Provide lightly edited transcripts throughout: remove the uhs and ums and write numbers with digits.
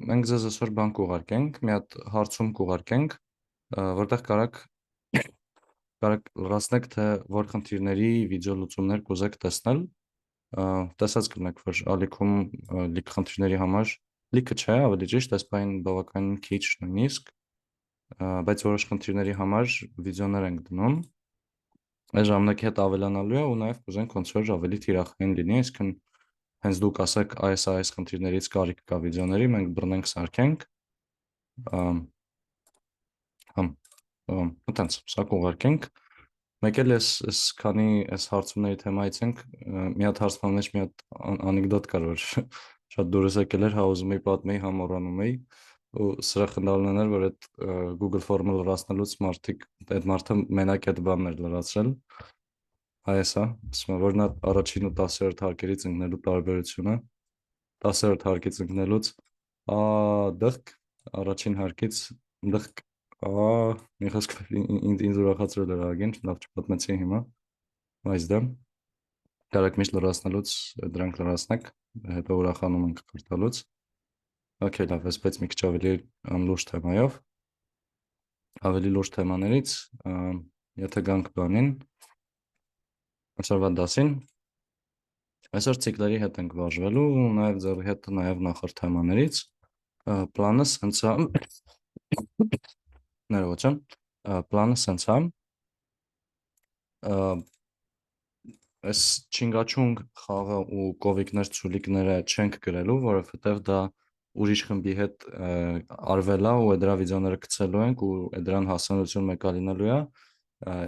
մենք ձեզ այսօր բան կուղարկենք, մի հատ հարցում կուղարկենք, որտեղ կարաք լրացնեք, թե որ խնդիրների վիդեո լուծումներ կուզեք տեսնել, տեսած կլինեք, որ ալիքում լիք խնդիրների համար, լիքը չէ, ավելի ճիշտ, այս բային բավական քիչ նույնիսկ, բայց որոշ խնդիրների համար վիդեոներ ենք դնում, այս ժամանակի հետ ավելանալու է ու նաև կուզենք ոնց որ ավելի թիրախային լինի, այսինքն հենց դուք ասեք այս խնդիրներից կարիք կա վիդեոների, մենք բռնենք սարքենք, այտենց, սա կուղարկենք, մեկ էլ ես քանի այս հարցումների թեմայից ենք, մի հատ հարցման մեջ մի հատ անեկդոտ կար, որ շատ դուրս եկել էր, հա ուզում էի պատմեի, հա մոռանում էի, ու սրախնդալն էր, որ այդ Google Form-ը լրացնելուց այդ մարդը մենակ այդ բանն էր լրացրել, այս է, ասում է, որ նա առաջին ու 10-րդ հարկերից ընկնելու տարբերությունը, 10-րդ հարկից ընկնելուց, դղկ, առաջին հարկից, դղկ, մի խոսքով ինձ ուրախացրել էր ագին, լավ չպատմեցի հիմա, այս դա, կարաք միշտ լրացնելուց, դրանք լրացնեք, հետո ուրախանում ենք կրտալուց, okay, լավ, ես մի քիչ ավելի լուրջ թեմայով, ավելի լուրջ թեմաներից, եթե գանք բանին, այսօրվա դասին, այսօր ցիկլերի հետ ենք վարժվելու, նաև ձեր հետ նաև նախորդ թեմաներից, պլանը սենց է, ներողություն, պլանը սենց է, այս չինգաչունգ խաղը ու կովիկներ ցուլիկները չենք գրելու, որովհետև դա ուրիշ խմբի հետ արվել է ու դրա վիդեոները գցելու ենք ու դրան հասանելիություն մեկա լինելու է,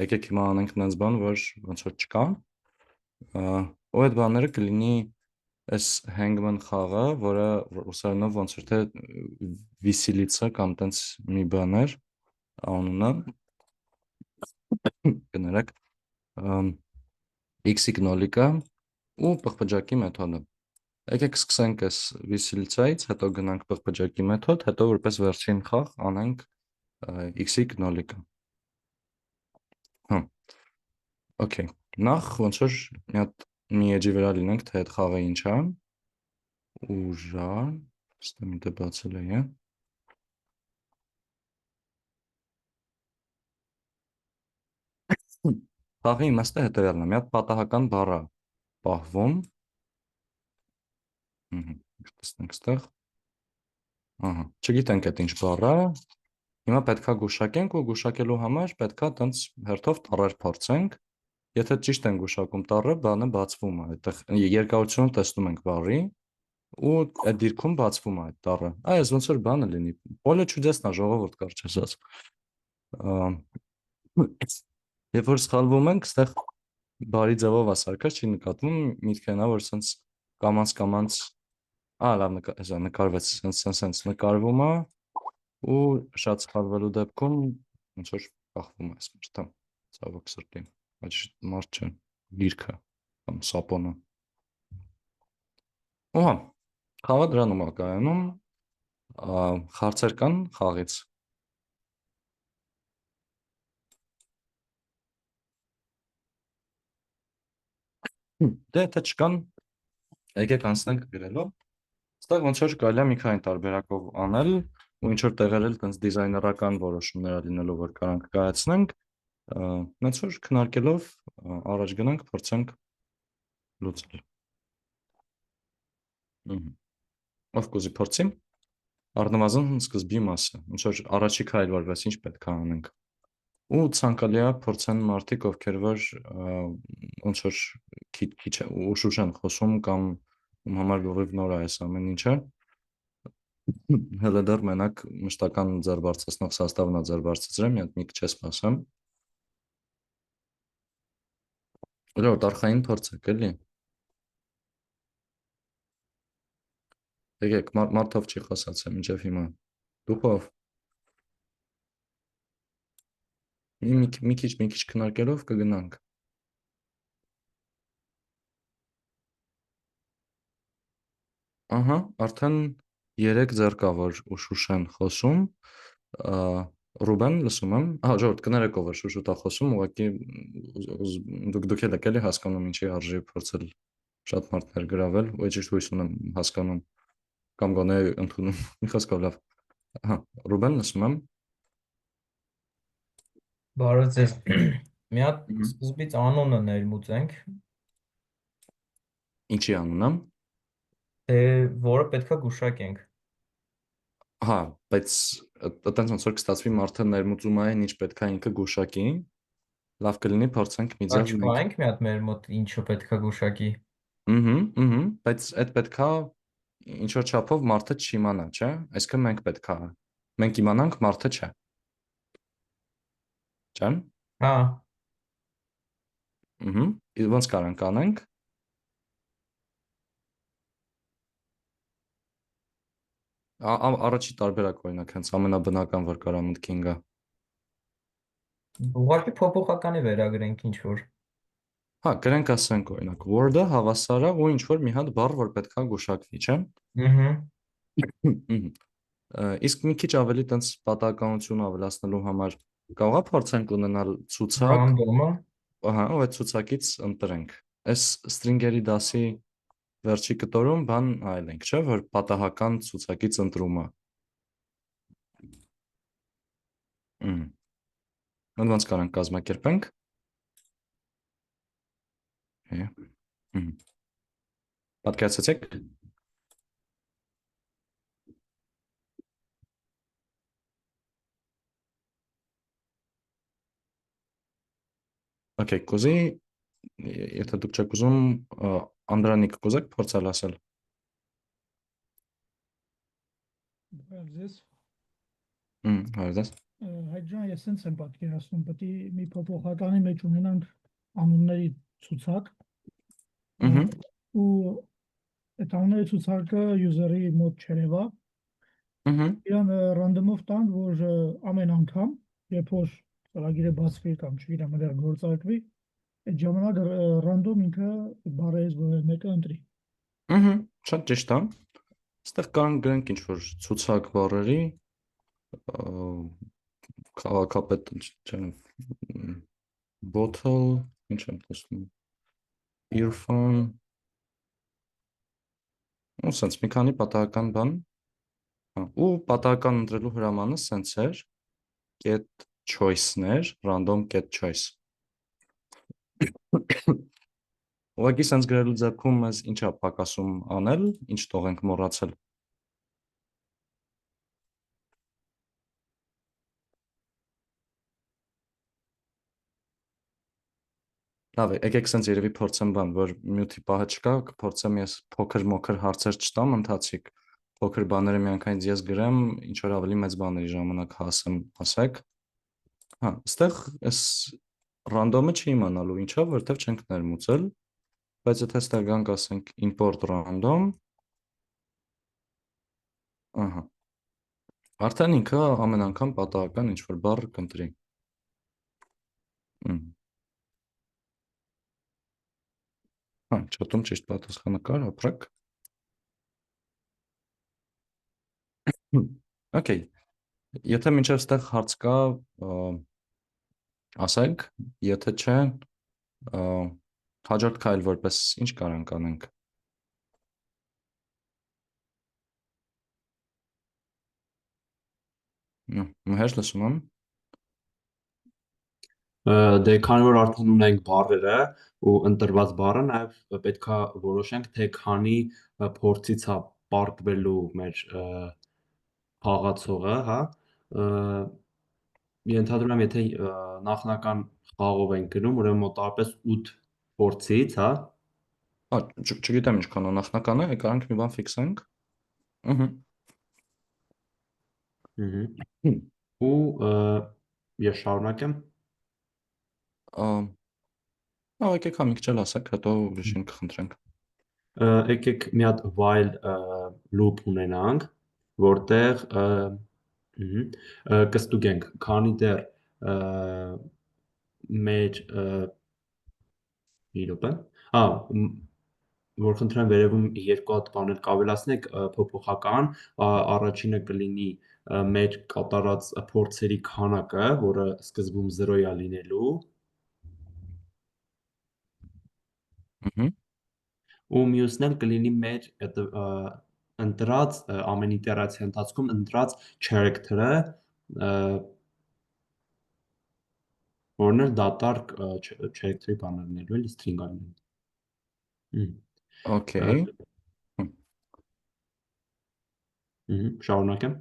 եկեք հիմա անենք նենց բան, որ ոնց որ չկա, ու այդ բաները կլինի այս Hangman խաղը, որը ռուսերենով ոնց որ թե վիսիլիցա կամ տենց մի բան էր, անունը, կներեք, x-իկ նոլիկա ու պղպջակի մեթոդը, եկեք սկսենք այս վիսիլիցայից, հետո գնանք պղպջակի մեթոդ, հետո որպես վերջին խաղ անենք x-իկ նոլիկա, okay, նախ ոնց որ մի էջի վրա լինենք, թե այդ խաղը ինչ է, ուժան, ստամիտը բացել է, խաղի իմաստը հետևյալն է, մի հատ պատահական բառ է պահվում, տեսնենք ստեղ, չգիտենք այդ ինչ բառ է, հիմա պետք է գուշակենք ու գուշակելու համար պետք է տենց հերթով տառեր փորձենք, եթե ճիշտ են գուշակում տառը, բանը բացվում է, այդտեղ երկարությունը տեսնում ենք բառի ու այդ դիրքում բացվում է այդ տառը, այս ոնց որ բանը լինի, պոլը չուդեսնա ժողովուրդ կարճ ասած, երբ որ սխալվում ենք, ստեղ բարի ձևով է սարքած, չի նկատվում, միտքը նա, որ սենց կամանց, լավ նկարվեց, սենց նկարվում է ու շատ սխալվելու դեպքում ոնց որ կախվում է այս մարդը, ցավոք սրտի, ոչ մարդ չէ, գիրքը կամ սապոնը, ուհա, խաղը դրանում է կայանում, խարցեր կան խաղից, դե եթե չկան, եկեք անցնենք գրելով, ստեղ ոնց որ կարելի է մի քանի տարբերակով անել ու ինչ որ տեղեր էլ տենց դիզայներական որոշումներ լինելու, որ կարանք կայացնենք, նենց որ քննարկելով առաջ գնանք, փորձենք լուծել, ով կուզի փորձի, առնվազն սկզբի մասը, ոնց որ առաջի քայլ որպես ինչ պետք է անենք, ու ցանկալի է փորձեն մարդիկ, ովքեր որ ոնց որ քիչ ուշուշ են խոսում կամ ում համար լուրիվ նոր է այս ամեն ինչը, հələ դեռ մենակ մշտական ձեռ բարձրացնող սաստավն է ձեռ բարձրացրել, մի քիչ սպասեմ, որ արխային փորձեք էլի, եկեք մարդով չի խոսացել մինչև հիմա, դուխով, մի քիչ քննարկելով կգնանք, արդեն 3 ձեռ կա, որ ուշուշ են խոսում, Ռուբեն, լսում եմ, ժողովուրդ, կներեք ով է շուշուտ է խոսում, ուղղակի դուք էլ եք էլի հասկանում ինչի արժի փորձել շատ մարդներ գրավել, ու ճիշտ հույս ունեմ հասկանում, կամ գոնե ընդունում։ Մի խոսքով լավ։ Հա, Ռուբեն, լսում եմ։ Բարև ձեզ։ Մի հատ Մгм. սկզբից անունը ներմուծենք, Ինչի անունը։ թե որը պետքա գուշակենք։ Հա, բայց այտենց ոնց որ կստացվի մարդը ներմուծում է այն, ինչ պետք է ինքը գուշակի, լավ կլինի փորձենք մի Դա ձև մենք։ չկայենք մի հատ մեր մոտ ինչը պետքա գուշակի։ Բայց այդ պետքա ինչ որ չափով մարդը չիմանա, չէ՞։ Այսինքն մենք պետքա մենք իմանանք, մարդը չէ, չէ՞։ Հա, Իսկ ոնց կարանք անենք։ Առաջի տարբերակ օրինակ հենց ամենաբնական որ կարա մտքին գա։ ուղղակի փոփոխականի վերագրենք ինչ որ։ Հա, գրենք ասենք օրինակ Word-ը հավասար է ու ինչ որ մի հատ բառ որ պետքա գուշակվի, չէ՞։ Ըհը։ Մհմ։ Իսկ մի քիչ ավելի տենց պատահականություն ավելացնելու համար կարողա փորձենք ունենալ ցուցակ, Ռանդոմը։ ահա, ու այդ ցուցակից ընտրենք։ Այս string-երի դասի վերջի կտորում բան այլ ենք, չէ՞, որ պատահական ցուցակից ընտրումը։ Մհմ։ Ոնց կարանք կազմակերպենք։ Հե։ Մհմ։ Պատկերացեցեք։ Okay, կուզի, եթե դուք չեք ուզում, Անդրանիկ կուզեք փորձել ասել։ Ձեզ Հարցած։ հայջան ես sense եմ պատկերացնում, պետք է մի փոփոխականի մեջ ունենանք անունների ցուցակ Ըհը։ ու այդ անունների ցուցակը user-ի մոտ չերևա, Ըհը։ իրան ռանդոմով տանք, որ ամեն անգամ, երբ որ ծրագիրը բացվի կամ չգիտեմ, դեռ գործարկվի, այդ ժամանակ ռանդոմ ինքը բարեզ որևէ մեկը ընտրի։ Ըհը։ Շատ ճիշտ է։ Այստեղ կարող գրենք ինչ որ ցուցակ բառերի, քաղաքապետ, չեմ, bottle, ինչ եմ տեսնում, earphone, ու սենց մի քանի պատահական բան, հա, ու պատահական ընտրելու հրամանը սենց էր, get choice-ներ, random get choice։ Ուղղակի սենց գրելու դեպքում մեզ ինչ է պակասում անել, ինչ թողենք մոռացել։ Լավ է, եկեք սենց երևի փորձեմ բան, որ մյութի պահը չկա, կփորձեմ ես փոքր-մոքր հարցեր չտամ ընթացիկ, փոքր բաները միանգամից ես գրեմ, ինչ որ ավելի մեծ բաների ժամանակ հասեմ, ասեք։ Հա, այստեղ էս ռանդոմը չի իմանալու ինչա, որովհետև չենք ներմուծել, բայց եթե այստեղ գանք ասենք import random, ահա, արդեն ինքը ամեն անգամ պատահական ինչ որ բառ կընտրի։ Հա, չաթում ճիշտ պատասխանը կար, ապրեք։ Okay, եթե մինչև այստեղ հարց կա, ասենք, եթե չէ, հաջորդ քայլ որպես ինչ կարանք անենք։ Մհեր լսում եմ։ Դե քանի որ արդեն ունենք բառերը ու ընտրված բառը, նաև պետքա որոշենք, թե քանի փորձից է պարտվելու մեր խաղացողը, հա։ Ենթադրում եմ, եթե նախնական խաղով ենք գնում, ուրեմն մոտավորապես 8 փորձից, հա։ Հա, չգիտեմ ինչքան է նախնականը, կարանք մի բան ֆիքսենք։ Ըհը։ Ու ես շարունակեմ։ Ա, եկեք հա մի քիչ էլ ասեք, հետո ուրիշին կխնդրենք։ Եկեք մի հատ while loop ունենանք, որտեղ կստուգենք, քանի դեռ մեր մի րոպե, որ խնդրեմ վերևում երկու հատ բաներ կավելացնեք, փոփոխական, առաջինը կլինի մեր կատարած փորձերի քանակը, որը սկզբում 0 է լինելու, ու մյուսն էլ կլինի մեր ընտրած ամեն իտերացիա ընթացքում ընտրած character-ը, որն էլ դատարկ character-ի բաներն էլի string-ային։ Okay. Շարունակեմ։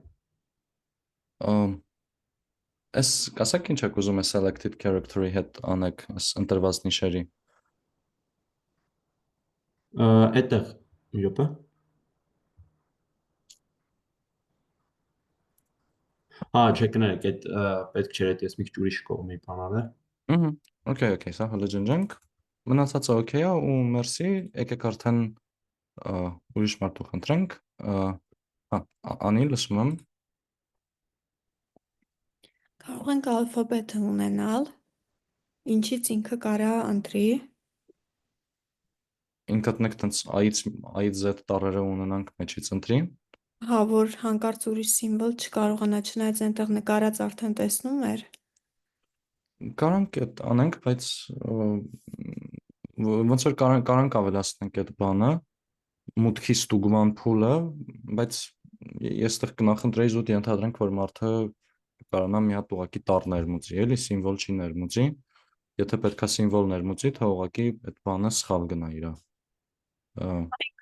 Այս կասեք ինչ եք ուզում է selected character-ի հետ անեք այս ընտրված նիշերի։ Այդտեղ մի րոպե։ Չկներեք, այդ պետք չէր, այդ ես մի քիչ ուրիշ կողմի բան արել։ Okay, սա հələ ջնջենք։ Մնացածը okay է ու մերսի, եկեք արդեն ուրիշ մարդու խնդրենք։ Անի լսում եմ։ Կարող ենք ալֆաբետը ունենալ, ինչից ինքը կարա ընտրի։ Ինքդ տենց A-ից Z տառերը ունենանք մեջից ընտրի։ Հա, որ հանկարծ ուրիշ սիմվոլ չկարողանա, չնայած այնտեղ նկարած արդեն տեսնում էր։ Կարանք այդ անենք, բայց ոնց որ կարանք ավելացնենք այդ բանը, մուտքի ստուգման փուլը, բայց ես այդտեղ կնախընտրեի զուտ ենթադրենք, որ մարդը կարողանա մի հատ ուղղակի տառ ներմուծի, էլի սիմվոլ չի ներմուծի։ Եթե պետքա սիմվոլ ներմուծի, թե ուղղակի այդ բանը սխալ գնա իրա։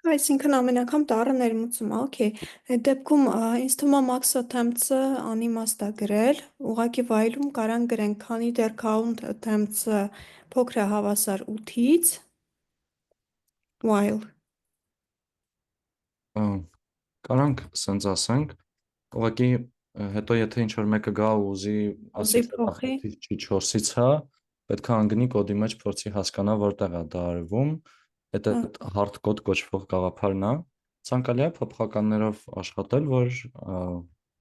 Այսինքն ամեն անգամ տառը ներմուծում է, օքեյ։ Այդ դեպքում ինձ թվում է max attempts-ը անիմաստ է գրել, ուղղակի վայելում կարան գրենք, քանի դեռ count attempts-ը փոքր է հավասար 8-ից, while Կարանք սենց ասենք, ուղղակի հետո եթե ինչ-որ մեկը գա ու ուզի ասի, թե դա փոխի։ 8-ից չի 4-ից հա, պետք է անգնի կոդի մեջ փորձի հասկանա որտեղ է դա արվում, այդ hard code կոչվող գաղափարն է, ցանկալի է փոփոխականներով աշխատել, որ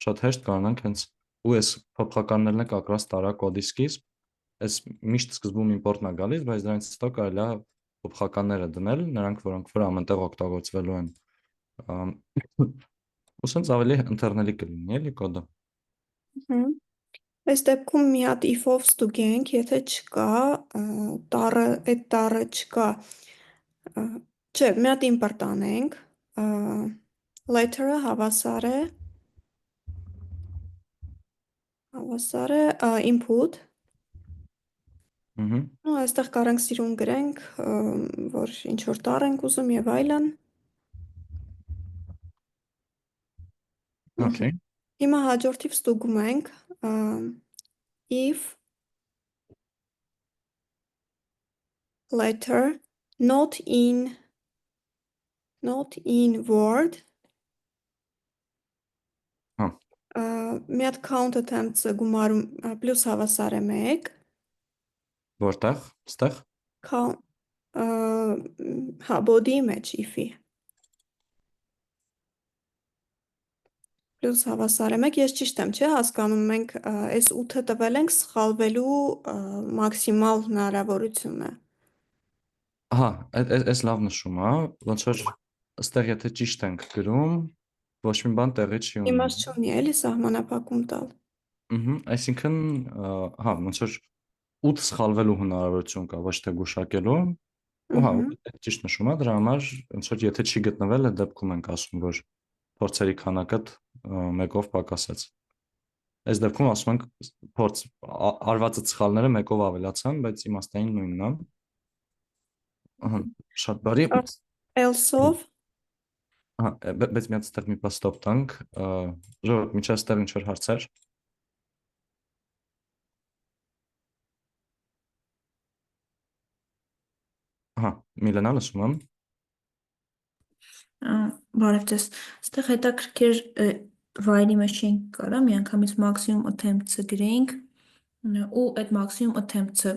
շատ հեշտ կարողանանք հենց ու այս փոփոխականներն է կակրած տարա կոդի սկիզբ, այս միշտ սկզբում import-ն է գալիս, բայց դրանից հետո կարելի է փոփոխականները դնել, նրանք որոնք որ ամենտեղ օգտագործվելու են։ Ու սենց ավելի ընթերնելի կլինի էլի կոդը։ Այս դեպքում մի հատ if-ով ստուգենք, եթե չկա, այդ տառը չկա, չէ, մի հատ import անենք, letter-ը հավասար է input, ու այստեղ կարանք սիրուն գրենք, որ ինչ որ տառ ենք ուզում եւ այլն։ Okay. Հիմա հաջորդիվ ստուգում ենք if letter not in word մի հատ count attempts-ը գումարում պլյուս հավասար է 1 Որտեղ, ստեղ։ հա body-ի մեջ if-ի պլյուս հավասար է 1, ես ճիշտ եմ, չէ, հասկանում, մենք այս 8-ը տվել ենք սխալվելու մաքսիմալ հնարավորությունը։ Ահա, այս լավ նշում է, ոնց որ այստեղ եթե ճիշտ ենք գրում, ոչ մի բան տեղի չի ունենում։ Իմաստ չունի, էլի սահմանափակում տալ։ Այսինքն, հա, ոնց որ 8 սխալվելու հնարավորություն կա, ոչ թե գուշակելու, ու հա, այդ ճիշտ նշում է, դրա համար ոնց որ եթե չի գտնվել, այդ դեպքում ենք ասում, որ փորձերի քանակը 1-ով պակասեց։ Այս դեպքում ասում ենք փորձ արվածը սխալները 1-ով ավելացան, բայց իմաստային նույնն է։ Ահա, շատ բարի։ Else-ով Ահա, բայց մի հատ ստեղ մի բան ստոպ տանք, ժողովուրդ, միջև ստեղ ինչ որ հարցեր։ Ահա, Միլենա լսում եմ։ Բարև ձեզ, ստեղ հետաքրքիր վայրի մեջ չենք կարա, միանգամից maximum attempts-ը գրենք ու այդ maximum attempts-ը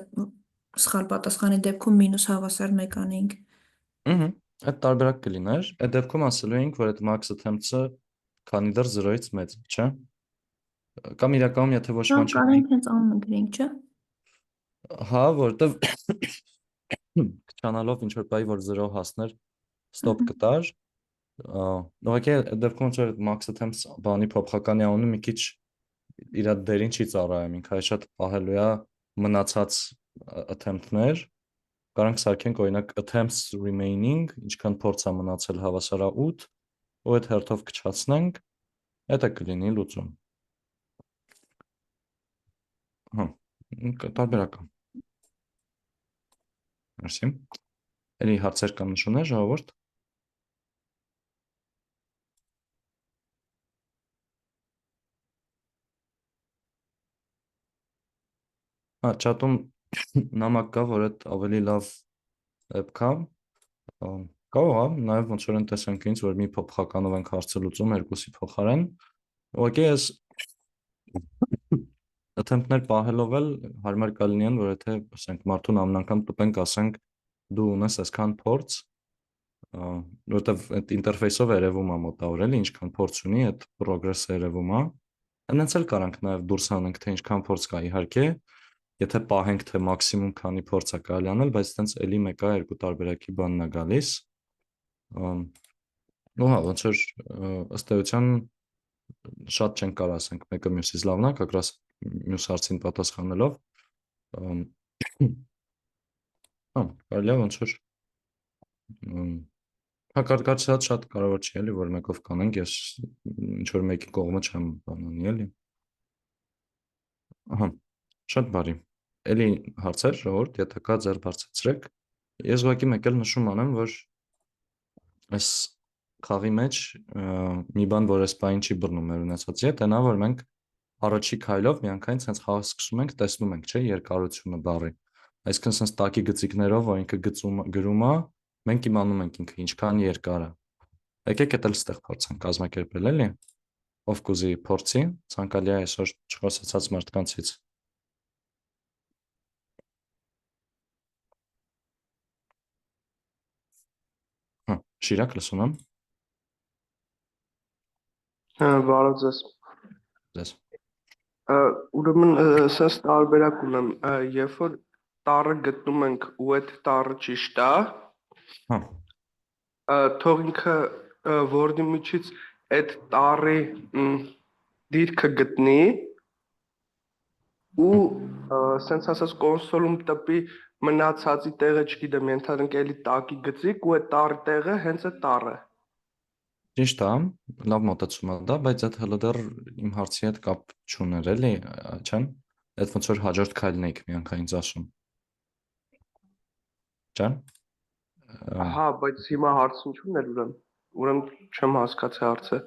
սխալ պատասխանի դեպքում մինուս հավասար 1 անենք։ Այդ տարբերակ կլիներ, այդ դեպքում ասելու էինք, որ այդ max attempts-ը քանի դեռ 0-ից մեծ է, չէ՞։ Կամ իրականում եթե ոչ ոք Կարենք հենց անունը գրենք, չէ՞։ Հա, որտեվ չանալով ինչ որ բայ որ 0 հասներ stop կտար, ուղղակի այդ դեպքում որ max attempts բանի փոփոխականի անունը մի քիչ իր դերին չի ծառայում, ինքը շատ պահելու է մնացած attempt-ներ, կարանք սարքենք օրինակ attempts remaining, ինչքան փորձ է մնացել հավասար է 8, ու այդ հերթով կչացնենք, դա կլինի լուծում։ Հա, տարբերական։ Merci։ Էլի հարցեր կամ նշումներ, ժողովուրդ։ Հա, չաթում նամակ կա, որ այդ ավելի լավ կա։ Կարող է, նաև ոնց որ են տեսանք ինձ, որ մի փոփոխականով ենք հարցը լուծում երկուսի փոխարեն։ Ուղղակի ես attempt-ներ պահելով էլ հարմար կլինի են, որ եթե ասենք մարդուն ամեն անգամ տպենք, ասենք դու ունես այսքան փորձ, որովհետև այդ ինտերֆեյսով երևում է մոտավոր էլի, ինչքան փորձ ունի, այդ progress-ը երևում է։ Այնց էլ կարանք նաև դուրս հանենք, թե ինչքան փորձ կա իհարկե, եթե պահենք, թե մաքսիմում քանի փորձ է կարելի անել, բայց այտենց էլի մեկը երկու տարբերակի բանն է գալիս։ Ու հա, ոնց որ ըստ էության շատ չենք կարող ասենք մեկը մյուսից լավն է, как раз մյուս հարցին պատասխանելով։ Հա, կարելի է ոնց որ հա կարծրած շատ կարևոր չի էլի, որ մեկով կանենք, ես ինչ որ մեկի կողմը չեմ բանանի էլի։ Ահա, շատ բարի։ Էլի հարցեր, ժողովուրդ, եթե կա ձեր բարձրացրեք։ Ես ուղղակի մեկ էլ նշում անեմ, որ այս խաղի մեջ մի բան, որ այս բային չի բռնում մեր ունեցածի հետ, նա որ մենք առաջի քայլով միանգամից հենց խաղը սկսում ենք, տեսնում ենք, չէ, երկարությունը բառի։ Այսինքն sense տակի գծիկներով, որ ինքը գրում է, մենք իմանում ենք ինքը ինչքան երկար է։ Եկեք էդ էլ ստեղ փորձենք կազմակերպել էլի։ Ով կուզի փորձի, ցանկալի է այսօր չխոսացած մարդկանցից։ Հա, Շիրակ լսում եմ։ Բարև ձեզ։ Ձեզ։ Ուրեմն սենց տարբերակ ունեմ, երբ որ տառը գտնում ենք ու այդ տառը ճիշտ է, Հա, թող ինքը որդի միջից այդ տառի դիրքը գտնի ու սենց ասած կոնսոլում տպի մնացածի տեղը, չգիտեմ, ենթադրենք էլի տակի գծիկ ու այդ տառի տեղը հենց այդ տառը։ ճիշտ է, լավ մոտեցում է դա, բայց այդ հələ դեռ իմ հարցի հետ կապ չուներ էլի, չեն։ Այդ ոնց որ հաջորդ քայլն եք միանգամից ասում։ Ջան։ Հա, բայց հիմա հարցն ինչու՞ն էր ուրեմն չեմ հասկացել հարցը։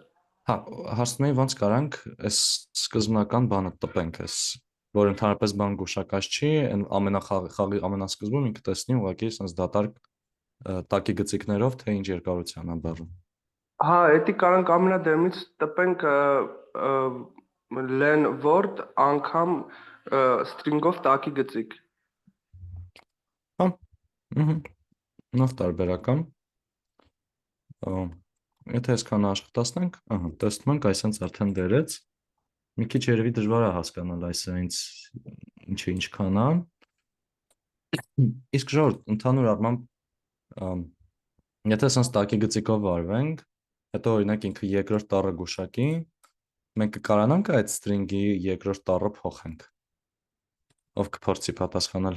Հա, հարցնում էի ոնց կարանք այս սկզբնական բանը տպենք, այս որ ընդհանրապես բան գուշակած չի, այն խաղի ամենասկզբում ինքը տեսնի ուղղակի sense դատարկ տակի գծիկներով, թե ինչ երկարության է բառը։ Հա, էդի կարանք ամենադեմից տպենք len word անգամ string-ով տակի գծիկ։ Հա, նոր տարբերական։ Եթե այսքան աշխատացնենք, ահա, տեսնում ենք, այսինքն արդեն դերեց։ Մի քիչ երևի դժվար է հասկանալ այսինքն ինչը ինչքան է։ Իսկ ժողովուրդ, ընդհանուր առմամբ, եթե sense տակի գծիկով վարվենք, հետո օրինակ ինքը երկրորդ տառը գուշակի, մենք կկարանանք այդ string-ի երկրորդ տառը փոխենք։ Ով կփորձի պատասխանել։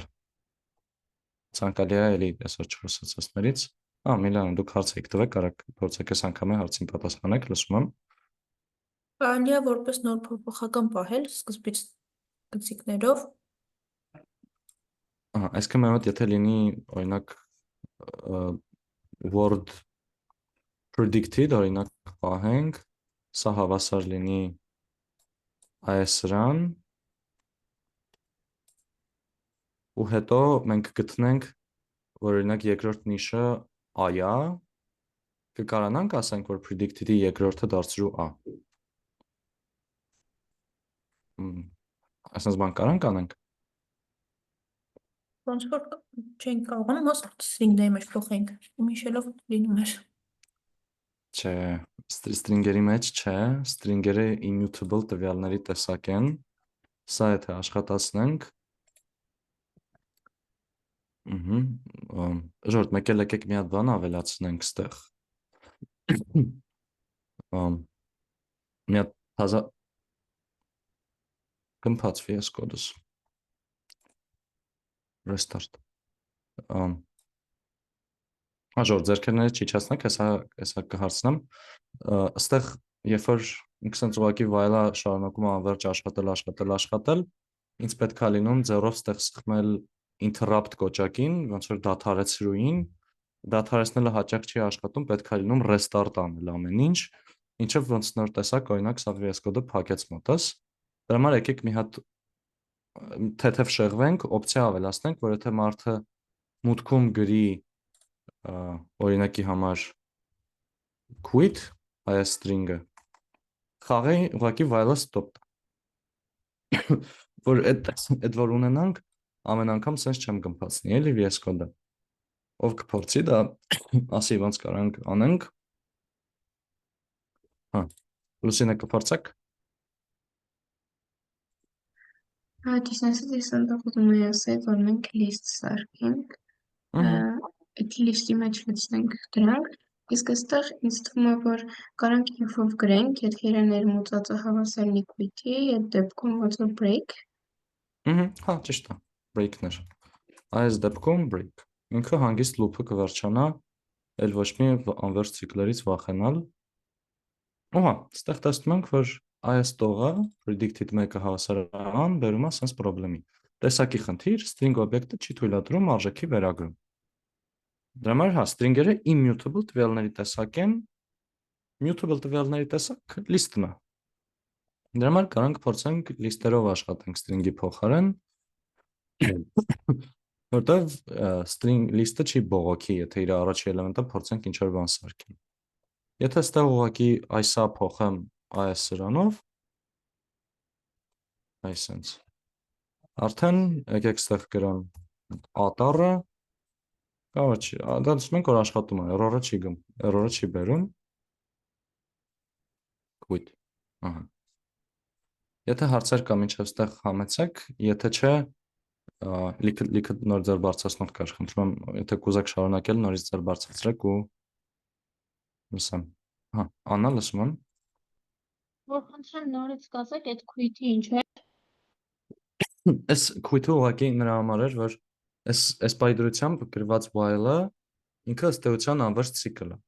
Ցանկալի է էլի այսօր չխոսացածներից։ Միլան, դուք հարց եք տվեք, կարաք փորձեք այս անգամ հարցին պատասխանեք, լսում եմ։ Կարելի է որպես նոր փոփոխական պահել սկզբից գծիկներով։ Այսինքն մեր մոտ եթե լինի օրինակ word predicted, օրինակ պահենք, սա հավասար լինի այս-ռան, ու հետո մենք գտնենք, որ օրինակ երկրորդ նիշը a-ա, կկարանանք ասենք, որ predicted-ի երկրորդը դարձրու a։ Այսինքն բան կարանք անենք։ Ոնց որ չենք կարողանում ասել string-ների մեջ փոխենք, իմիշելով լինում էր։ Չէ, string-երի մեջ չէ, string-երը immutable տվյալների տեսակ են։ Սա եթե աշխատացնենք, ժողովուրդ, մեկ էլ եկեք մի հատ բան ավելացնենք ստեղ։ Մի հատ հազա կմփացվի այս կոդս։ Restart։ Մաժոր ձերքերները չիջացնեք, հեսա կհարցնեմ։ Այստեղ երբ որ ինքս ինձ ուղղակի վայելա շարունակում անverջ աշխատել, ինձ պետք է լինում ձեռով ստեղ սխմել interrupt կոճակին, ոնց որ դադարեցրուին, դադարեցնելը հաճախ չի աշխատում, պետք է լինում restart անել ամեն ինչ, ինչը ոնց նոր տեսակ, օրինակ սա VS Code-ը փակեց մոտս։ Դրա համար եկեք մի հատ թեթև շեղվենք, օպցիա ավելացնենք, որ եթե մարդը մուտքում գրի օրինակի համար quit այ string-ը խաղի ուղղակի while-ը stop որ այդ որ ունենանք ամեն անգամ sense չեմ կմփացնի էլի VS Code-ը ով կփորձի դա ասի ոնց կարանք անենք հա Լուսինե կփորձեք Ճիշտ ասած, ես այնտեղ ուզում եի ասել, որ մենք list սարքենք, այդ list-ի մեջ լցնենք դրանք, իսկ այստեղ ինձ թվում է, որ կարանք if-ով գրենք, եթե իրեն ներմուծածը հավասար liquid-ի, այդ դեպքում ոնց որ break, հա ճիշտ է break-ներ այս դեպքում break ինքը հանգիստ loop-ը կվերջանա էլ ոչ մի անverջ ցիկլերից վախենալ Ահա, այստեղ տեսնում ենք, որ այս տողը predicted 1-ը հավասարան բերում է sense problem-ի։ Տեսակի խնդիր, string օբյեկտը չի թույլատրում արժեքի վերագրում։ Դրա համար հա, string-երը immutable տվյալների տեսակ են, mutable տվյալների տեսակ list-ն է։ Դրա համար կարանք փորձենք list-երով աշխատենք string-ի փոխարեն, որտեղ string list-ը չի բողոքի, եթե իր առաջի էլեմենտը փորձենք ինչ-որ բան սարքենք։ Եթե ստեղ ուղղակի այսա փոխեմ այս սրանով, այսենց, արդեն եկեք ստեղ գրեմ ատառը, կարող չի, դա դուսում ենք, որ աշխատում է, error-ը չի բերում, quit, ահա, եթե հարցեր կամ ինչև ստեղ համեցեք, եթե չէ, լիքը նոր ձեր բարձրացնող կար, խնդրում եմ, եթե կուզեք շարունակել, նորից ձեր բարձրացրեք ու լսեմ, հա, Աննա լսում եմ, որ խնդրեմ նորից կասեք, այդ quit-ի ինչ է, Այս quit-ը ուղղակի նրա համար էր, որ այս պայդրությամբ գրված while-ը ինքը ըստ էության անverջ ցիկլ է,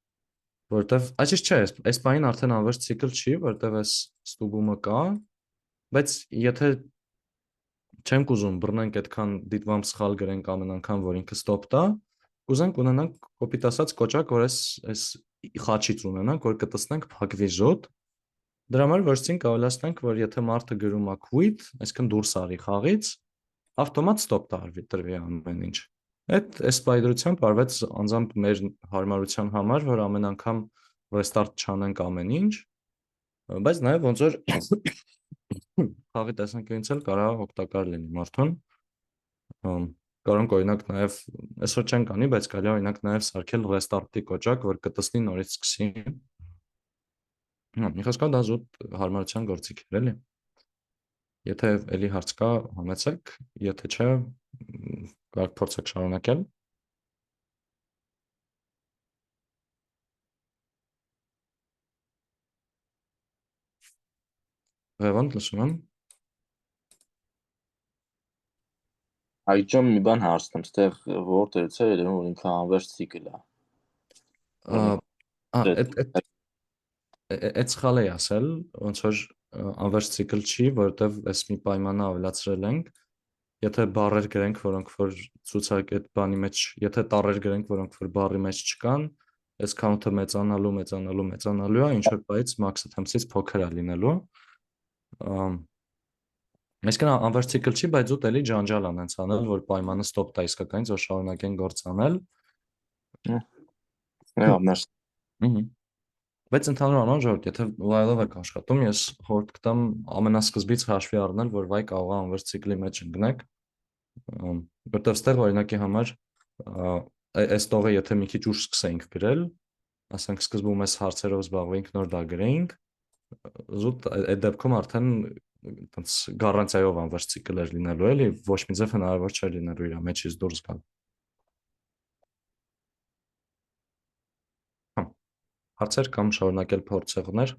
որտեվ այսինքն չէ, այս բանին արդեն անverջ ցիկլ չի, որտեվ այս ստուգումը կա, բայց եթե չենք ուզում բռնենք այդքան դիտվամբ սխալ գրենք ամեն անգամ, որ ինքը stop տա, կուզենք ունենանք կոպիտ ասած կոճակ, որ այս խաչից ունենանք, որ կտեսնենք փակվի զոտ Դրա համար վերջին կավելացնենք, որ եթե մարդը գրում է quit, այսինքն դուրս արի խաղից, ավտոմատ stop տրվի ամեն ինչ։ Այս պայդրությամբ արվեց անձամբ մեր հարմարության համար, որ ամեն անգամ restart չանենք ամեն ինչ, բայց նաև ոնց որ խաղի տեսանկյունից էլ կարող օգտակար լինի մարդուն։ Կարող օրինակ նաև այսօր չենք անի, բայց կարելի է օրինակ նաև սարքել restart-ի կոճակ, որ կտեսնի նորից սկսի Մի խոսքով դա զուտ հարմարության գործիք էր, էլի։ Եթե էլի հարց կա, համեցեք, եթե չէ, կարող փորձեք շարունակել։ Ղևոն, լսում եմ։ Այժմ մի բան հարցնեմ, ստեղ որտեղից է երևում, որ ինքը անverջ ցիկլ է։ Այդ սխալ էի ասել, ոնց որ անverջ ցիկլ չի, որովհետև այս մի պայմանը ավելացրել ենք, եթե բառեր գրենք, որոնք որ ցուցակ այդ բանի մեջ, եթե տառեր գրենք, որոնք որ բառի մեջ չկան, այս count-ը մեծանալու է, ինչ որ բայից max attempts-ից փոքր է լինելու։ Այսինքն անverջ ցիկլ չի, բայց ուտ էլի ջանջալ անենց անել, որ պայմանը stop տա իսկականից, որ շարունակեն գործ անել։ Բայց ընդհանուր առմամբ ժողովուրդ, եթե while-ով եք աշխատում, ես խորհուրդ կտամ ամենասկզբից հաշվի առնել, որ վայ կարող է անverջ ցիկլի մեջ ընկնեք, որտեղ ստեղ օրինակի համար այս տողը եթե մի քիչ ուշ սկսեինք գրել, ասենք սկզբում այս հարցերով զբաղվեինք, նոր դա գրեինք, զուտ այդ դեպքում արդեն տենց գարանտիայով անverջ ցիկլ էր լինելու, էլի ոչ մի ձև հնարավոր չէր լինելու իր մեջից դուրս գալ։ Հարցեր կամ շարունակել փորձեղներ։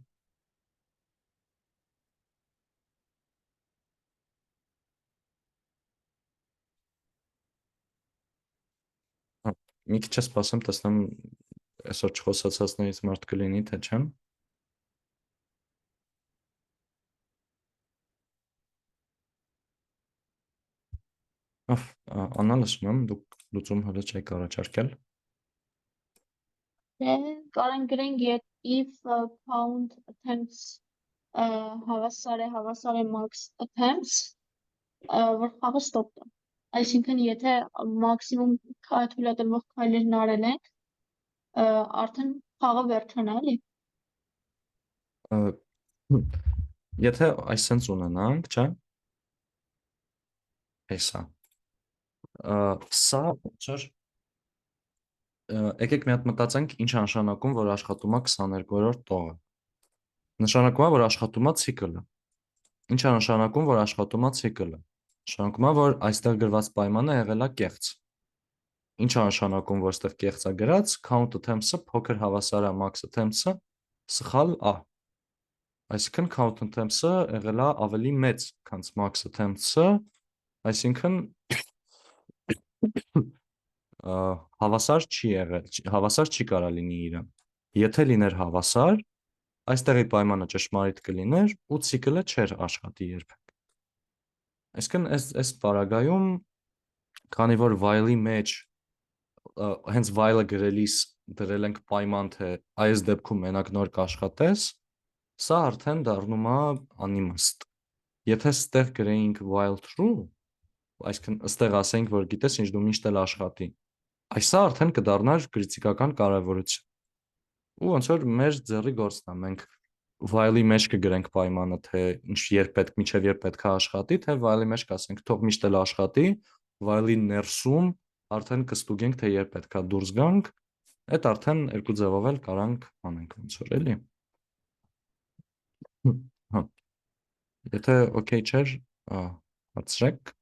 մի քիչ սպասեմ, տեսնեմ այսօր չխոսացածներից մարդ կլինի, թե չեմ։ Աննա, լսում եմ, դուք լուծում հələ չեք առաջարկել։ Կարան գրենք if count attempts հավասար է max attempts, որ խաղը stop տա։ Այսինքն եթե մաքսիմում թույլատրվող քայլերն արել ենք, արդեն խաղը վերջանա, էլի։ Եթե այսպես ունենանք, չէ՞։ Հեսա։ Սա ոնց եկեք մի հատ մտածենք, ինչ է նշանակում, որ աշխատում է 22-րդ տողը։ Նշանակում է, որ աշխատում է ցիկլը։ Ինչ է նշանակում, որ աշխատում է ցիկլը։ Նշանակում է, որ այստեղ գրված պայմանը եղել է կեղծ։ Ինչ է նշանակում, որ այստեղ կեղծ է գրած, count attempts-ը փոքր հավասար է max attempts-ը, սխալ է։ Այսինքն count attempts-ը եղել է ավելի մեծ, քան max attempts-ը, այսինքն հավասար չի եղել, հավասար չի կարա լինի իրան։ Եթե լիներ հավասար, այստեղի պայմանը ճշմարիտ կլիներ ու ցիկլը չէր աշխատի երբեք։ Այսինքն այս պարագայում, քանի որ while-ի մեջ հենց while-ը գրելիս դրել ենք պայման, թե այս դեպքում մենակ նոր կաշխատես, սա արդեն դառնում է անիմաստ։ Եթե ստեղ գրեինք while true, այսինքն ստեղ ասենք, որ գիտես ինչ դու միշտ էլ աշխատի, այսա արդեն կդառնար կրիտիկական կարևորություն։ Ու ոնց որ մեր ձեռի գործն է, մենք while-ի մեջ կգրենք պայմանը, թե ինչ երբ պետք, միջև երբ պետք է աշխատի, թե while-ի մեջ կասենք, թող միշտ էլ աշխատի, while-ի ներսում արդեն կստուգենք, թե երբ պետք է դուրս գանք, այդ արդեն երկու ձևով էլ կարանք անենք ոնց որ էլի։ Հա։ Եթե օքեյ չէր, հարցրեք։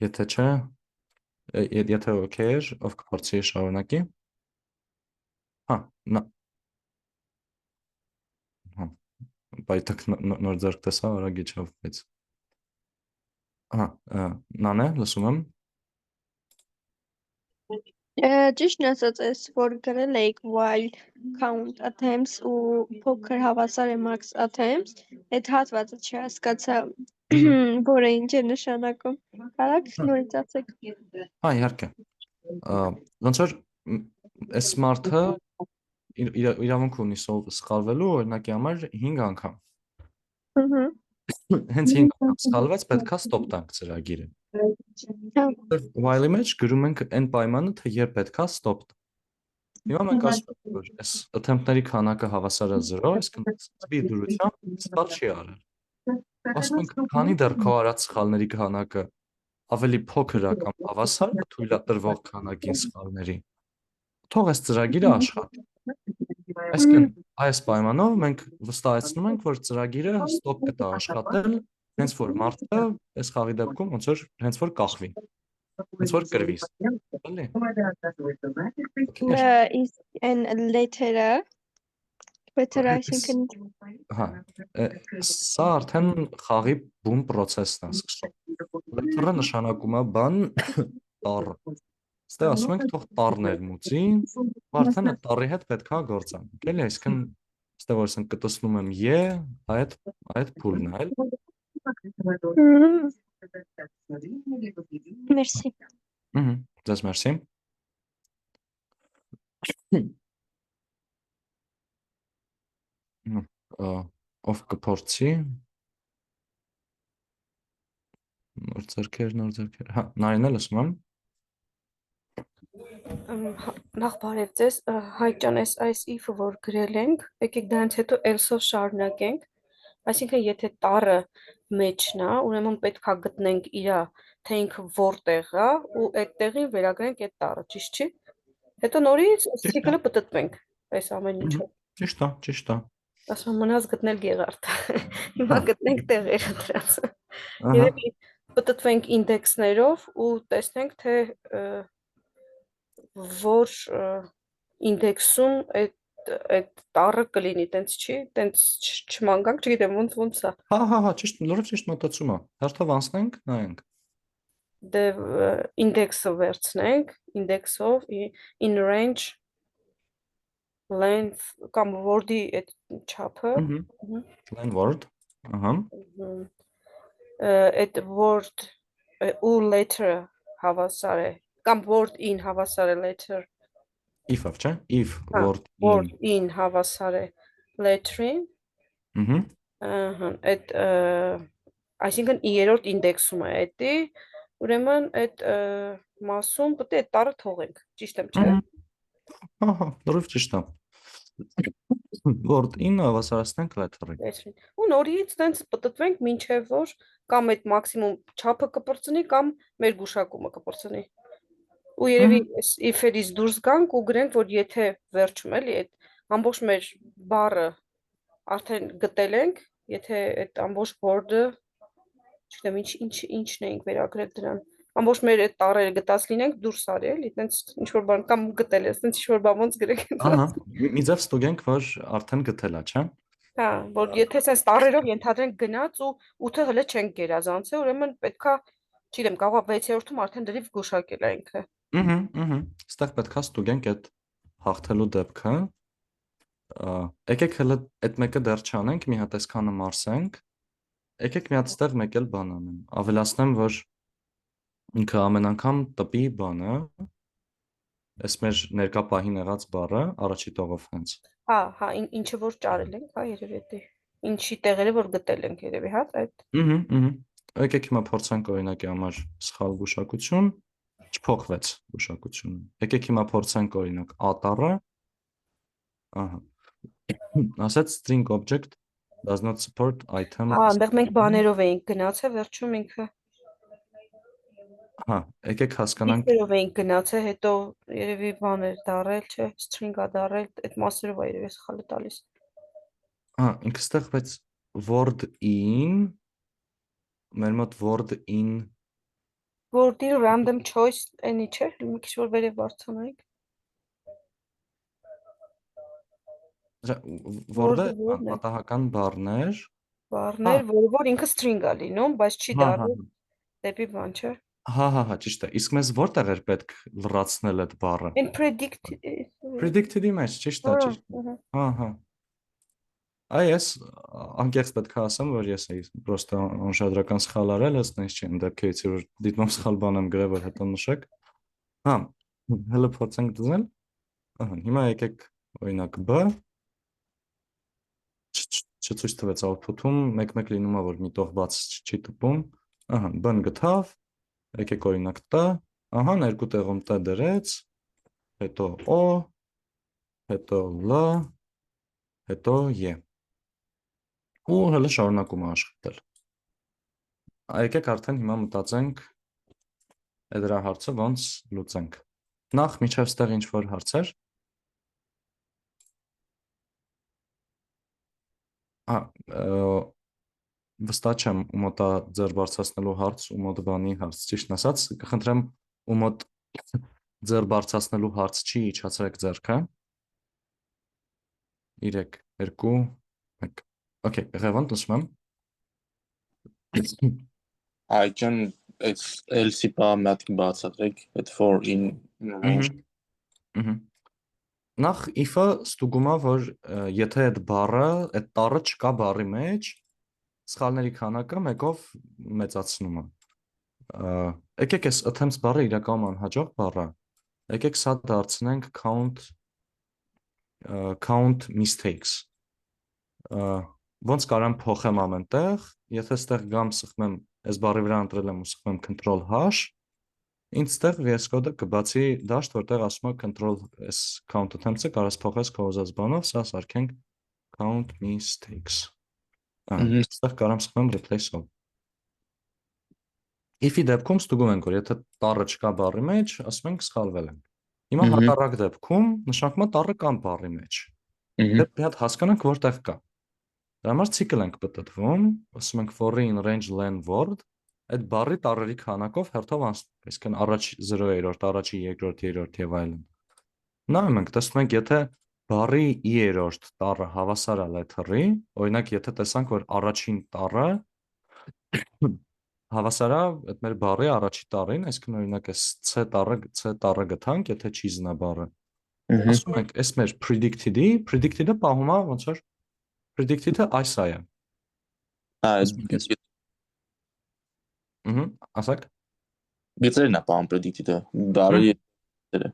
Եթե չէ, եթե օքեյ էր, ով կփորձի շարունակի։ Հա, հա, բայտակ նոր ձեռք տեսա, արագ իջավ, բայց հա, նանե, լսում եմ։ Ճիշտն ասած, ես որ գրել էիք while count attempts ու փոքր հավասար է max attempts, այդ հատվածը չհասկացա, որը ինչ է նշանակում։ Կարաք նորից ասեք։ Հա, իհարկե։ Ոնց որ այս մարդը իրավունք ունի սխալվելու, օրինակի համար 5 անգամ։ Հենց 5 անգամ սխալվեց, պետք է stop տանք ծրագիրը։ While-ի մեջ գրում ենք այն պայմանը, թե երբ պետք է stop տա։ Հիմա մենք ասում ենք, որ այս attempt-ների քանակը հավասար է 0, այսինքն speed դրությամբ սխալ չի արել։ Ասում ենք, քանի դեռ քո արած սխալների քանակը ավելի փոքր է կամ հավասար է թույլատրվող քանակին սխալների, թող այս ծրագիրը աշխատի։ Այսինքն այս պայմանով մենք վստահեցնում ենք, որ ծրագիրը stop կտա աշխատել, հենց որ մարդը այս խաղի դեպքում ոնց որ հենց որ կախվի, հենց որ կրվի, էլի։ Իսկ այն letter-ը, այսինքն հա, սա արդեն խաղի բում process-ն է սկսում։ Letter-ը նշանակում է բան տառ։ Ստե ասում ենք թող տառներ մուծի, արդեն այդ տառի հետ պետք է գործանք, էլի, այսինքն ստե որ ասենք կտեսնում եմ է, այդ փուլն է, էլի։ Մերսի։ Ձեզ մերսի։ Ով կփորձի։ Նոր ձեռքեր, հա, Նարինե, լսում եմ։ Նախ բարև ձեզ, Հայկ ջան, այս if-ը որ գրել ենք, եկեք դրանից հետո else-ով շարունակենք, այսինքն եթե տառը մեջն է, ուրեմն պետք է գտնենք իրա, թե ինքը որտեղ է ու այդ տեղին վերագրենք այդ տառը, ճիշտ չի։ Հետո նորից ցիկլը պտտվենք, այս ամեն ինչը։ Ճիշտ է։ Ասում մնաց գտնել Գեղարդը։ Հիմա գտնենք տեղերը դրանց։ Երևի պտտվենք ինդեքսներով ու տեսնենք, թե որ ինդեքսում այդ տառը կլինի, տենց չի, տենց չմանգանք, չգիտեմ ոնց է։ Հա, ճիշտ, նորից ճիշտ մտածում է։ Հերթով անցնենք, նայենք։ index-ը վերցնենք, index-ով in range length կամ word-ի այդ չափը, Line word, ահա, այդ word ու letter հավասար է, կամ word in հավասար է letter, if-ով, չէ, if word word in հավասար է letter-ին, in, այդ այսինքն 3-րդ ինդեքսում է էդի, ուրեմն այդ մասում պետք է այդ տառը թողենք, ճիշտ եմ, չէ՞։ ահա, լրիվ ճիշտ է։ Word in-ը հավասարացնենք letter-ին։ Ու նորից տենց պտտվենք մինչև որ կամ այդ մաքսիմում չափը կպրծնի կամ մեր գուշակումը կպրծնի։ Ու երևի if-երից դուրս գանք ու գրենք, որ եթե վերջում էլի այդ ամբողջ մեր բառը արդեն գտել ենք, եթե այդ ամբողջ word-ը, չգիտեմ ինչն էինք վերագրել դրան, ամբողջ մեր այդ տառերը գտած լինենք, դուրս արի էլի, տենց ինչ-որ բան կամ գտել ես, տենց ինչ-որ բան ոնց գրենք։ Ահա, մի ձև ստուգենք, որ արդեն գտել է, չէ՞։ Հա, որ եթե sense տառերով ենթադրենք գնաց ու 8-ը հələ չենք գերազանցել, ուրեմն պետքա, չգիտեմ, կարող է 6-րդում արդեն դրիվ գուշակել է ինքը։ Ստեղ պետքա ստուգենք այդ հաղթելու դեպքը։ Եկեք հələ այդ մեկը դեռ չանենք, մի հատ այսքանը մարսենք։ Եկեք մի հատ ստեղ մեկ էլ բան անեմ։ Ավելացնեմ, որ ինքը ամեն անգամ տպի բանը, այս մեր ներկա պահին եղած բառը առաջի տողով հենց։ Հա, ինչը որ ճարել ենք, հա, երևի էդի։ Ինչի տեղերը որ գտել ենք երևի, հա, այդ։ Եկեք հիմա փորձենք օրինակի համար սխալ գուշակություն, չփոխվեց գուշակությունը։ Եկեք հիմա փորձենք օրինակ ատառը, ահա։ Ասած string object does not support item։ Հա, այնտեղ մենք բաներով էինք գնացել, վերջում ինքը։ Հա, եկեք հասկանանք։ If-երով էինք գնացել, հետո երևի բան էր դարել, չէ, string-ա դարել, այդ մասերով է երևի սխալ է տալիս։ Հա, ինքը ստեղ բայց word in, մեր մոտ word in Word-ի random choice էնի չէ, մի քիչ որ վերև բարձրանայինք։ Word-ը պատահական բառներ, Բառներ, որ ինքը string-ա լինում, բայց չի դառնում դեպի բան, չէ։ Հա, ճիշտ է։ Իսկ մեզ որտեղ էր պետք լրացնել այդ բառը։ Այն Predicted-ի մեջ, ճիշտ է։ Հա։ Այ ես անկեղծ պետք է ասեմ, որ ես էի պրոստը անշադրական սխալ արել, ըստ նույնս չի դեպքերից որ դիտմամբ սխալ բան եմ գրել, որ հետո նշեք։ Հա, հələ փորձենք դնել։ Ահա, հիմա եկեք օրինակ B չցույց տվեց output-ում, մեկ-մեկ լինում է որ մի տող բաց չի տպում։ Ահա, B-ն գտավ, եկեք օրինակ T, ահա, երկու տեղում T դրեց, հետո O, հետո L, հետո E։ Ու հələ շարունակում է աշխատել։ Եկեք արդեն հիմա մտածենք այդ դրա հարցը ոնց լուծենք։ Նախ միջև ստեղ ինչ-որ հարցեր։ Վստահ չեմ ու մոտա ձեր բարձրացնելու հարց ու մոտ բանի հարց, ճիշտն ասած, կխնդրեմ ու մոտ ձեր բարձրացնելու հարց չի իջացրեք ձեռքը։ 3, 2, 1։ Okay, Ղևոն, լսում եմ։ Այջան else-ի բա մատիկ բացատրեք, այդ for in range։ Նախ if-ը ստուգում է, որ եթե այդ բառը, այդ տառը չկա բառի մեջ, սխալների քանակը մեկով մեծացնում է։ Եկեք այս attempts բառը իրականում անհաջող բառ է։ Եկեք սա դարձնենք count mistakes։ Ոնց կարամ փոխեմ ամենտեղ, եթե ստեղ գամ սխմեմ, այս բառի վրա ընտրել եմ ու սխմեմ control-h, ինձ ստեղ VS Code-ը կբացի դաշտ, որտեղ ասում է control այս count attempts-ը կարաս փոխես քո ուզած բանով, սա սարքենք count mistakes։ Ստեղ կարամ սխմեմ replace-ով։ If-ի դեպքում ստուգում ենք, որ եթե տառը չկա բառի մեջ, ասում ենք սխալվել ենք։ Հիմա հակառակ դեպքում նշանակում է տառը կա բառի մեջ։ Դե մի հատ հասկանանք որտեղ կա։ Դրա համար ցիկլ ենք պտտվում, ասում ենք for in range len word, այդ բառի տառերի քանակով հերթով անցնում, այսինքն առաջի 0-րդ, առաջի 2-րդ, 3-րդ եւ այլն։ Նայում ենք, տեսնում ենք, եթե բառի 3-րդ տառը հավասար է letter-ի, օրինակ եթե տեսանք, որ առաջին տառը հավասարա այդ մեր բառի առաջի տառին, այսինքն օրինակ այս C տառը գտանք, եթե չի զնա բառը։ Ասում ենք, այս մեր predicted-ը պահում է ոնց որ predicted-ը այս է։ Ասեք։ Գծերն է պահում predicted-ը, բառի գծերը։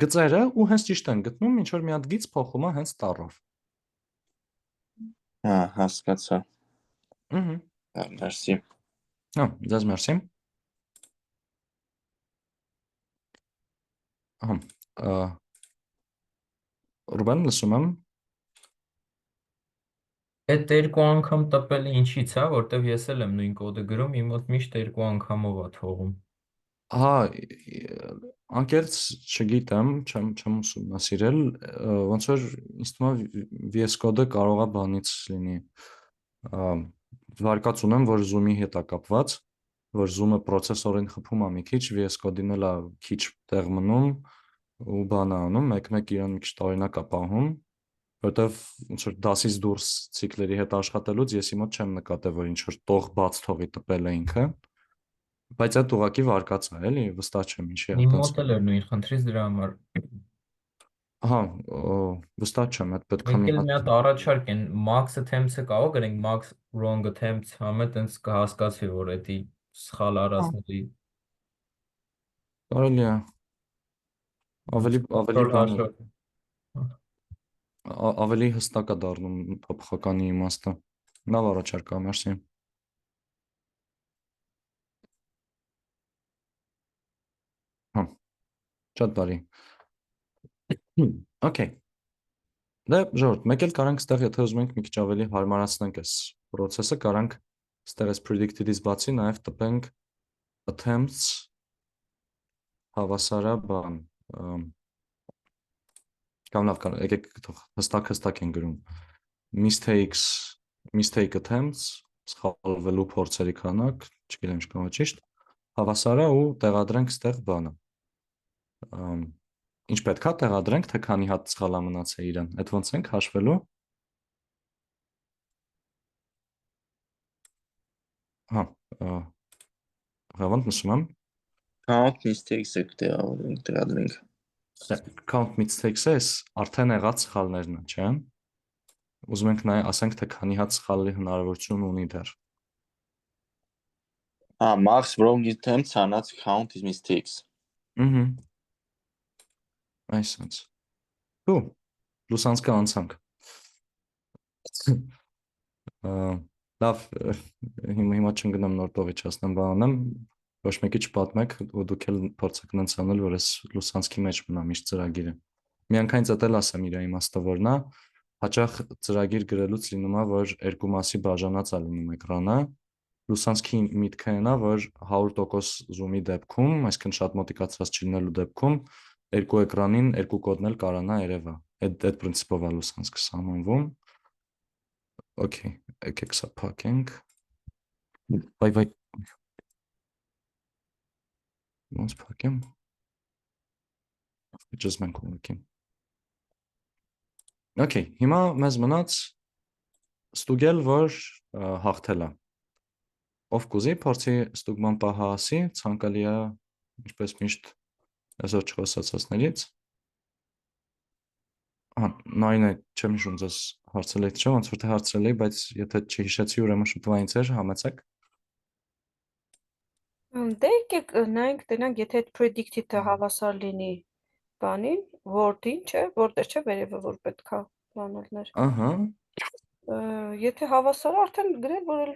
Գծերը ու հենց ճիշտ են գտնում, ինչ որ մի հատ գիծ փոխում է հենց տառով։ Հասկացա։ Մերսի։ Ձեզ մերսի։ Ռուբեն, լսում եմ։ Այդ երկու անգամ տպելը ինչի՞ց է, որտեվ ես էլ եմ նույն կոդը գրում, իմ մոտ միշտ երկու անգամով է թողում։ Անկեղծ չգիտեմ, չեմ ուսումնասիրել, ոնց որ ինձ թվում է VS Code-ը կարող է բանից լինի։ Վարկած ունեմ, որ Zoom-ի հետ է կապված, որ Zoom-ը պրոցեսորին խփում է մի քիչ, VS Code-ին էլ է քիչ տեղ մնում ու բան է անում, մեկ-մեկ իրան մի քիչ տարօրինակ է պահում, որտեվ ոնց որ դասից դուրս ցիկլերի հետ աշխատելուց եսի մոտ չեմ նկատել, որ ինչ որ տող բաց թողի տպել է ինքը, բայց այդ ուղղակի վարկած է, էլի, վստահ չեմ ինչի է Իմ այդպես։ մոտ էլ էր նույն խնդրից դրա համար։ Վստահ չեմ, այդ պետք է Մեկ էլ մի հատ առաջարկ են, max attempts-ը կարող գրենք max wrong attempts, համը տենց կհասկացվի, որ էդի սխալ արածների կարելի է ավելի հստակ է դառնում փոփոխականի իմաստը։ Լավ առաջարկ է, մերսի։ Շատ բարի։ Okay։ Դե ժողովուրդ, մեկ էլ կարանք ստեղ, եթե ուզում ենք մի քիչ ավելի հարմարացնենք այս process-ը, կարանք ստեղ այս predicted-ից բացի նաև տպենք attempts հավասարա բան։ Կամ լավ, եկեք հստակ են գրում։ Mistake attempts, սխալվելու փորձերի քանակ, չգիտեմ ինչ կողմը ճիշտ, հավասարա ու տեղադրենք ստեղ բանը։ Ինչ պետք է տեղադրենք, թե քանի հատ սխալա մնացել իրան։ Այդ ոնց ենք հաշվելու։ Հավանդ նշում եմ։ Count mistakes-ը տեղադրենք։ Count mistakes-ը արդեն եղած սխալներն են, չէ՞։ Ուզում ենք նաև ասենք, թե քանի հատ սխալի հնարավորություն ունի դեռ։ Max wrong attempts are not count as mistakes։ Այսինքն։ Լուսանցքը անցանք։ Լավ, հիմա չընկնեմ նոր տողի չասնեմ բանանեմ, ոչ մեկի չպատմեք, ու դուք էլ փորձեք նենց անել, որ այս լուսանցքի մեջ մնա միշտ ծրագիրը։ Միանգայն ծտել ասեմ իր իմաստը որն է, հաճախ ծրագիր գրելուց լինում է, որ երկու մասի բաժանած է լինում էկրանը, լուսանցքի միտքը այն է, որ 100% zoom-ի դեպքում, այսինքն շատ մոտիկացած չլինելու դեպքում, երկու էկրանին երկու կոդն էլ կարանա երևա։ Այդ պրինցիպով է լուսանցքը սահմանվում։ Okay, եկեք սա փակենք։ Վայ։ Ոնց փակեմ։ Just մենք ունենք։ Okay, հիմա մեզ մնաց ստուգել, որ հաղթել է։ Ով կուզի փորձի ստուգման պահը ասի, ցանկալի է, ինչպես միշտ այսօր չխոսացածներից։ Նայն է, չեմ հիշում ձեզ հարցել եք, չէ՞, ոնց որ թե հարցրել էի, բայց եթե չհիշեցի, ուրեմն շուտով ինձ էր, համեցեք։ Դե եկեք նայենք, տենանք, եթե այդ predicted-ը հավասար լինի բանին, word-ին, չէ, word-ը չէ, վերևը որ պետքա բանալներ։ Եթե հավասար արդեն գրել, որ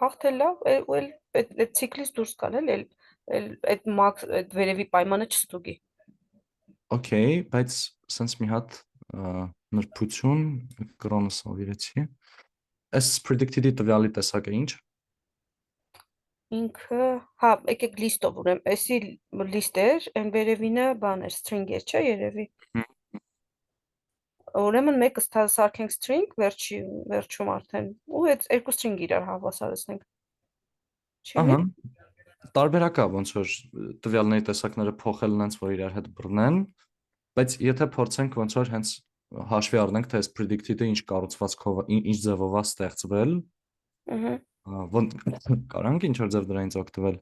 հաղթել է, ու այդ ցիկլից դուրս գալ, այդ max այդ վերևի պայմանը չստուգի։ Okay, բայց sense մի հատ նրբություն կրոնս ավիրեցի։ Այս predicted-ի տվյալի տեսակը ինչ։ Ինքը, եկեք list-ով ունեմ, էսի list էր, այն վերևինը բան էր, string էր, չէ, երևի։ Ուրեմն մեկը սարքենք string, վերջում արդեն, ու այդ երկու string իրար հավասարեցնենք։ Ահա։ Տարբերակ է, ոնց որ տվյալների տեսակները փոխել նենց, որ իրար հետ բռնեն, բայց եթե փորձենք ոնց որ հենց հաշվի առնենք, թե այս predicted-ը ինչ կառուցվածքով, ինչ ձևով է ստեղծվել, Կարանք ինչ որ ձև դրանից օգտվել։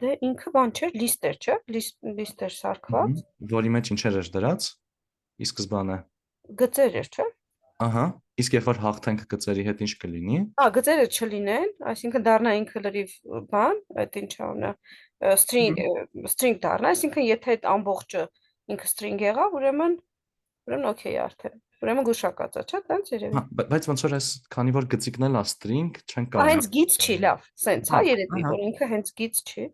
Դե ինքը բան չէ, լիստ էր, չէ՞։ Լիստ էր սարքված, Որի մեջ ինչեր էր դրած։ Ի սկզբանե։ գծեր էր, չէ՞։ Ահա, իսկ երբ որ հաղթենք գծերի հետ ինչ կլինի։ Գծերը չլինեն, այսինքն դառնա ինքը լրիվ բան, այդ ինչ անունը, string դառնա, այսինքն եթե այդ ամբողջը ինքը string եղավ, ուրեմն օքեյ է արդեն։ Ուրեմն գուշակած է, չէ՞, տենց երևի։ Բայց ոնց որ այս քանի որ գծիկն էլ է string, չեն Հենց կարող։ գիծ չի, լավ, սենց, հա, երևի, ահա։ որ ինքը հենց գիծ չի։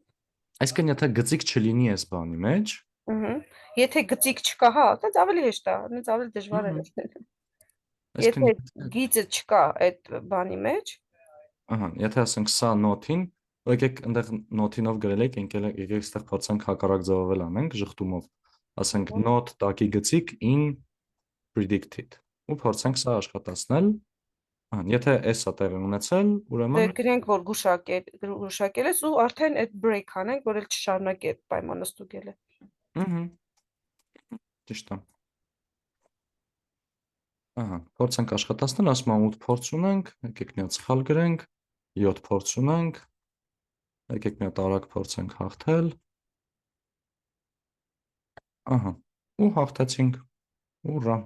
Այսինքն եթե գծիկ չլինի այս բանի մեջ, Եթե գծիկ չկա, հա, տենց ավելի հեշտ է, հենց ավելի դժվար է։ Եթե գիծը չկա այդ բանի մեջ, ահա, եթե ասենք սա նոթին, եկեք այնտեղ նոթինով գրել եք, եկեք այստեղ փորձենք հակառակ ձևով անենք ժխտումով։ Ասենք not տակի գծիկ in predicted։ Ու փորձենք սա աշխատացնել։ Եթե S-ը տեղի ունեցել, դե ուրեմն գրենք, որ գուշակել ես ու արդեն այդ break անենք, որ էլ չշարունակի այդ պայմանը ստուգելը։ ճիշտ է։ Ահա, փորձենք աշխատացնել, ասում եմ 8 փորձ ունենք, եկեք մի հատ սխալ գրենք, 7 փորձ ունենք, եկեք մի հատ արագ փորձենք հաղթել։ Ահա, ու հաղթեցինք։ Ուրա։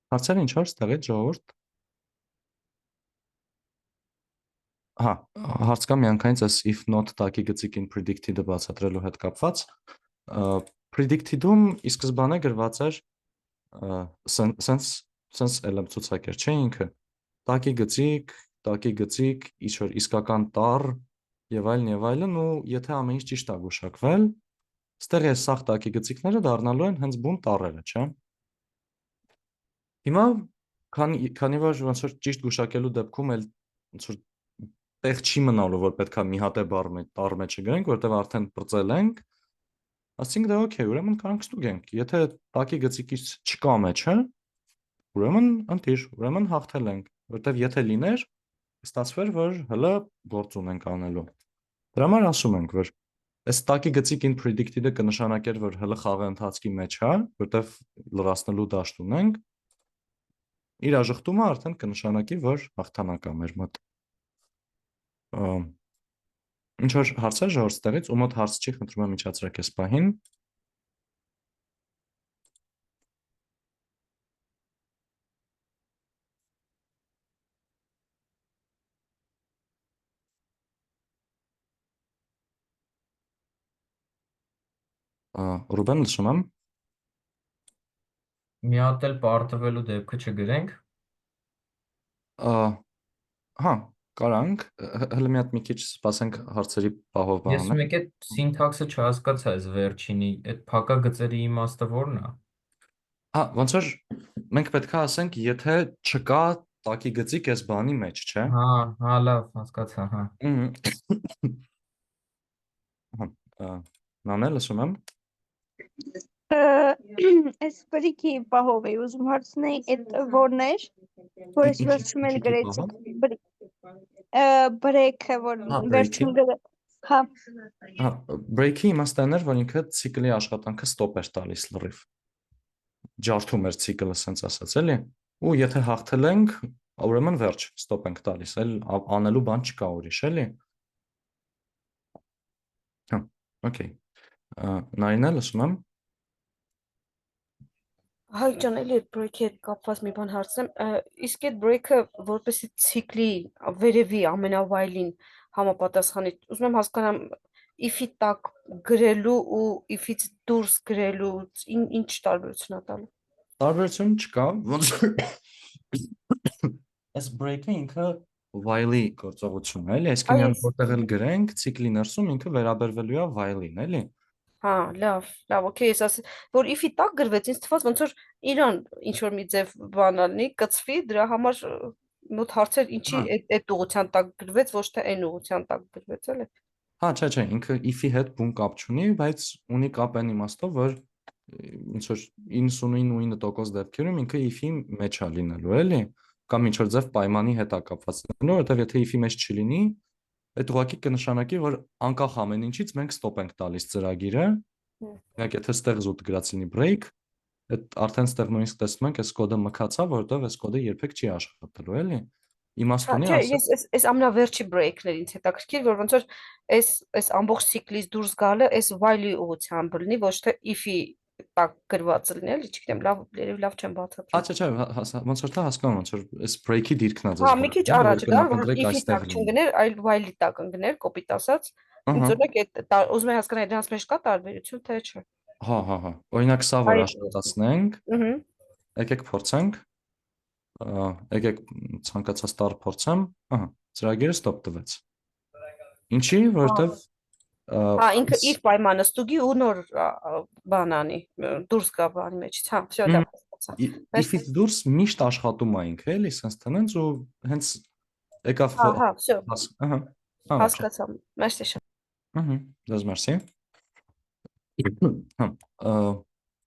Հարցեր ինչ որ ստեղից ժողովուրդ։ Հա, հարց կա միանգամից այս if not տակի գծիկին predicted-ը բացատրելու հետ կապված։ Predicted-ում ի սկզբանե գրված էր sense էլեմ ցուցակեր, չէ՞ ինքը։ Տակի գծիկ, ինչ որ իսկական տառ եւ այլն, ու եթե ամեն ինչ ճիշտ է գուշակվել, ստեղ այս սաղ տակի գծիկները դառնալու են հենց բուն տառերը, չէ՞։ Հիմա քանի որ ոնց որ ճիշտ գուշակելու դեպքում էլ ոնց որ տեղ չի մնալու, որ պետքա մի հատ է տառ մեջը գրենք, որտեղ արդեն բրծել ենք, ասենք դե օքեյ, ուրեմն կարանք ստուգենք։ Եթե տակի գծիկից չկա մեջը, ուրեմն ընտիր, ուրեմն հաղթել ենք, որտեղ եթե լիներ, ստացվեր, որ հələ գործ ունենք անելու։ Դրա համար ասում ենք, որ այս տակի գծիկին predicted-ը կնշանակեր, որ հələ խաղի ընթացքի մեջ է, որտեղ լրացնելու դաշտ ունենք, իր աժխտումը արդեն կնշանակի, որ հաղթանակ է մեր մոտ։ Ինչ որ հարցեր ժողովուրդ ստեղից, ու մոտ հարց չի, խնդրում եմ միջացրեք այս պահին։ Ռուբեն, լսում եմ։ Մի հատ էլ պարտվելու դեպքը չգրենք։ Հա, կարանք, հələ մի հատ մի քիչ սպասենք հարցերի պահով Ես բանանք։ մեկ այդ սինթաքսը չհասկացա, այս վերջինի, այդ փակա գծերի իմաստը ո՞րն է։ Ոնց որ մենք պետք է ասենք, եթե չկա տակի գծիկ այս բանի մեջ, չէ՞։ Հա, լավ, հասկացա, հա։ Նանե, լսում եմ։ Այս բրիքի պահով էի ուզում հարցնել, այդ որն էր, որ ես վերջում էլ գրեցի, բրեքը, որ վերջում գրել, հա։ Break-ի իմաստն էր, որ ինքը ցիկլի աշխատանքը ստոպ էր տալիս լրիվ։ Ջարդում էր ցիկլը, ասենց ասած, էլի։ Ու եթե հաղթել ենք, ուրեմն վերջ, ստոպ ենք տալիս, էլ անելու բան չկա ուրիշ, էլի։ Հա, օքեյ։ Նարինե, լսում եմ։ Հայ ջան, էլի այդ break-ի հետ կապված մի բան հարցնեմ, իսկ այդ break-ը որպեսի ցիկլի վերևի ամենավայրին համապատասխանի, ուզում եմ հասկանամ if-ի տակ գրելու ու if-ից դուրս գրելու ինչ տարբերություն է տալու։ Տարբերություն չկա, ոնց այս break-ը ինքը while-ի գործողությունն է, էլի, այսինքն յան որտեղ էլ գրենք, ցիկլի ներսում ինքը վերաբերվելու է while-ին, էլի։ Հա, լավ, օքեյ, ես ասի, որ if-ի տակ գրվեց, ինձ թվաց ոնց որ իրան ինչ որ մի ձև բան ալնի, կծվի, դրա համար մոտ հարցեր ինչի այդ ուղղության տակ գրվեց, ոչ թե այն ուղղության տակ գրվեց, էլի։ Հա, չէ, ինքը if-ի հետ բուն կապ չունի, բայց ունի կապ այն իմաստով, որ ինչ որ 99% դեպքերում ինքը if-ի մեջ է լինելու, էլի, կամ ինչ որ ձև պայմանի հետ է կապված լինելու, որովհետև եթե if-ի մեջ չլինի, այդ ուղղակի կնշանակի, որ անկախ ամեն ինչից մենք ստոպ ենք տալիս ծրագիրը։ Օրինակ, եթե ստեղ զուտ գրած լինի break, այդ արդեն ստեղ նույնիսկ տեսնում ենք, այս կոդը մքացա, որովհետև այս կոդը երբեք չի աշխատելու, էլի։ Իմաստ ունի Չէ, ասել, ես ամենավերջի break-ն ինձ հետաքրքիր, որ ոնց որ այս ամբողջ ցիկլից դուրս գալը այս while-ի ուղղությամբ լինի, ոչ թե if-ի տակ գրված լինի, էլի, չգիտեմ, երևի լավ չեմ բացատրում։ չէ, ոնց որ դա հասկանում, ոնց որ այս break-ի դիրքն է Հա, ձեզ մի քիչ որ առաջ դա, որ կնախընտրեք if-ի այստեղ տակ լինի։ չընկներ, այլ while-ի տակ ընկներ, կոպիտ ասած։ Ինձ օրինակ ուզում եմ հասկանալ, դրանց մեջ կա տարբերություն, թե չէ։ Հա։ Օրինակ սա որ Այ աշխատացնենք, ըհը։ եկեք փորձենք, եկեք ցանկացած տառ փորձեմ, ահա, ծրագիրը ստոպ տվեց։ Ինչի, որովհետև Հա, ինքը իր պայմանը ստուգի ու նոր բան անի, դուրս գա բանի մեջից, հա, всё, դա հասկացա։ if-ից դուրս միշտ աշխատում է ինքը, էլի, sense տնենց ու հենց եկավ Հա, всё, ահա, հասկացա։ Մերսի շատ։ դες մերսի։ Հա,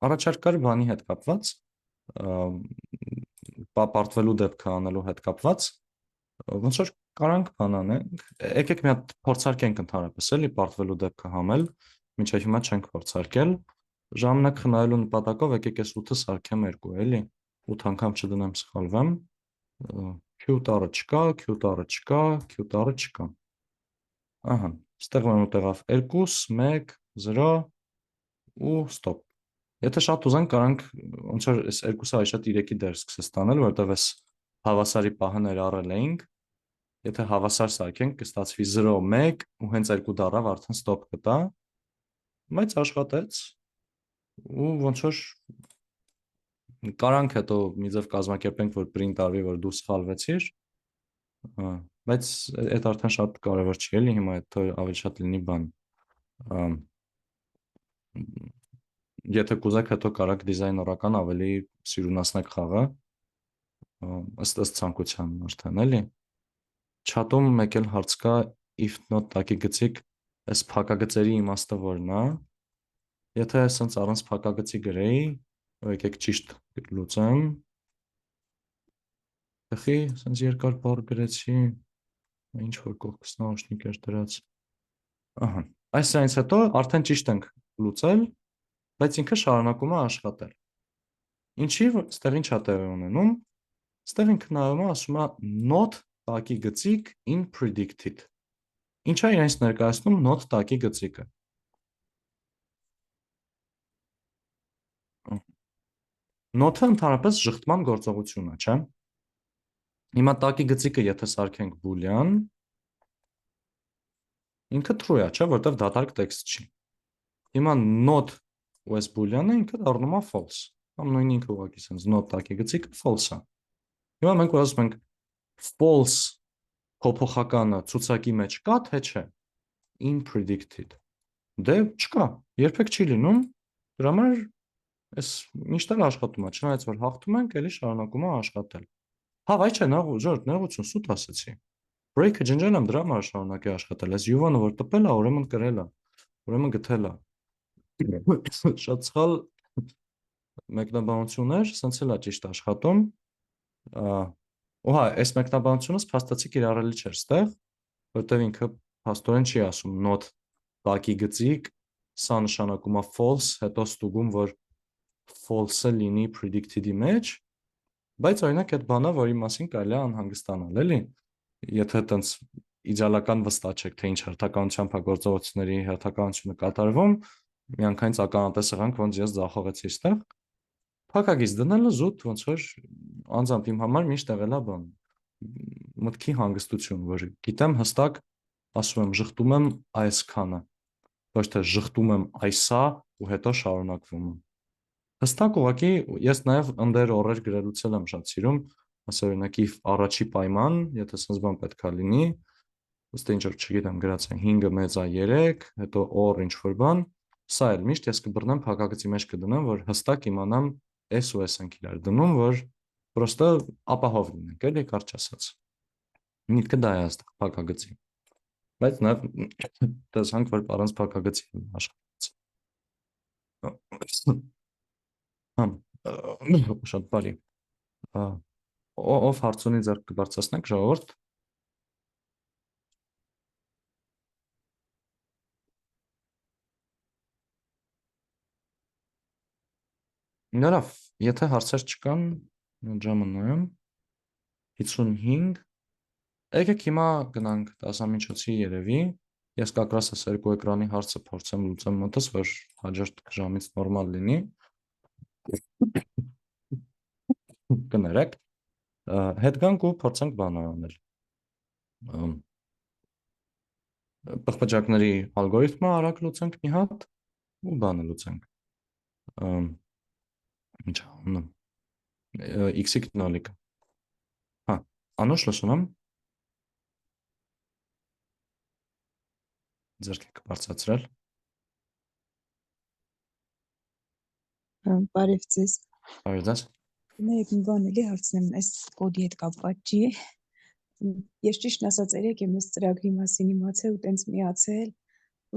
առաջարկ կար բանի հետ կապված, պարտվելու դեպքը անելու հետ կապված, ոնց որ կարանք բան անենք, եկեք մի հատ փորձարկենք ընդհանրապես, էլի, պարտվելու դեպքը համել, մինչև հիմա չենք փորձարկել, ժամանակ խնայելու նպատակով եկեք այս 8-ը սարքեմ 2, էլի, 8 անգամ չդնեմ սխալվեմ, Q տառը չկա, Q տառը չկա, Q տառը չկա։ Ահա, ստեղ ոնց եղավ 2, 1, 0 ու ստոպ։ Եթե շատ ուզենք, կարանք ոնց որ այս 2-ը այ շատ 3-ի դեր սկսես տանել, որովհետև այս հավասարի պահը ներառել էինք։ Եթե հավասար սարքենք, կստացվի 0, 1 ու հենց 2 դառավ արդեն ստոպ կտա, բայց աշխատեց ու ոնց որ կարանք հետո մի ձև կազմակերպենք, որ print արվի, որ դու սխալվեցիր, բայց այդ արդեն շատ կարևոր չի էլի, հիմա այդ ավելի շատ լինի բան։ Եթե կուզեք, հետո կարաք դիզայներական ավելի սիրունացնեք խաղը, ըստ ցանկության արդեն էլի։ Չաթում մեկ էլ հարց կա if not տակի գծիկ, այս փակագծերի իմաստը որն է։ Եթե ասենց առանց փակագծի գրեի, եկեք ճիշտ լուծեմ։ Ախի, ասենց երկար բառ գրեցի, ինչ որ կողքս նաուշնիկ էր դրած։ Ահա, այսինքն հետո արդեն ճիշտ ենք լուծել, բայց ինքը շարունակում է աշխատել։ Ինչի, ստեղ ինչ է տեղի ունենում։ Ստեղ ինքը նայում է, ասում է not տակի գծիկ in predicted։ Ինչա իրենց ներկայացնում not տակի գծիկը։ Not-ը ընդհանրապես շղթման գործողություն է, չէ՞։ Հիմա տակի գծիկը եթե սարքենք boolean, ինքը true է, չէ՞, որովհետև դատարկ տեքստ չի։ Հիմա not ու այս boolean-ը ինքը դառնում է false։ Կամ նույն ինքը ուղղակի sense not տակի գծիկը false է։ Հիմա մենք ասում ենք false փոփոխականը ցուցակի մեջ կա, թե չէ։ In predicted։ Դե չկա, երբեք չի լինում։ Դրա համար այս միշտ էլ աշխատում է, չնայած որ հաղթում ենք, էլի շարունակում է աշխատել։ Հա, վայ չէ, Ժորժ, նեղություն, սուտ ասեցի։ Break-ը ջնջել եմ, դրա համար շարունակի աշխատել։ Այս U-ը որ տպել է, ուրեմն կրել է, ուրեմն գտել է։ Շատ սխալ մեկնաբանություններ, սենց էլ է ճիշտ աշխատում։ Ու հա, այս մեկնաբանությունս փաստացի կիրառելի չէր ստեղ, որտեղ ինքը փաստորեն չի ասում not տակի գծիկ, սա նշանակում է false, հետո ստուգում, որ false-ը լինի predicted-ի մեջ, բայց օրինակ այդ բանը, որի մասին կարելի է անհանգստանալ, էլի։ Եթե այտենց իդեալական վստահ չեք, թե ինչ հերթականությամբ է գործողությունների հերթականությունը կատարվում, միանգամից ականատես եղանք, ոնց ես ձախողեցի այստեղ։ Փակագիծ դնելը զուտ ոնց որ անձամբ իմ համար միշտ եղել է բան։ Մտքի հանգստություն, որ գիտեմ հստակ ասում եմ շղթում եմ այսքանը, ոչ թե շղթում եմ այսա ու հետո շարունակվում եմ։ Հստակ ուղղակի ես նաև ընդեր օրեր գրելուց եմ շատ սիրում, ասել օրինակ if առաջի պայման, եթե sense բան պետքա լինի, ըստ ինչ որ չգիտեմ գրած է 5-ը մեծ է 3, հետո or ինչ որ բան, սա էլ միշտ ես կբռնեմ փակագծի մեջ կդնեմ, որ հստակ իմանամ s ու s ենք իրար դնում, որ պրոստը ապահով լինենք, էլի կարճ ասած։ Միտքը դա է հստակ փակագծի։ Բայց նաև տեսանք, որ առանց փակագծի աշխատած։ Շատ բարի։ Ով հարց ունի ձեռք կբարձրացնեք, ժողովուրդ։ Լավ, եթե հարցեր չկան, ժամը նայեմ 55 եկեք հիմա գնանք դասամիջոցի երևի ես կակրաս այս երկու էկրանի հարցը փորձեմ լուծեմ մոտս, որ հաջորդ ժամից նորմալ լինի կներեք հետ գանք ու փորձենք բան անել պղպջակների ալգորիթմը արագ լուծենք մի հատ ու բանը լուծենք ինչ անում x-ի գնալիքը հա Անուշ լսում եմ ձերքերը բարձրացրել Բարև ձեզ։ Բարև ձեզ Ներեք մի բան էլի հարցնեմ այս կոդի հետ կապված չի ես ճիշտ ասած երեք եմ այս ծրագրի մասին իմացել ու տենց միացել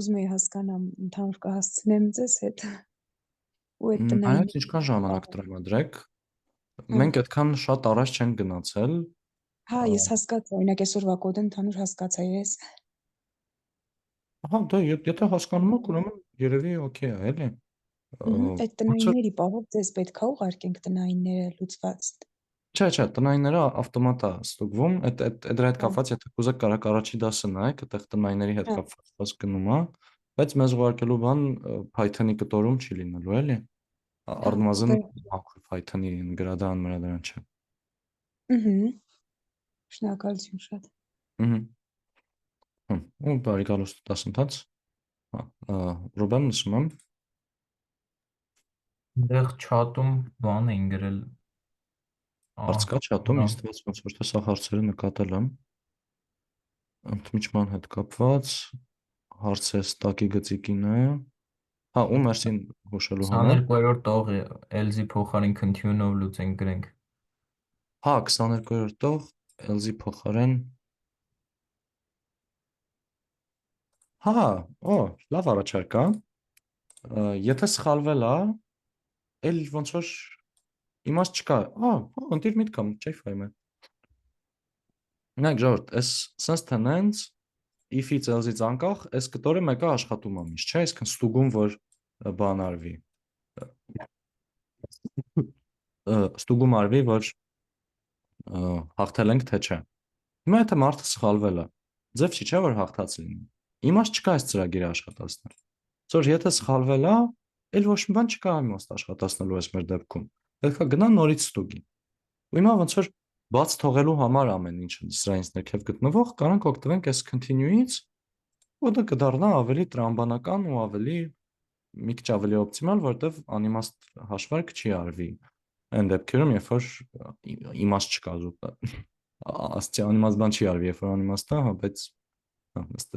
ուզում եի հասկանամ ընդհանուր կհասցնեմ ձեզ հետ ու այդ տնային Նայած ինչքան ժամանակ տրամադրեք մենք այդքան շատ առաջ չենք գնացել հա ես հասկացա օրինակ այսօրվա կոդը ընդհանուր հասկացա ես Ահա դա եթե հասկանում եք ուրեմն երևի օքեյ է էլի այդ տնայինների պահով ձեզ պետք է ուղարկենք տնայինները լուծված Չէ, տնայինները ավտոմատ է ստուգվում, դրա հետ կապված, եթե կուզեք կարակ առաջի դասը նայեք, այդտեղ տնայինների հետ կապված գնում է, բայց մեզ ուղարկելու բան Python-ի կտորում չի լինելու, էլի։ Առնվազն Python-ի գրադարան մրադարան չէ։ Շնորհակալություն շատ։ Ու բարի գալուստ դասընթաց։ Ռուբեն լսում եմ։ Դեղ չաթում բան էին գրել Հարց կա չաթում, ինձ թվաց ոնց որ թե սա հարցերը նկատել եմ։ Ընդմիջման հետ կապված հարց է ստակի գծիկին է։ Հա, ու մերսին հուշելու համար։ 22-րդ տող else-ի փոխարեն continue-ով լուծենք գրենք։ Հա, 22-րդ տող else-ի փոխարեն։ Հա, լավ առաջարկ է։ Եթե սխալվել է, էլ ոնց որ իմաստ չկա, ընտիր միտք եմ, չի ֆայմ է։ Նայք ժողովուրդ, այս սենց տնենց if-ից else-ից անկախ, այս կտորը մեկը աշխատում է միշտ, չէ, այսքան ստուգում, որ բան արվի։ Ստուգում արվի, որ հաղթել ենք, թե չէ։ Հիմա եթե մարդը սխալվել է, ձև չի, չէ, որ հաղթած լինի։ Իմաստ չկա այս ծրագիրը աշխատացնել։ Որ եթե սխալվել է, էլ ոչ մի բան չկա իմաստ աշխատացնելու այս մեր դեպքում։ Պետք է գնա նորից ստուգի։ Ու հիմա ոնց որ բաց թողելու համար ամեն ինչը սրանից ներքև գտնվող, կարանք օգտվենք այս continue-ից, ու դա կդառնա ավելի տրամբանական ու ավելի մի քիչ ավելի օպտիմալ, որտեվ անիմաստ հաշվարկ չի արվի։ Այն դեպքերում, երբ որ իմաստ չկա զուտ։ Աստծի անիմաստ բան չի արվի, երբ որ անիմաստ է, հա, բայց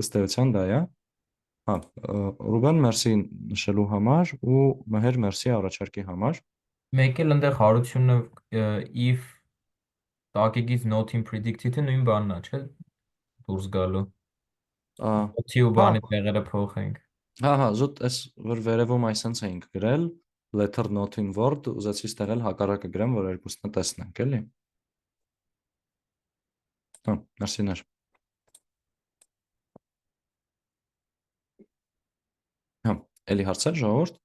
ըստ էության դա է։ Հա, Ռուբեն, մերսի նշելու համար ու Մհեր, մերսի առաջարկի համար։ Մեկ էլ այնտեղ հարությունը if տակեգից not in predicted-ը նույն բանն է, չէ՞, դուրս գալու։ Not-ի ու բանի տեղերը փոխենք։ Հա, զուտ այս որ վերևում այսպես էինք գրել, letter not in word, ուզեցի ստեղել հակառակը գրեմ, որ երկուսն տեսնենք, էլի։ Հա, մերսիներ։ Հա, էլի հարցեր ժողովուրդ։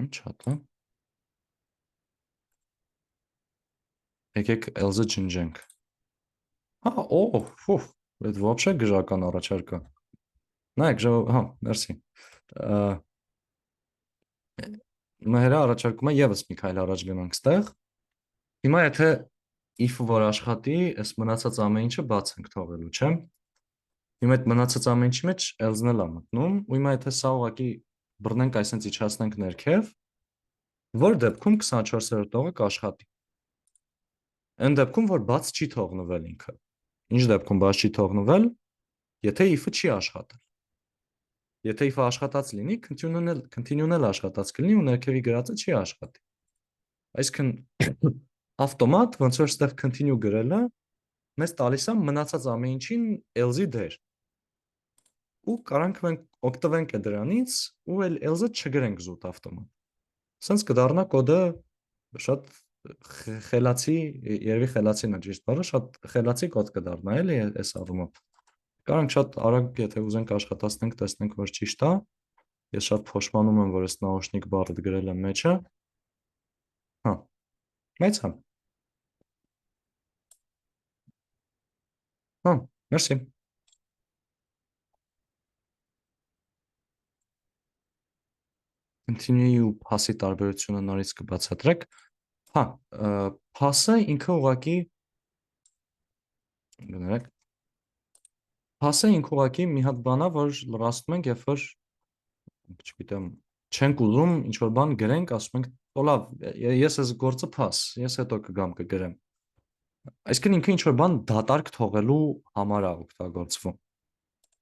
Չաթը։ Եկեք else-ը ջնջենք։ Հա, այդ вообще գժական առաջարկ է։ Նայեք, հա, մերսի։ Մհերը առաջարկում է եւս մի քայլ առաջ գնանք ստեղ։ Հիմա եթե if-ը որ աշխատի, այս մնացած ամեն ինչը բաց ենք թողելու, չէ՞։ Հիմա այդ մնացած ամեն ինչի մեջ else-ն էլ է մտնում, ու հիմա եթե սա ուղղակի բռնենք, այսպես իջացնենք ներքև, որ դեպքում 24-րդ տողը կաշխատի։ Այն դեպքում, որ բաց չի թողնվել ինքը։ Ինչ դեպքում բաց չի թողնվել, եթե if-ը չի աշխատել։ Եթե if-ը աշխատած լինի, continue-ն էլ աշխատած կլինի ու ներքևի գրածը չի աշխատի։ Այսինքն ավտոմատ ոնց որ ստեղ continue գրելը մեզ տալիս է մնացած ամեն ինչին else-ի դեր։ Ու կարանք մենք օգտվենք դրանից ու էլ else-ը չգրենք զուտ ավտոմատ։ Սենց կդառնա կոդը շատ խելացի, երևի խելացին է ճիշտ բառը, շատ խելացի կոդ կդառնա, էլի այս առումով։ Կարանք շատ արագ, եթե ուզենք աշխատացնենք, տեսնենք, որ ճիշտ է, Ես շատ փոշմանում եմ, որ այս նաուշնիկ բառը գրել եմ մեջը։ Հա։ Մեծ հա։ Հա, մերսի։ Continue ու pass-ի տարբերությունը նորից կբացատրեք։ Հա, pass-ը ինքը ուղղակի գներեք։ Pass-ը ինքը ուղղակի մի հատ բան է, որ լրացնում ենք, երբ որ չգիտեմ, չենք ուզում ինչ որ բան գրենք, ասում ենք, «Լավ, ես այս գործը pass, ես հետո կգամ կգրեմ»։ Այսինքն ինքը ինչ որ բան դատարկ թողելու համար է օգտագործվում։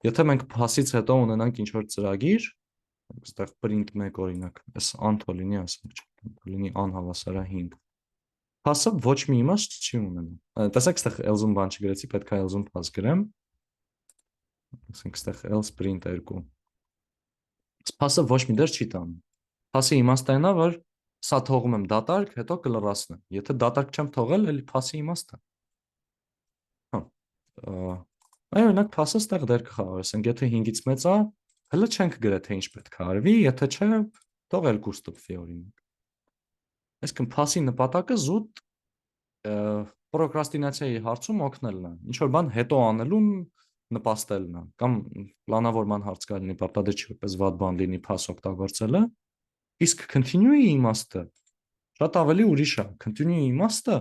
Եթե մենք pass-ից հետո ունենանք ինչ որ ծրագիր, այստեղ print 1 օրինակ, այս անթոլինի ասենք, լինի անհավասարահինգ։ Pass-ը ոչ մի իմաստ չի ունենում։ Տեսեք, այստեղ else-ում բան չգրեցի, պետք է else-ում pass գրեմ։ Ասենք այստեղ else print 2։ Pass-ը ոչ մի դեր չի տանում։ Pass-ի իմաստը այն է, որ սա թողում եմ դատարկ, հետո կլրացնեմ։ Եթե դատարկ չեմ թողել, էլի pass-ի իմաստը։ Հա։ Այո, օրինակ pass-ը այստեղ դեր կխաղա, ասենք, եթե 5-ից մեծ է, հələ չենք գրել թե ինչ պետք է արվի, եթե չէ, թող 2 ստուգվի օրինակ։ Այսինքն pass-ի նպատակը զուտ պրոկրաստինացիայի հարցում օգնելն է։ Ինչ որ բան հետո անելուն նպաստելն է, կամ պլանավորման հարց կա լինի, պարտադիր չի որպես վատ բան լինի pass օգտագործելը։ Իսկ continue-ի իմաստը շատ ավելի ուրիշ է։ Continue-ի իմաստը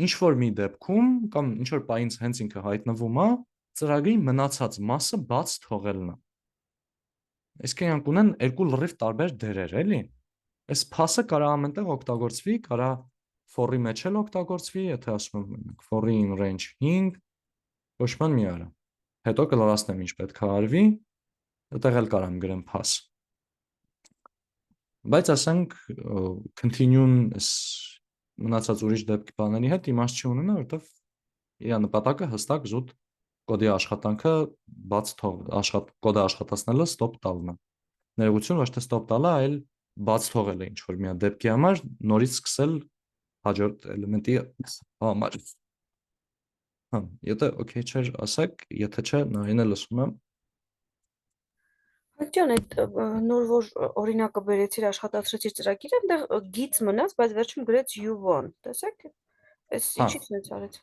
ինչ որ մի դեպքում կամ ինչ որ պահին հենց ինքը հայտնվում է, ծրագրի մնացած մասը բաց թողելն է։ Իսկ իրանք ունեն երկու լրիվ տարբեր դերեր, էլի։ Այս pass-ը կարող ամենտեղ օգտագործվի, կարող for-ի մեջ էլ օգտագործվի, եթե ասում եմ for-ի in range 5, ոչ ման մի արա։ Հետո կլրացնեմ ինչ պետք է արվի, այդտեղ էլ կարամ գրեմ pass։ Բայց ասենք continue-ն մնացած ուրիշ դեպքի բաների հետ իմաստ չի ունենա, որովհետև իր նպատակը հստակ զուտ կոդի աշխատանքը բաց կոդը աշխատացնելը stop տալն է։ Ներողություն, ոչ թե stop տալը, այլ բաց թողելը ինչ որ մի դեպքի համար նորից սկսել հաջորդ էլեմենտի համար։ Հա, եթե օքեյ չէր, ասեք, եթե չէ, նայեն էլ լսում եմ։ Ջան, այդ նոր որ օրինակը բերեցիր աշխատացրեցիր ծրագիրը, այնտեղ գից մնաց, բայց վերջում գրեց U1, տեսեք։ Այս ինչի՞ց էս արեց։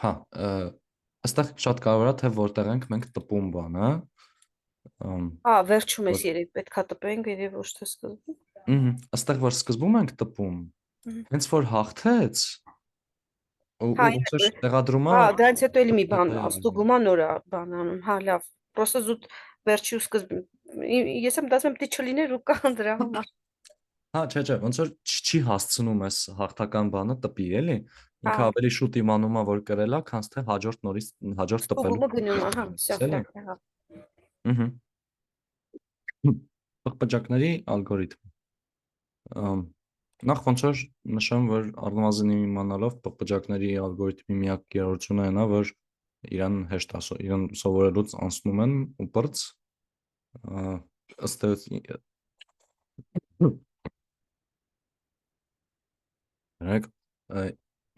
Հա, այստեղ շատ կարևոր է թե որտեղ ենք մենք տպում բանը։ Հա, վերջում էս երեք պետքա տպենք, երբ ոչ թե սկզբում։ Այստեղ որ սկզբում ենք տպում, հենց որ հաղթեց, ու ոնց որ տեղադրումը։ Հա, դրանից հետո էլի մի բան ստուգումա նոր բան անում։ Հա, լավ։ Պրոստը զուտ վերջի ու սկզբում։ Ես եմ դասում պետք չլիներ ու կան դրա համար։ Հա, չէ, ոնց որ չի հասցնում այս հաղթական բանը տպի, էլի։ Ինքը ավելի շուտ իմանում է, որ կրել է, քան թե հաջորդ նորից հաջորդ տպելու։ Ստուգումը գնում է, հա, սա։ Ահա։ Պղպջակների ալգորիթմ։ Նախ ոնց որ նշեմ, որ առնվազն իմանալով պղպջակների ալգորիթմի միակ գերությունը այն է, որ իրան հեշտ իրան սովորելուց անցնում են ու բրծ ըստ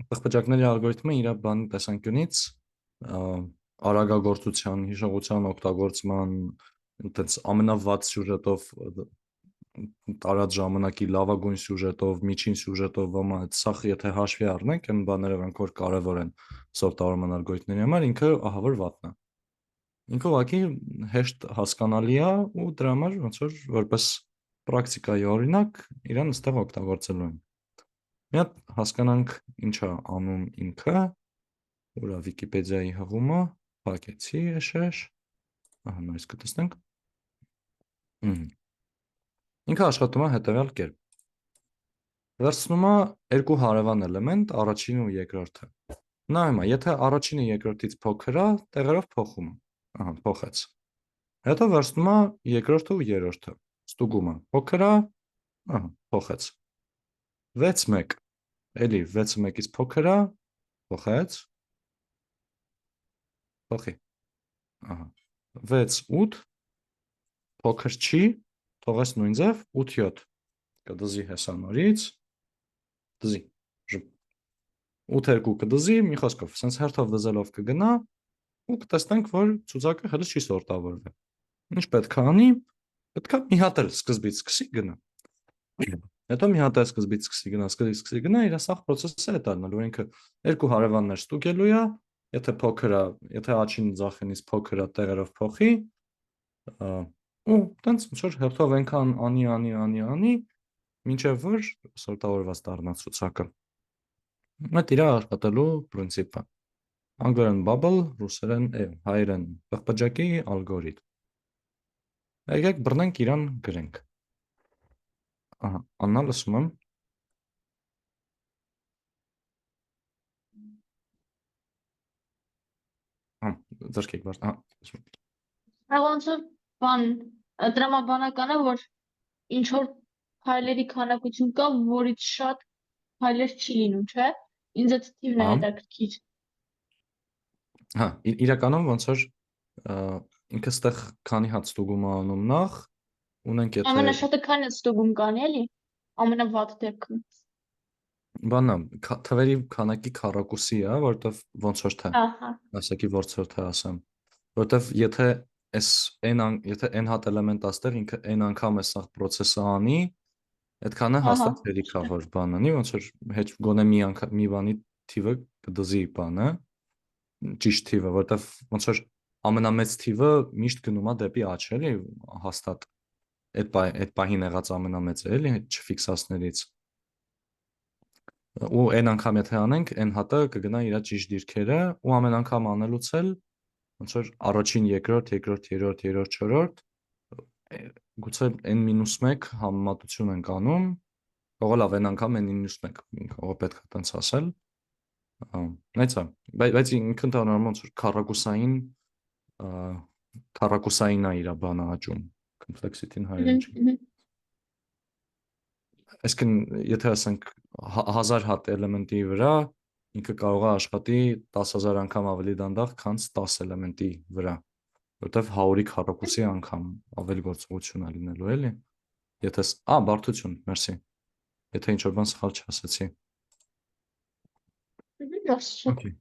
պղպջակների ալգորիթմը իր բանի տեսանկյունից արագագործության, հիշողության օգտագործման, այդպես ամենավատ սյուժետով տարած ժամանակի լավագույն սյուժետով, միջին սյուժետով, սա եթե հաշվի առնենք, այն բաները, որոնք որ կարևոր են սովետավորման ալգորիթմների համար, ինքը ահա որ վատն է։ Ինքը ուղղակի հեշտ հասկանալի է ու դրա համար ոնց որ որպես պրակտիկայի օրինակ իրան այստեղ օգտագործելու են։ Մի հատ հասկանանք ինչ է անում ինքը, ուրա Վիկիպեդիայի հղումը, փակեցի էշեշ, ահա նույնիսկ կտեսնենք։ Ինքը աշխատում է հետևյալ կերպ։ Վերցնում է երկու հարևան էլեմենտ, առաջինը ու երկրորդը։ Նայում է, եթե առաջինը երկրորդից փոքր է, տեղերով փոխում է։ Ահա, փոխեց։ Հետո վերցնում է երկրորդը ու երրորդը։ Ստուգում է, փոքր է, ահա, փոխեց։ 6-1, էլի 6-1-ից փոքր է, փոխեց։ Փոխի։ Ահա, 6-8, փոքր չի, թողեց նույն ձև, 8-7, կդզի հեսա նորից, դզի, 8-2 կդզի, մի խոսքով, սենց հերթով դզելով կգնա, ու կտեսնենք, որ ցուցակը հենց չի սորտավորվել։ Ինչ պետք է անի, Պետք է մի հատ էլ սկզբից սկսի գնա։ Հետո մի հատ էլ սկզբից սկսի գնա, իր սաղ process-ը է տալնալու, ինքը երկու հարևաններ ստուգելու է, եթե փոքր է, եթե աչին ձախենից փոքր է տեղերով փոխի, ու տենց ինչ որ հերթով այնքան անի, մինչև որ սորտավորված դառնա ցուցակը։ Այդ իր աշխատելու պրինցիպը։ Անգլերեն bubble, ռուսերեն հայերեն պղպջակի ալգորիթմ։ Եկեք բռնենք իրան գրենք։ Ահա, Աննա լսում եմ։ Ձերքեք բար, Ոնց որ բան դրամաբանական է, որ ինչ որ ֆայլերի քանակություն կա, որից շատ ֆայլեր չի լինում, չէ՞։ Ինձ այդ թիվն է հետաքրքիր։ Հա, իրականում ոնց որ ինքը ստեղ քանի հատ ստուգում է անում նախ, ունենք եթե Ամենաշատը քանի ստուգում կանի, էլի։ Ամենավատ դեպքում։ բանա թվերի քանակի քառակուսի է, որտեվ ոնց որ թե, Ահա։ ասակի ոնց որ թե ասեմ, որտեվ եթե եթե n հատ էլեմենտ աստեղ ինքը n անգամ է սա process-ը անի, այդքանը հաստատ հերիք է որ բան անի, ոնց որ հետ գոնե մի անգամ մի բանի թիվը կդզի բանը, ճիշտ թիվը, որտեվ ոնց որ ամենամեծ թիվը միշտ գնում է դեպի աճ, էլի, հաստատ այդ պահին եղած ամենամեծը, էլի, չֆիքսացներից։ Ու n անգամ եթե անենք, n հատը կգնա իր ճիշտ դիրքերը, ու ամեն անգամ անելուց էլ ոնց որ առաջին, երկրորդ, երրորդ, չորրորդ, գուցե n-1 համեմատություն ենք անում, կարող լավ n անգամ n-1, կարող պետք է տենց ասել, բայց ինքը ընդհանրապես ոնց որ քառակուսային է իր բանը աճում, complexity-ն հայերեն չի։ Այսինքն, եթե ասենք 1000 հատ էլեմենտի վրա, ինքը կարող է աշխատի 10,000 անգամ ավելի դանդաղ, քան 10 էլեմենտի վրա, որտեվ 100-ի քառակուսի անգամ ավելի գործողություն է լինելու, էլի։ Եթե բարդություն, մերսի։ Եթե ինչ-որ բան սխալ չասեցի։ Okay։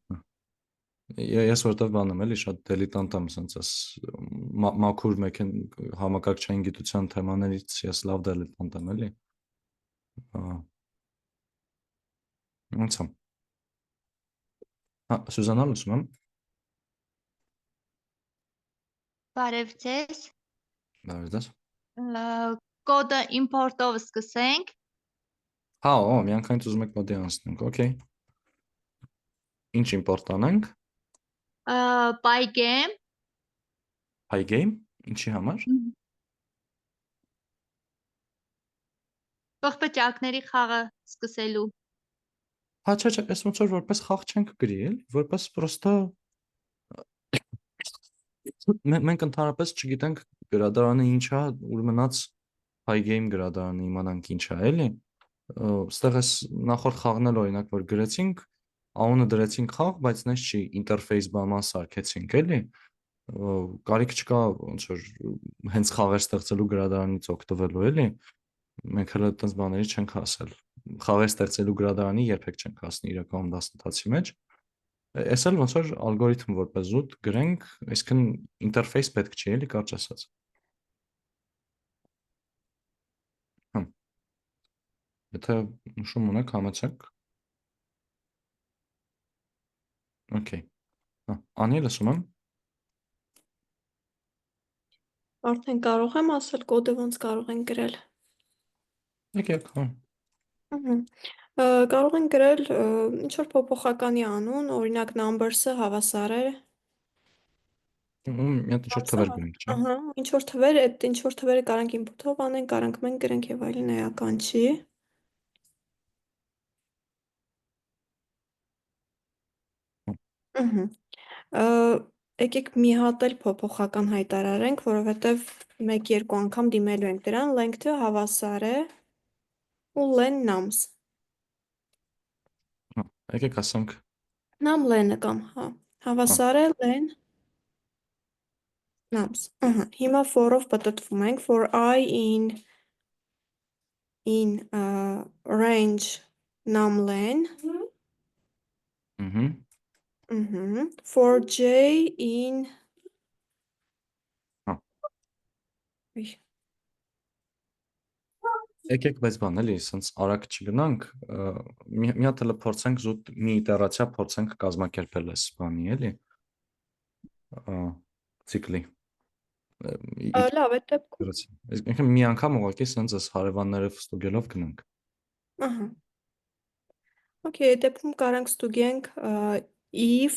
Ես որտեվ բանում էլի շատ դիլետանտ եմ, ասենց էս մաքուր համակարգչային գիտության թեմաներից ես լավ դիլետանտ եմ, էլի։ Ոնց է։ Սուզանա լսում եմ։ Բարև ձեզ։ Բարև ձեզ։ Կոդը import-ով սկսենք։ Հա, միանգամից ուզում եք մոդի անցնենք, okay։ Ինչ import անենք։ Pygame։ Pygame, ինչի համար։ Պղպջակների խաղը սկսելու։ Հա, չէ, ես ոնց որ որպես խաղ չենք գրի, էլի, որպես պրոստը մենք ընդհանրապես չգիտենք գրադարանը ինչ է, ուր մնաց Pygame գրադարանը իմանանք ինչ է, էլի։ Ստեղ էս նախորդ խաղն էլ օրինակ որ գրեցինք, անունը դրեցինք խաղ, բայց նես չի ինտերֆեյս բաման սարքեցինք, էլի։ Կարիք չկա ոնց որ հենց խաղեր ստեղծելու գրադարանից օգտվելու, էլի։ Մենք հələ այդպես բաների չենք հասել։ Խաղեր ստեղծելու գրադարանի երբեք չենք հասնի իրականում դասընթացի մեջ։ Էս էլ ոնց որ ալգորիթմ որպես զուտ գրենք, այսինքն ինտերֆեյս պետք չի, էլի, կարճ ասած։ Եթե նշում ունեք, համեցեք։ Okay։ Անի լսում եմ։ Արդեն կարող եմ ասել կոդը ոնց կարող են գրել։ Եկեք, հա։ Կարող են գրել ինչ որ փոփոխականի անուն, օրինակ numbers-ը հավասար է։ Մի հատ ինչ-որ թվեր գրենք, չէ՞։ Ահա, ինչ որ թվեր, այդ ինչ որ թվերը կարանք input-ով անենք, կարանք մենք գրենք եւ այլն, էական չի։ Եկեք մի հատ էլ փոփոխական հայտարարենք, որովհետև 1-2 անգամ դիմելու ենք դրան, length-ը հավասար է ու len nums։ Եկեք ասենք Num len-ը կամ հա, հավասար է len nums։ Հիմա for-ով պատտվում ենք, for I in range num len։ For j in Եկեք բայց բան էլի, սենց արագ չգնանք, մի հատ էլ փորձենք զուտ մի իտերացիա փորձենք կազմակերպել այս բանի, էլի, ցիկլի։ Լավ, այդ դեպքում։ Ինքը մի անգամ ուղղակի սենց այս հարևաններով ստուգելով գնանք։ Ահա։ Okay, այդ դեպքում կարանք ստուգենք if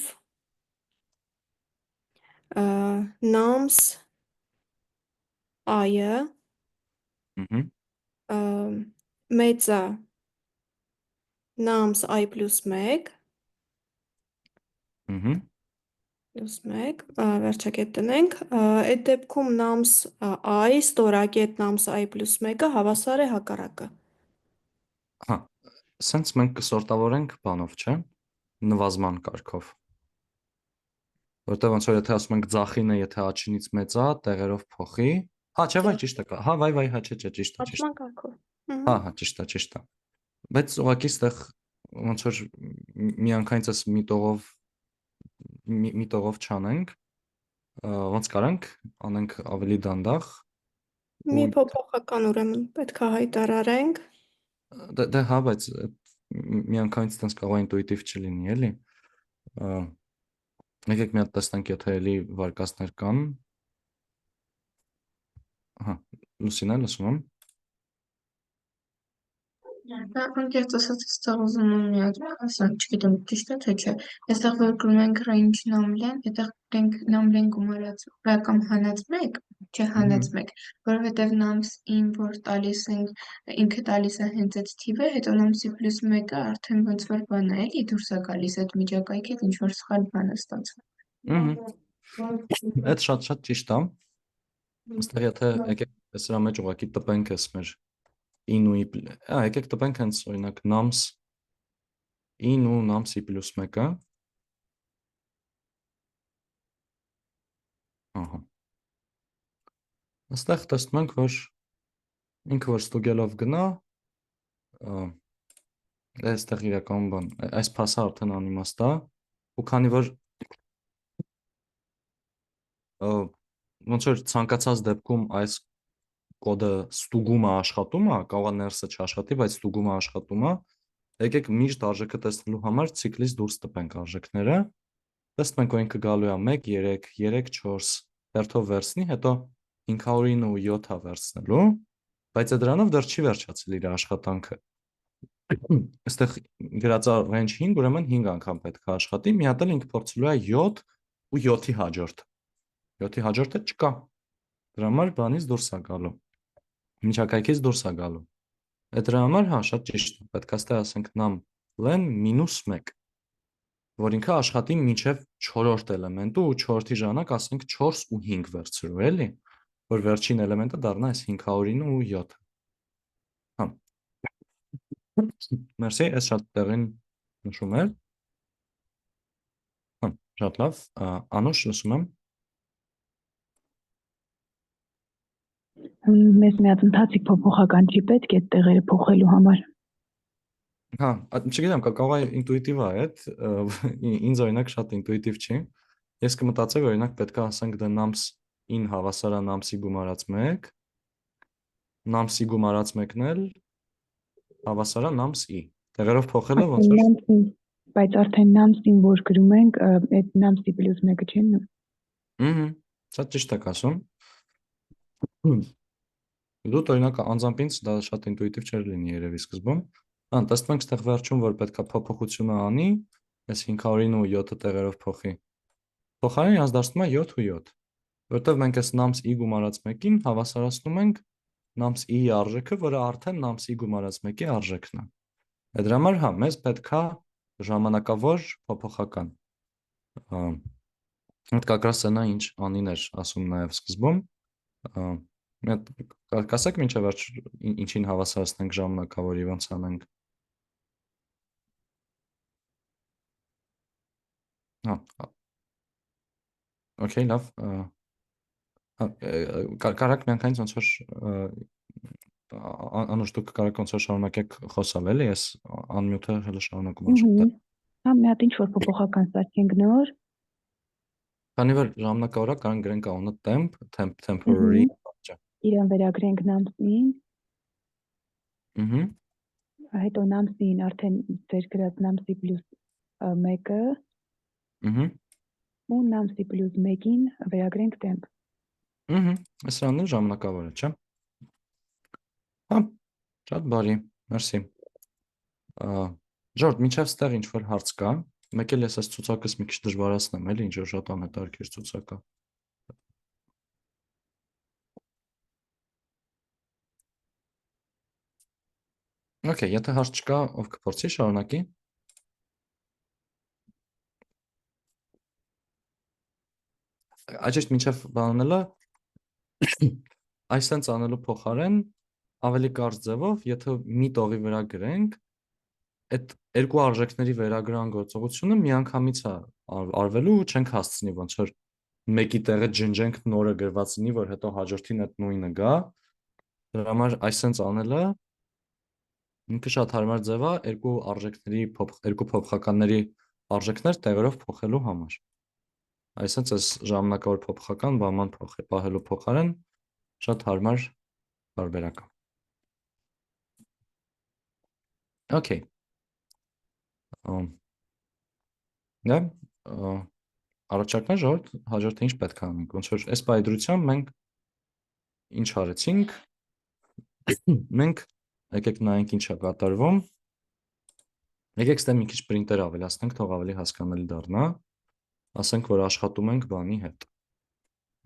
nums i-ը մեծ է nums i plus 1 plus 1 վերջակետ տնենք, այդ դեպքում nums i ստորակետ nums i plus 1-ը հավասար է հակառակը։ Հա, սենց մենք կսորտավորենք բանով, չէ, նվազման կարգով, որտեղ ոնց որ եթե ասում ենք ձախինը, եթե աչինից մեծ է, տեղերով փոխի, հա, չէ, վայ, ճիշտ է, հա, վայ, հա, չէ, ճիշտ է, Աճման կարգով։ հա, ճիշտ է, բայց ուղղակի ստեղ ոնց որ միանգամից էս մի տողով չանենք, ոնց կարանք անենք ավելի դանդաղ, Մի փոփոխական ուրեմն պետք է հայտարարենք։ Դե հա, բայց միանգամից տենց կարող է ինտուիտիվ չլինի, էլի։ Եկեք մի հատ տեսնենք, եթե էլի վարկածներ կան։ Ահա, Լուսինա, լսում եմ։ Անկեղծ ասած, այստեղ ուզում եմ մի հատ ասեմ, չգիտեմ ճիշտ է թե չէ։ Այստեղ որ գրում ենք range numlen, այդտեղ ենք numlen գումարած կամ հանած 1, չէ հանած 1, որովհետև nums in որ տալիս ենք, ինքը տալիս է հենց այդ թիվը, հետո nums-ի plus 1-ը արդեն ոնց որ բան է, էլի դուրս է գալիս այդ միջակայքից ինչ որ սխալ բան է ստացվում։ Այդ շատ ճիշտ է։ Այստեղ եթե եկեք սրա մեջ ուղղակի տպենք էս մեր in-ui, եկեք տպենք հենց օրինակ nums in ու nums-ի plus 1-ը։ Ահա։ Այստեղ տեսնում ենք, որ ինքը որ ստուգելով գնա, այստեղ իրական բան, այս փասը արդեն անիմաստ է, ու քանի որ ոնց որ ցանկացած դեպքում այս կոդը ստուգում է աշխատում է, կարող է ներսը չաշխատի, բայց ստուգում է աշխատում է, եկեք միշտ արժեքը տեսնելու համար ցիկլից դուրս տպենք արժեքները, տեսնում ենք, որ ինքը գալու է 1, 3, 3, 4, հերթով վերցնի, հետո 509 ու 7-ը վերցնելու, բայց դրանով դեռ չի վերջացել իր աշխատանքը։ Այստեղ գրած է range 5, ուրեմն 5 անգամ պետք է աշխատի, մի հատ էլ ինքը փորձելու է 7 ու 7-ի հաջորդ։ 7-ի հաջորդը չկա։ Դրա համար բանից դուրս է գալու։ Միջակայքից դուրս է գալու։ Այդ դրա համար հա շատ ճիշտ է։ Պետք է ստե ասենք num-len -1, որ ինքը աշխատի մինչև 4-րդ էլեմենտը ու 4-ի ժամանակ ասենք 4 ու 5 վերցրու, էլի, որ վերջին էլեմենտը դառնա այս 509 ու 7-ը։ Հա։ Մերսի, այս շատ տեղին նշում էր։ Հա, շատ լավ։ Անուշ, լսում եմ։ Մեզ մի հատ ընթացիկ փոփոխական չի պետք այդ տեղերը փոխելու համար։ Հա, չգիտեմ, կարող է ինտուիտիվ է այդ, ինձ օրինակ շատ ինտուիտիվ չի։ Ես կմտածեի, որ օրինակ պետք է ասենք դե nums in հավասար է nums-ի գումարած 1, nums-ի գումարած 1-ն էլ հավասար է nums-ի։ Տեղերով փոխելը ոնց որ բայց արդեն nums-ին որ գրում ենք, այդ nums-ի plus 1-ը չեն։ Շատ ճիշտ եք ասում։ Դու օրինակ անձամբ ինձ դա շատ ինտուիտիվ չէր լինի երևի սկզբում։ Տեսնում ենք ստեղ վերջում, որ պետք է փոփոխությունը անի, այս 509 ու 7-ը տեղերով փոխի։ Փոխարեն իրաց դարձնում է 7 ու 7, որտեղ մենք այս nums-ի գումարած 1-ին հավասարացնում ենք nums-ի արժեքը, որը արդեն nums-ի գումարած 1-ի արժեքն է։ Այդ դրա համար հա, մեզ պետք է ժամանակավոր փոփոխական։ Այդ կակրաս նա ինչ անին էր ասում նաև սկզբում։ Կասեք մինչև վերջ ինչին հավասարացնենք ժամանակավորի ոնց անենք։ Okay, լավ։ Կարակ միանգամից ոնց որ անուշ դուք կարակ ոնց որ շարունակեք խոսալ, էլի, ես անմյուտը հələ շարունակում եմ։ Հա, մի հատ ինչ որ փոփոխական ստացենք նոր։ Քանի որ ժամանակավորը կարող գրենք անունը temporary իրան վերագրենք nums-ին։ Հետո նամսին արդեն ձեր գրած նամսի պլյուս 1-ը ու նամսի պլյուս 1-ին վերագրենք temp։ Սրանն էլ ժամանակավորը, չէ՞։ Հա, շատ բարի, մերսի։ Ժորդ, մինչև ստեղ ինչ-որ հարց կա, մեկ էլ ես այս ցուցակս մի քիչ դժվարացնեմ, էլի ինչ որ շատ անհետաքրքիր ցուցակ է։ Okay, եթե հարց չկա, ով կփորձի շարունակի։ Այժմ մինչև բանելը այսպես անելու փոխարեն ավելի կարճ ձևով, եթե մի տողի վրա գրենք, այդ երկու արժեքների վերագրան գործողությունը միանգամից է արվելու ու չենք հասցնի ոնց որ մեկի տեղը ջնջենք նորը գրված լինի, որ հետո հաջորդին այդ նույնը գա։ Դրա համար այսպես անելը ինքը շատ հարմար ձև է երկու արժեքների երկու փոփոխականների արժեքներ տեղերով փոխելու համար։ Այսինքն այս ժամանակավոր փոփոխական բաման պահելու փոխարեն շատ հարմար տարբերակ է։ Okay. Դա առաջարկն է ժողովուրդ, հաջորդը ինչ պետք է անենք։ Ոնց որ այս բայդրությամբ մենք ինչ արեցինք։ Մենք եկեք նայենք ինչ է կատարվում։ Եկեք ստե մի քիչ պրինտեր ավելացնենք, թող ավելի հասկանալի դառնա։ Ասենք որ աշխատում ենք բանի հետ։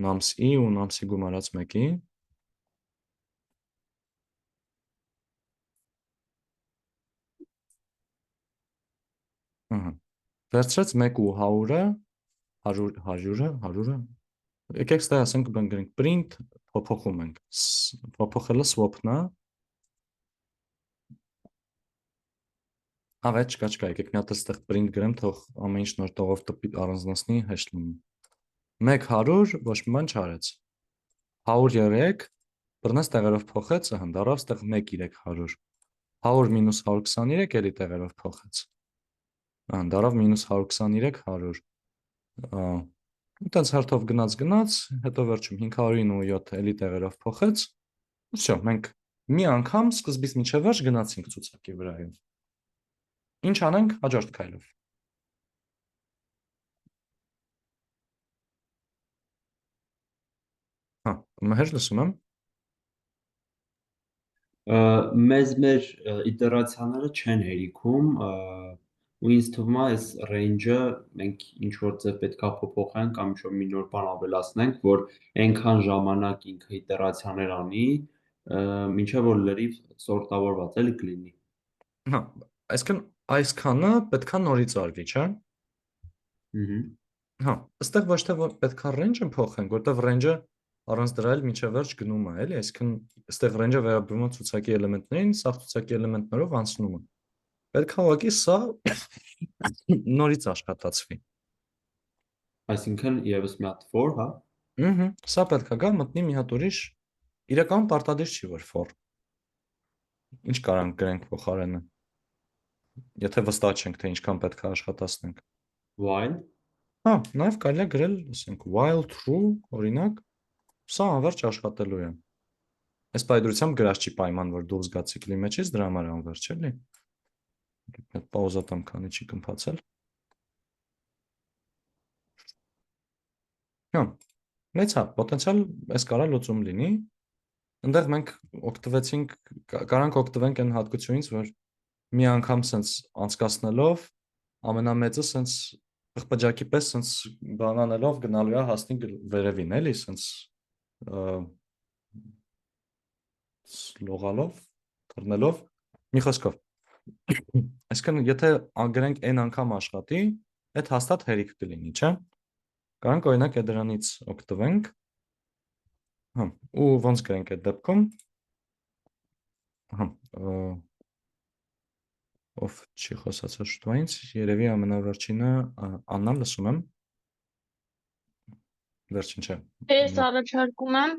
Nums-ի ու nums-ի գումարած 1-ի։ Վերցրեց 1 ու 100-ը, 100-ը։ Եկեք ստե ասենք բնգրենք print, փոփոխում ենք։ Փոփոխելը swap-ն է։ Ավետ չկա, եկեք մի հատ այստեղ print գրեմ, թող ամեն ինչ նոր տողով տպի առանձնացնի, հեշտ լինի։ 100 ոչ մի բան չարեց։ 103 բռնես տեղերով փոխեց, հնդարավ ստեղ 1300։ 100 մինուս 123 էլի տեղերով փոխեց։ Հնդարավ մինուս 123 100։ Այդտենց հերթով գնաց, հետո վերջում 507 էլի տեղերով փոխեց։ Всё, մենք մի անգամ սկզբից մինչև վերջ գնացինք ցուցակի վրայով։ Ինչ անենք հաջորդ քայլով։ Հա, մհեր լսում եմ։ Մեզ մեր իտերացիաները չեն հերիքում ու ինձ թվում է այս range-ը մենք ինչ որ ձև պետքա փոփոխենք կամ ինչ որ մի նոր բան ավելացնենք, որ այնքան ժամանակ ինքը իտերացիաներ անի, մինչև որ լրիվ սորտավորված էլի կլինի։ Հա, այսինքն այսքանը պետքա նորից արվի, չէ՞։ Հա, այստեղ ոչ թե պետքա range-ը փոխենք, որտեղ range-ը առանց դրա էլ մինչև վերջ գնում է, էլի, այսինքն այստեղ range-ը վերաբերում է ցուցակի էլեմենտներին, սա ցուցակի էլեմենտներով անցնում է։ Պետքա ուղղակի սա նորից աշխատացվի։ Այսինքն եւս մի հատ for, հա։ Սա պետքա գա մտնի մի հատ ուրիշ, իրականում պարտադիր չի որ for։ Ինչ կարանք գրենք փոխարենը։ Եթե վստահ չենք, թե ինչքան պետքա աշխատացնենք։ While։ Հա, նաև կարելի է գրել, ասենք while true, օրինակ, սա անverջ աշխատելու է։ Այս բայդրությամբ գրած չի պայման, որ դուրս գա ցիկլի մեջից, դրա համար անverջ էլի։ Այդ պաուզա տամ, քանի չի կմփացել։ Հա, մեծ հա, պոտենցիալ այս կարա լուծում լինի։ Այնտեղ մենք օգտվեցինք, կարանք օգտվենք այն հատկությունից, որ մի անգամ սենց անցկացնելով ամենամեծը սենց պղպջակի պես սենց բանանելով գնալու է հասնի վերևին, էլի, սենց լողալով, թռնելով, մի խոսքով։ Այսինքն, եթե գրենք n անգամ աշխատի, այդ հաստատ հերիք կլինի, չէ՞։ Կարանք օրինակ դրանից օգտվենք։ Հա, ու ոնց գրենք այդ դեպքում։ Հա, ով չի խոսացել շուտվայից, երևի ամենավերջինը Աննան լսում եմ։ Վերջին չէ։ Ես առաջարկում եմ,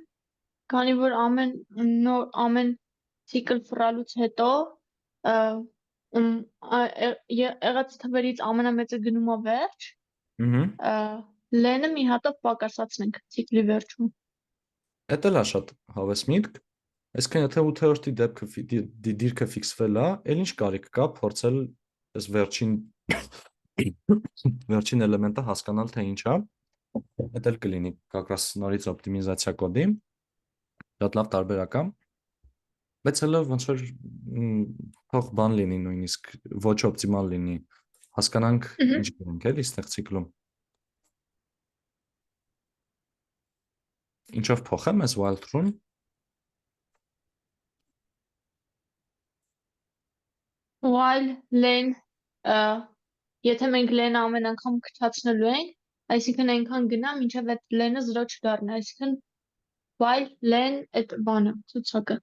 քանի որ ամեն ցիկլ ֆռալուց հետո եղած թվերից ամենամեծը գնում է վերջ, լենը մի հատով պակասացնենք ցիկլի վերջում։ Էդ էլ է շատ հավես միտք, Այսինքն եթե 8-րդի դեպքը դիրքը ֆիքսվել է, էլ ինչ կարիք կա փորձել այս վերջին էլեմենտը հասկանալ թե ինչ է։ Դա էլ կլինի как раз նորից օպտիմիզացիա կոդի։ Շատ լավ տարբերակ է։ Բայց հələ ոնց որ փող բան լինի նույնիսկ ոչ օպտիմալ լինի։ Հասկանանք ինչ գնանք էլի այստեղ ցիկլում։ Ինչով փոխեմ այս while true-ն։ While len եթե մենք len-ը ամեն անգամ քչացնելու ենք, այսինքն այնքան գնա, մինչև այդ len-ը 0 չդառնա, այսինքն while len այդ բանը, ցուցակը։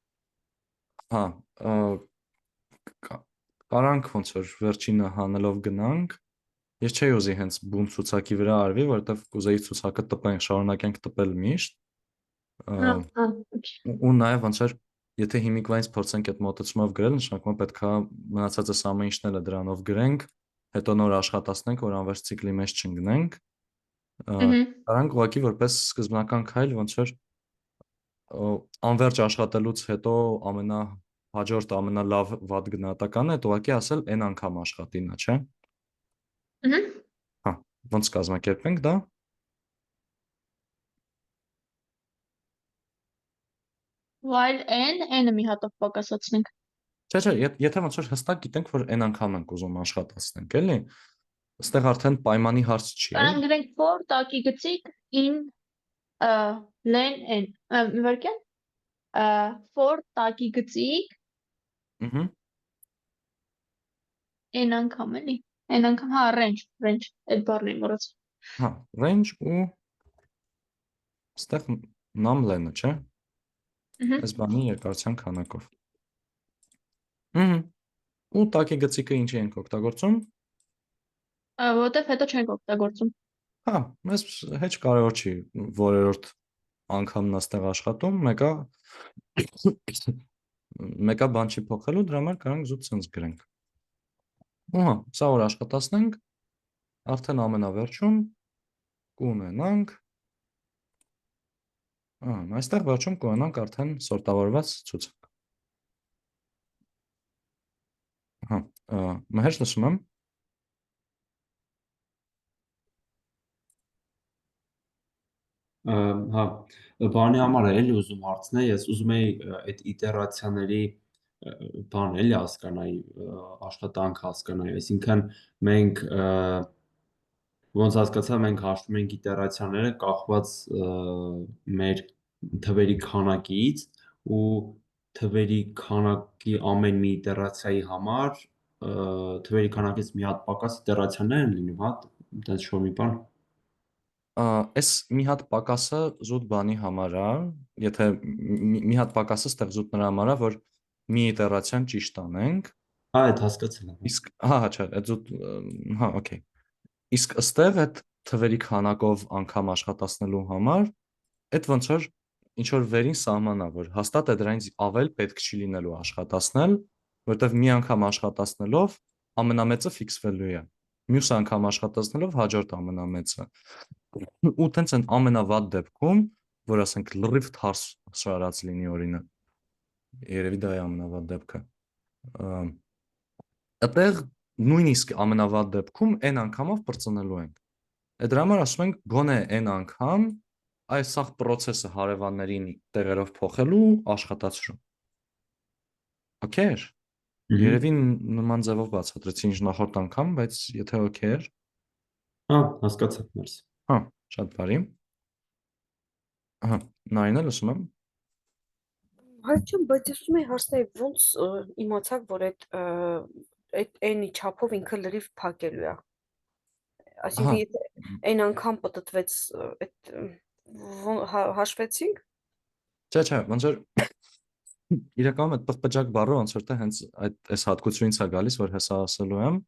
Հա, կարանք ոնց որ վերջինը հանելով գնանք։ Ես չէի ուզի հենց բուն ցուցակի վրա արվի, որովհետև կուզեի ցուցակը տպենք, շարունակենք տպել միշտ։ Ու նաև ոնց որ եթե հիմիկվանից փորձենք այդ մոտեցումով գրել, նշանակում է պետքա մնացածս ամեն ինչն էլ դրանով գրենք, հետո նոր աշխատացնենք, որ անվերջ ցիկլի մեջ չընկնենք։ Կարանք ուղղակի որպես սկզբնական քայլ ոնց որ անվերջ աշխատելուց հետո ամենահաջորդ ամենալավ վատ գնահատականը այդ ուղղակի ասել n անգամ աշխատինա, չէ՞։ Հա, ոնց կազմակերպենք դա։ While n-ը մի հատով պակասացնենք։ Չէ, եթե ոնց որ հստակ գիտենք, որ n անգամ ենք ուզում աշխատացնենք, էլի, այստեղ արդեն պայմանի հարց չի, Կարան գրենք for տակի գծիկ in len n։ Մի վարքյան։ For տակի գծիկ n անգամ էլի։ N անգամ, հա, range, այդ բառն եմ մոռացել։ Հա, range ու այստեղ num len-ը, չէ՞։ Այս բանի երկարության քանակով։ Ու տակի գծիկը ինչի ենք օգտագործում։ Որտեվ հետո չենք օգտագործում։ Հա, մեզ հեչ կարևոր չի որերորդ անգամն աստեղ աշխատում, մեկա բան չի փոխելու, դրա համար կարանք զուտ սենց գրենք։ Ու հա, սա որ աշխատացնենք, արդեն ամենավերջում կունենանք այստեղ վերջում կունենանք արդեն սորտավորված ցուցակ։ Հա, մհեր լսում եմ։ Հա, բանի համար է էլի ուզում հարցնել, ես ուզում եի այդ իտերացիաների բան էլի հասկանայի, աշխատանք հասկանայի, այսինքն մենք ոնց հասկացա, մենք հաշվում ենք իտերացիաները կախված մեր թվերի քանակից ու թվերի քանակի ամեն մի իտերացիայի համար թվերի քանակից մի հատ պակաս իտերացիաներ են լինում, հա, այդպես շո մի բան։ Այս մի հատ պակասը զուտ բանի համար է, եթե մի հատ պակասը ստեղ զուտ նրա համար է, որ մի իտերացիան ճիշտ անենք։ Հա, այդ հասկացել եմ։ Իսկ հա, չէ, այդ զուտ, հա, օքեյ։ Իսկ ըստեղ այդ թվերի քանակով անգամ աշխատացնելու համար այդ ոնց որ ինչ որ վերին սահմանա, որ հաստատ է դրանից ավել պետք չի լինելու աշխատացնել, որտեվ մի անգամ աշխատացնելով ամենամեծը ֆիքսվելու է։ Մյուս անգամ աշխատացնելով հաջորդ ամենամեծը։ Ու տենց են ամենավատ դեպքում, որ ասենք լրիվ թարս շարած լինի օրինակ։ Երևի դա է ամենավատ դեպքը։ Այդտեղ նույնիսկ ամենավատ դեպքում n անգամով բրծնելու ենք։ Այդ դրա համար ասում ենք գոնե n անգամ այս սաղ process-ը հարևաններին տեղերով փոխելու աշխատացրու։ Okay։ Երևի նման ձևով բացատրեցի ինչ նախորդ անգամ, բայց եթե okay էր։ Հա, հասկացա, մերսի։ Հա, շատ բարի։ Ահա, նայեն էլ ասում եմ։ Հայրչում, բայց ես ուզում եի հարցնել, ոնց իմացաք, որ այդ n-ի չափով ինքը լրիվ փակելու է։ Այսինքն եթե n անգամ պատտվեց այդ հաշվեցինք։ Չէ, ոնց որ իրականում այդ պղպջակ բառը ոնց որ թե հենց այս հատկությունից է գալիս, որ հեսա ասելու եմ։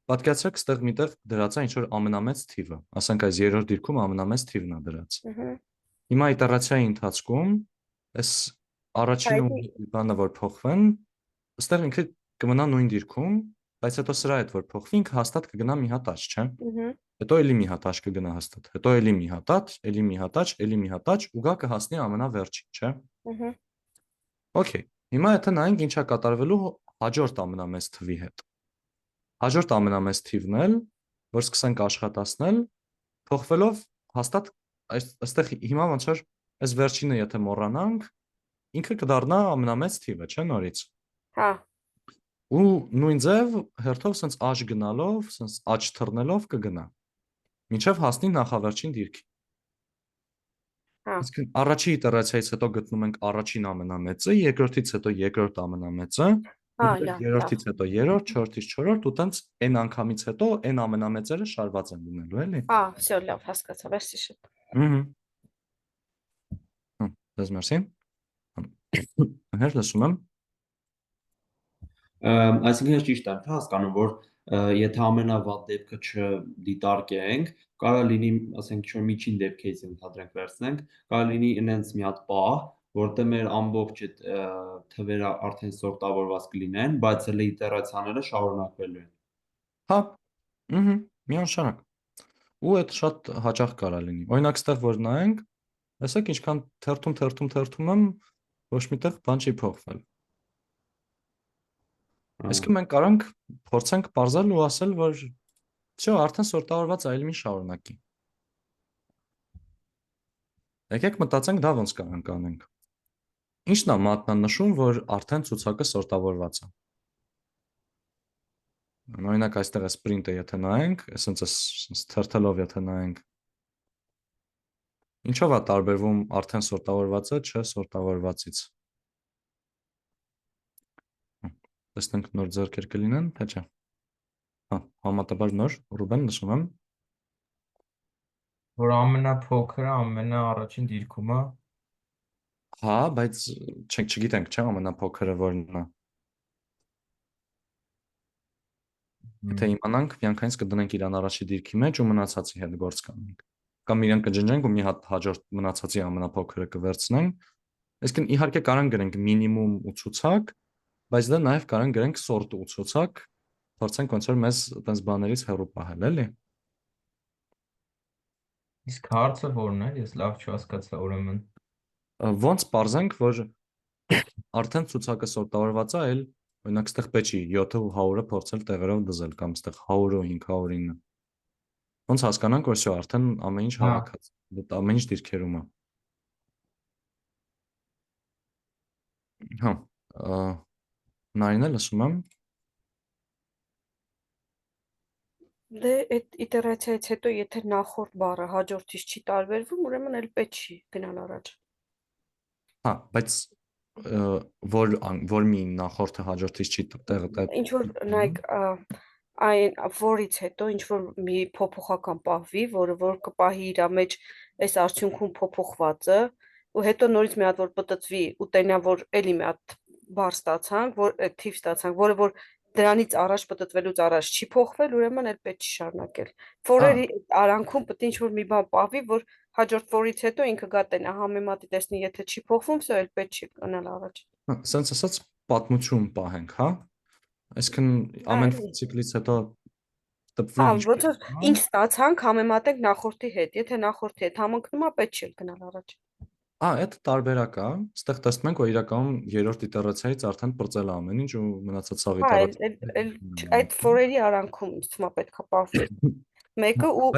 Պատկերացրեք, այստեղ միտեղ դրած է ինչ որ ամենամեծ թիվը, ասենք այս երրորդ դիրքում ամենամեծ թիվն է դրած։ Հիմա իտերացիայի ընթացքում այս առաջին բանը որ փոխվեն, այստեղ ինքը կմնա նույն դիրքում, բայց հետո սրա հետ որ փոխվի, ինքը հաստատ կգնա մի հատ աճ, չէ՞։ Հետո էլի մի հատ աճ կգնա հաստատ, հետո էլի մի հատ աճ, էլի մի հատ աճ, էլի մի հատ աճ ու գա կհասնի ամենավերջին, չէ՞։ Okay, հիմա եթե նայենք ինչա կատարվելու հաջորդ ամենամեծ թվի հետ։ Հաջորդ ամենամեծ թիվն էլ, որ սկսենք աշխատացնել, փոխվելով հաստատ այստեղ հիմա ոնց որ այս վերջինը եթե մոռանանք, ինքը կդառնա ամենամեծ թիվը, չէ՞ նորից։ Հա, Ու նույն ձև հերթով սենց աճ գնալով, սենց աճ թռնելով կգնա։ Մինչև հասնի նախավերջին դիրքի։ հա, Իսկ առաջի իտերացիայից հետո գտնում ենք առաջին ամենամեծը, երկրորդից հետո երկրորդ ամենամեծը, հա, ու լավ, երրորդից հետո երրորդ, չորրորդից չորրորդ, ու տենց n անգամից հետո n ամենամեծերը շարված են լինելու, էլի։ հա, всё, լավ, հասկացա, merci շատ։ Դες մերսի։ Հեր լսում եմ։ Այսինքն ես ճիշտ եմ հասկանում, որ եթե ամենավատ դեպքը չդիտարկենք, կարող է լինի, ասենք, ինչ-որ միջին դեպք case ընդհանրենք վերցնենք, կարող լինի ինենց մի հատ պահ, որտեղ մեր ամբողջ այդ թվերը արդեն սորտավորված կլինեն, բայց հələ իտերացիաները շարունակվելու են։ Հա, միանշանակ։ Ու այդ շատ հաճախ կարա լինի։ Օրինակ, ստեղ որ նայենք, տեսեք ինչքան թերթում եմ, ոչ միտեղ բան չի փոխվել։ Իսկ մենք կարանք փորձենք բարձալ ու ասել, որ всё, արդեն սորտավորված այլ մի շարունակի։ Եկեք մտածենք դա ոնց կարանք անենք։ Ինչն է մատնանշում, որ արդեն ցուցակը սորտավորված է։ Օրինակ այստեղ է sprint-ը եթե նայենք, այսպես թերթելով եթե նայենք, ինչով է տարբերվում արդեն սորտավորվածը չսորտավորվածից։ Տեսնենք նոր ձեռքեր կլինեն, թե չէ։ Հա, համատաբար նոր, Ռուբեն լսում եմ։ Որ ամենափոքրը ամենաառաջին դիրքում է։ Հա, բայց չգիտենք, չէ՞, ամենափոքրը որն է։ Եթե իմանանք, միանգամից կդնենք իրան առաջի դիրքի մեջ ու մնացածի հետ գործ կանենք։ Կամ իրան կջնջենք ու մի հատ հաջորդ մնացածի ամենափոքրը կվերցնենք։ Այսինքն իհարկե կարան գրենք մինիմում ու ցուցակ, բայց դա նաև կարան գրենք sort ու ցուցակ, փորձենք ոնց որ մեզ այդպես բաներից հեռու պահել, էլի։ Իսկ հարցը որն է, ես լավ չհասկացա ուրեմն։ Ոնց պարզենք, որ արդեն ցուցակը սորտավորված է, այլ օրինակ այստեղ պետք չի 7-ը ու 100-ը փորձել տեղերով դզել կամ այստեղ 100-ը ու 509-ը։ Ոնց հասկանանք, որ всё, արդեն ամեն ինչ հավաքած, դա ամեն ինչ դիրքերում է։ Հա, նայնը լսում եմ։ Դե այդ իտերացիայից հետո եթե նախորդ բառը հաջորդից չի տարբերվում, ուրեմն էլ պետք չի գնալ առաջ։ Հա, բայց որ մի նախորդը հաջորդից չի տեղը Ինչ որ նայեք, այն որից հետո ինչ որ մի փոփոխական պահվի, որը որ կպահի իր մեջ այս արդյունքում փոփոխվածը, ու հետո նորից մի հատ որ պտտվի ու տենա որ էլի մի հատ բառ ստացանք, որ թիվ ստացանք, որը որ դրանից առաջ պտտվելուց առաջ չի փոխվել, ուրեմն էլ պետք չի շարունակել։ Ֆորերի արանքում պետք է ինչ որ մի բան պահվի, որ հաջորդ ֆորից հետո ինքը գա տենա համեմատի տեսնի, եթե չի փոխվում, всё էլ պետք չի գնալ առաջ։ Սենց ասած պատմություն պահենք, հա։ Այսինքն ամեն ցիկլից հետո տպվի Հա, ոնց որ ինչ ստացանք, համեմատենք նախորդի հետ։ Եթե նախորդի հետ համընկնում է, պետք չի գնալ առաջ։ Այդ տարբերակ է, այստեղ տեսնում ենք, որ իրականում երրորդ իտերացիայից արդեն պրծել է ամեն ինչ ու մնացած սաղ Հա, իտերացիա։ այդ ֆորերի արանքում ինձ թվում է պետք է պահվի։ Մեկը ու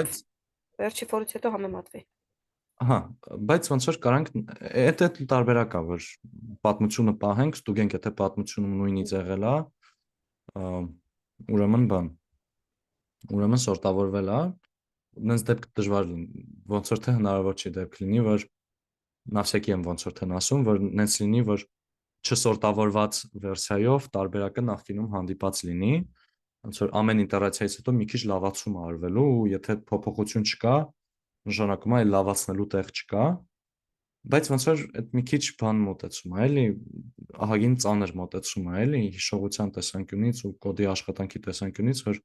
վերջի ֆորից հետո համեմատվի։ Ահա, բայց ոնց որ կարանք այդ տարբերակ է, որ պատմությունը պահենք, ստուգենք, եթե պատմությունը նույնից եղել է, ուրեմն սորտավորվել է, նենց դեպք դժվար լինի, ոնց որ թե հնարավոր չի դեպք լինի, որ նավսեկի եմ ոնց որ թե ասում, որ նենց լինի, որ չսորտավորված վերսիայով տարբերակը նախկինում հանդիպած լինի, ոնց որ ամեն ինտերացիայից հետո մի քիչ լավացում է արվելու, ու եթե փոփոխություն չկա, նշանակում է այլ լավացնելու տեղ չկա, բայց ոնց որ այդ մի քիչ բան մոտեցում է, էլի, ահագին ծանր մոտեցում է, էլի, հիշողության տեսանկյունից ու կոդի աշխատանքի տեսանկյունից, որ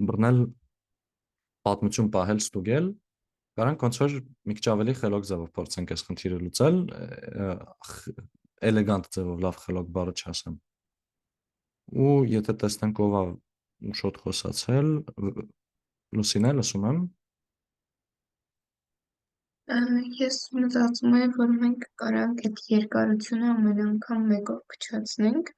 բռնել պատմություն պահել, ստուգել, կարանք ոնց որ մի քիչ ավելի խելոք ձևով փորձենք այս խնդիրը լուծել, էլեգանտ ձևով, լավ խելոք բառը չասեմ։ Ու եթե տեսնենք ով է շոտ խոսացել, Լուսինե, լսում եմ։ Ես մտածում եմ, որ մենք կարանք այդ երկարությունը ամեն անգամ մեկով փչացնենք,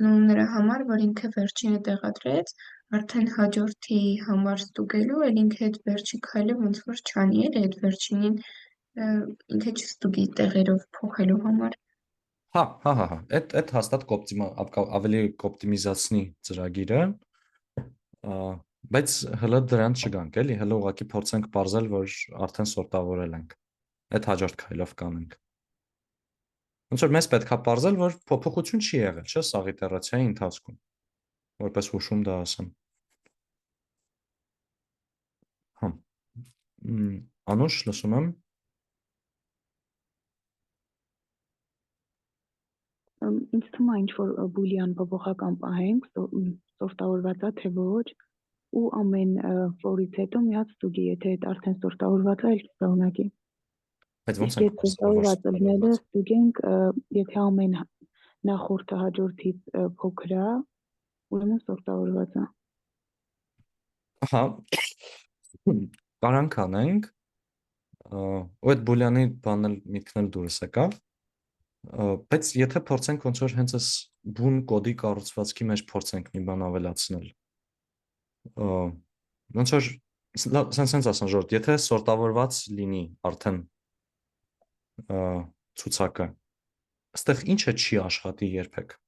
նրա համար, որ ինքը վերջինը տեղադրեց, արդեն հաջորդի համար ստուգելու, էլ ինքը այդ վերջի քայլը ոնց որ չանի էլ այդ վերջինին ինքը չստուգի տեղերով փոխելու համար։ Հա, այդ հաստատ ավելի կոպտիմիզացնի ծրագիրը, բայց հլը դրան չգանք, էլի, հլը ուղղակի փորձենք պարզել, որ արդեն սորտավորել ենք, այդ հաջորդ քայլով կանենք։ Ոնց որ մեզ պետք է պարզել, որ փոփոխություն չի եղել, չէ՞, սաղ իտերացիայի ընթացքում, որպես հուշում դա ասեմ։ Հա։ Անուշ, լսում եմ։ Ինձ թվում է ինչ որ բուլյան փոփոխական պահենք, սորտավորված է թե ոչ, ու ամեն ֆորից հետո մի հատ ստուգի, եթե այդ արդեն սորտավորված է, այլ շարունակի։ Բայց ոնց Իսկ ենք եթե սորտավորված ելնելը ստուգենք, եթե ամեն նախորդը հաջորդից փոքր է, ուրեմն սորտավորված է։ Հա, կարանք անենք, ու այդ բուլյանի բանն միտքն էլ դուրս եկավ, բայց եթե փորձենք ոնց որ հենց այս բուն կոդի կառուցվածքի մեջ փորձենք մի բան ավելացնել, ոնց որ սենց ասեմ ժորդ, եթե սորտավորված լինի արդեն ցուցակը, այստեղ ինչը չի աշխատի երբեք։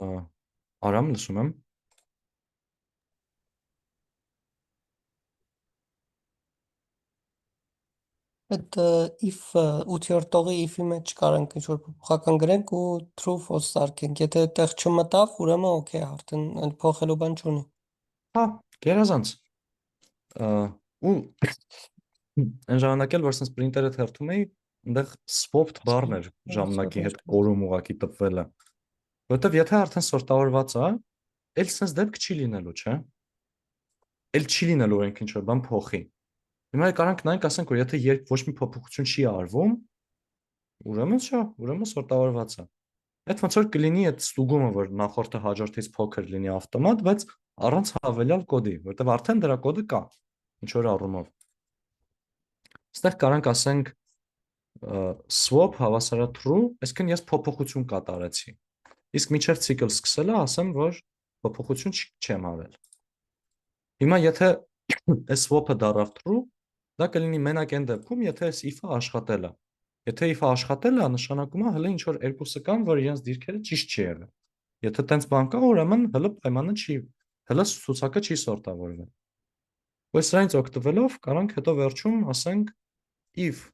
Արամ, լսում եմ։ Այդ if-ը 8-րդ տողի if-ի մեջ կարանք ինչ-որ փոփոխական գրենք ու true false սարքենք։ Եթե այդտեղ չմտավ, ուրեմն օքեյ, արդեն այլ փոխելու բան չունի։ Հա, գերազանց։ Ու այն ժամանակ էլ որ sense printer-ը թերթում էի, այնտեղ swapped բառն էր ժամանակի հետ կորում ուղակի տպվել է։ Որտեվ եթե արդեն սորտավորված է, էլ sense դեպք չի լինելու, չէ՞։ Էլ չի լինելու այնք ինչ որ բան փոխի։ Հիմա կարանք նայենք, ասենք, որ եթե երբ ոչ մի փոփոխություն չի արվում, ուրեմն չէ, ուրեմն սորտավորված է։ Այդ ոնց որ կլինի այդ ստուգումը, որ նախորդը հաջորդից փոքր լինի ավտոմատ, բայց առանց հավելյալ կոդի, որտեղ արդեն դրա կոդը կա, ինչ որ առումով։ Այստեղ կարանք ասենք swap հավասար է true, այսինքն ես փոփոխություն կատարեցի։ Իսկ մինչև ցիկլ սկսելը ասեմ, որ փոփոխություն չեմ արել։ Հիմա եթե այս swap-ը դառավ true, դա կլինի մենակ այն դեպքում, եթե այս if-ը աշխատել է։ Եթե if-ը աշխատել է, նշանակում է հələ ինչ որ երկուսը կան, որ իրենց դիրքերը ճիշտ չի եղել։ Եթե տենց բան կա, ուրեմն հələ պայմանը չի, հələ ցուցակը չի սորտավորվել։ Ու սրանից օգտվելով կարանք հետո վերջում ասենք if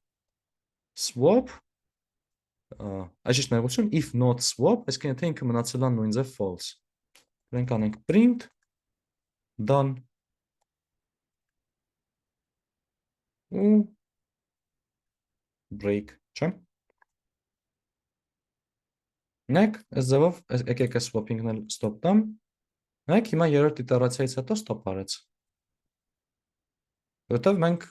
swap, այսինքն նեղություն if not swap, այսինքն եթե ինքը մնացել է նույն ձև false։ Մենք անենք print done ու break, չէ՞։ Նայեք, այս ձևով եկեք այս swap-ինգն էլ stop տամ։ Նայեք, հիմա երրորդ իտերացիայից հետո stop արեց։ Որտեվ մենք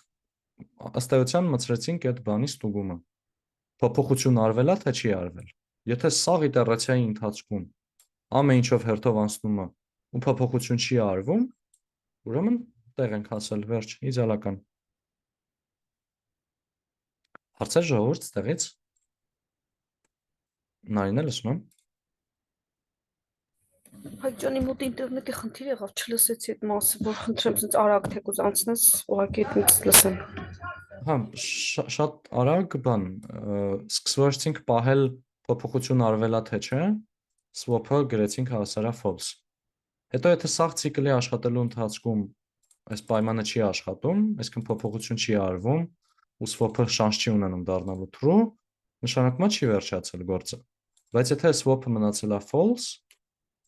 ըստ էության մցրեցինք այդ բանի ստուգումը։ Փոփոխություն արվել է, թե չի արվել։ Եթե սաղ իտերացիայի ընթացքում ամեն ինչով հերթով անցնում է ու փոփոխություն չի արվում, ուրեմն տեղ ենք հասել, վերջ, իդեալական։ Հարցեր ժողովուրդ ստեղից։ Նարինե, լսում եմ։ Հայջանի մոտ ինտերնետի խնդիր եղավ, չլսեցի այդ մասը, որ խնդրեմ ցած արագ թեկուզ անցնես, ուղղակի այդպես լսեմ։ Հա, շատ արագ բան, սկսվեցինք պահել փոփոխություն արվելա թե չէ, swap-ը գրեցինք հավասար է false։ Հետո եթե սաղ ցիկլի աշխատելու ընթացքում այս պայմանը չի աշխատում, այսինքն փոփոխություն չի արվում, ու swap-ը շանս չի ունենում դառնալու true, նշանակում է չի վերջացել գործը։ Բայց եթե swap-ը մնացել է false,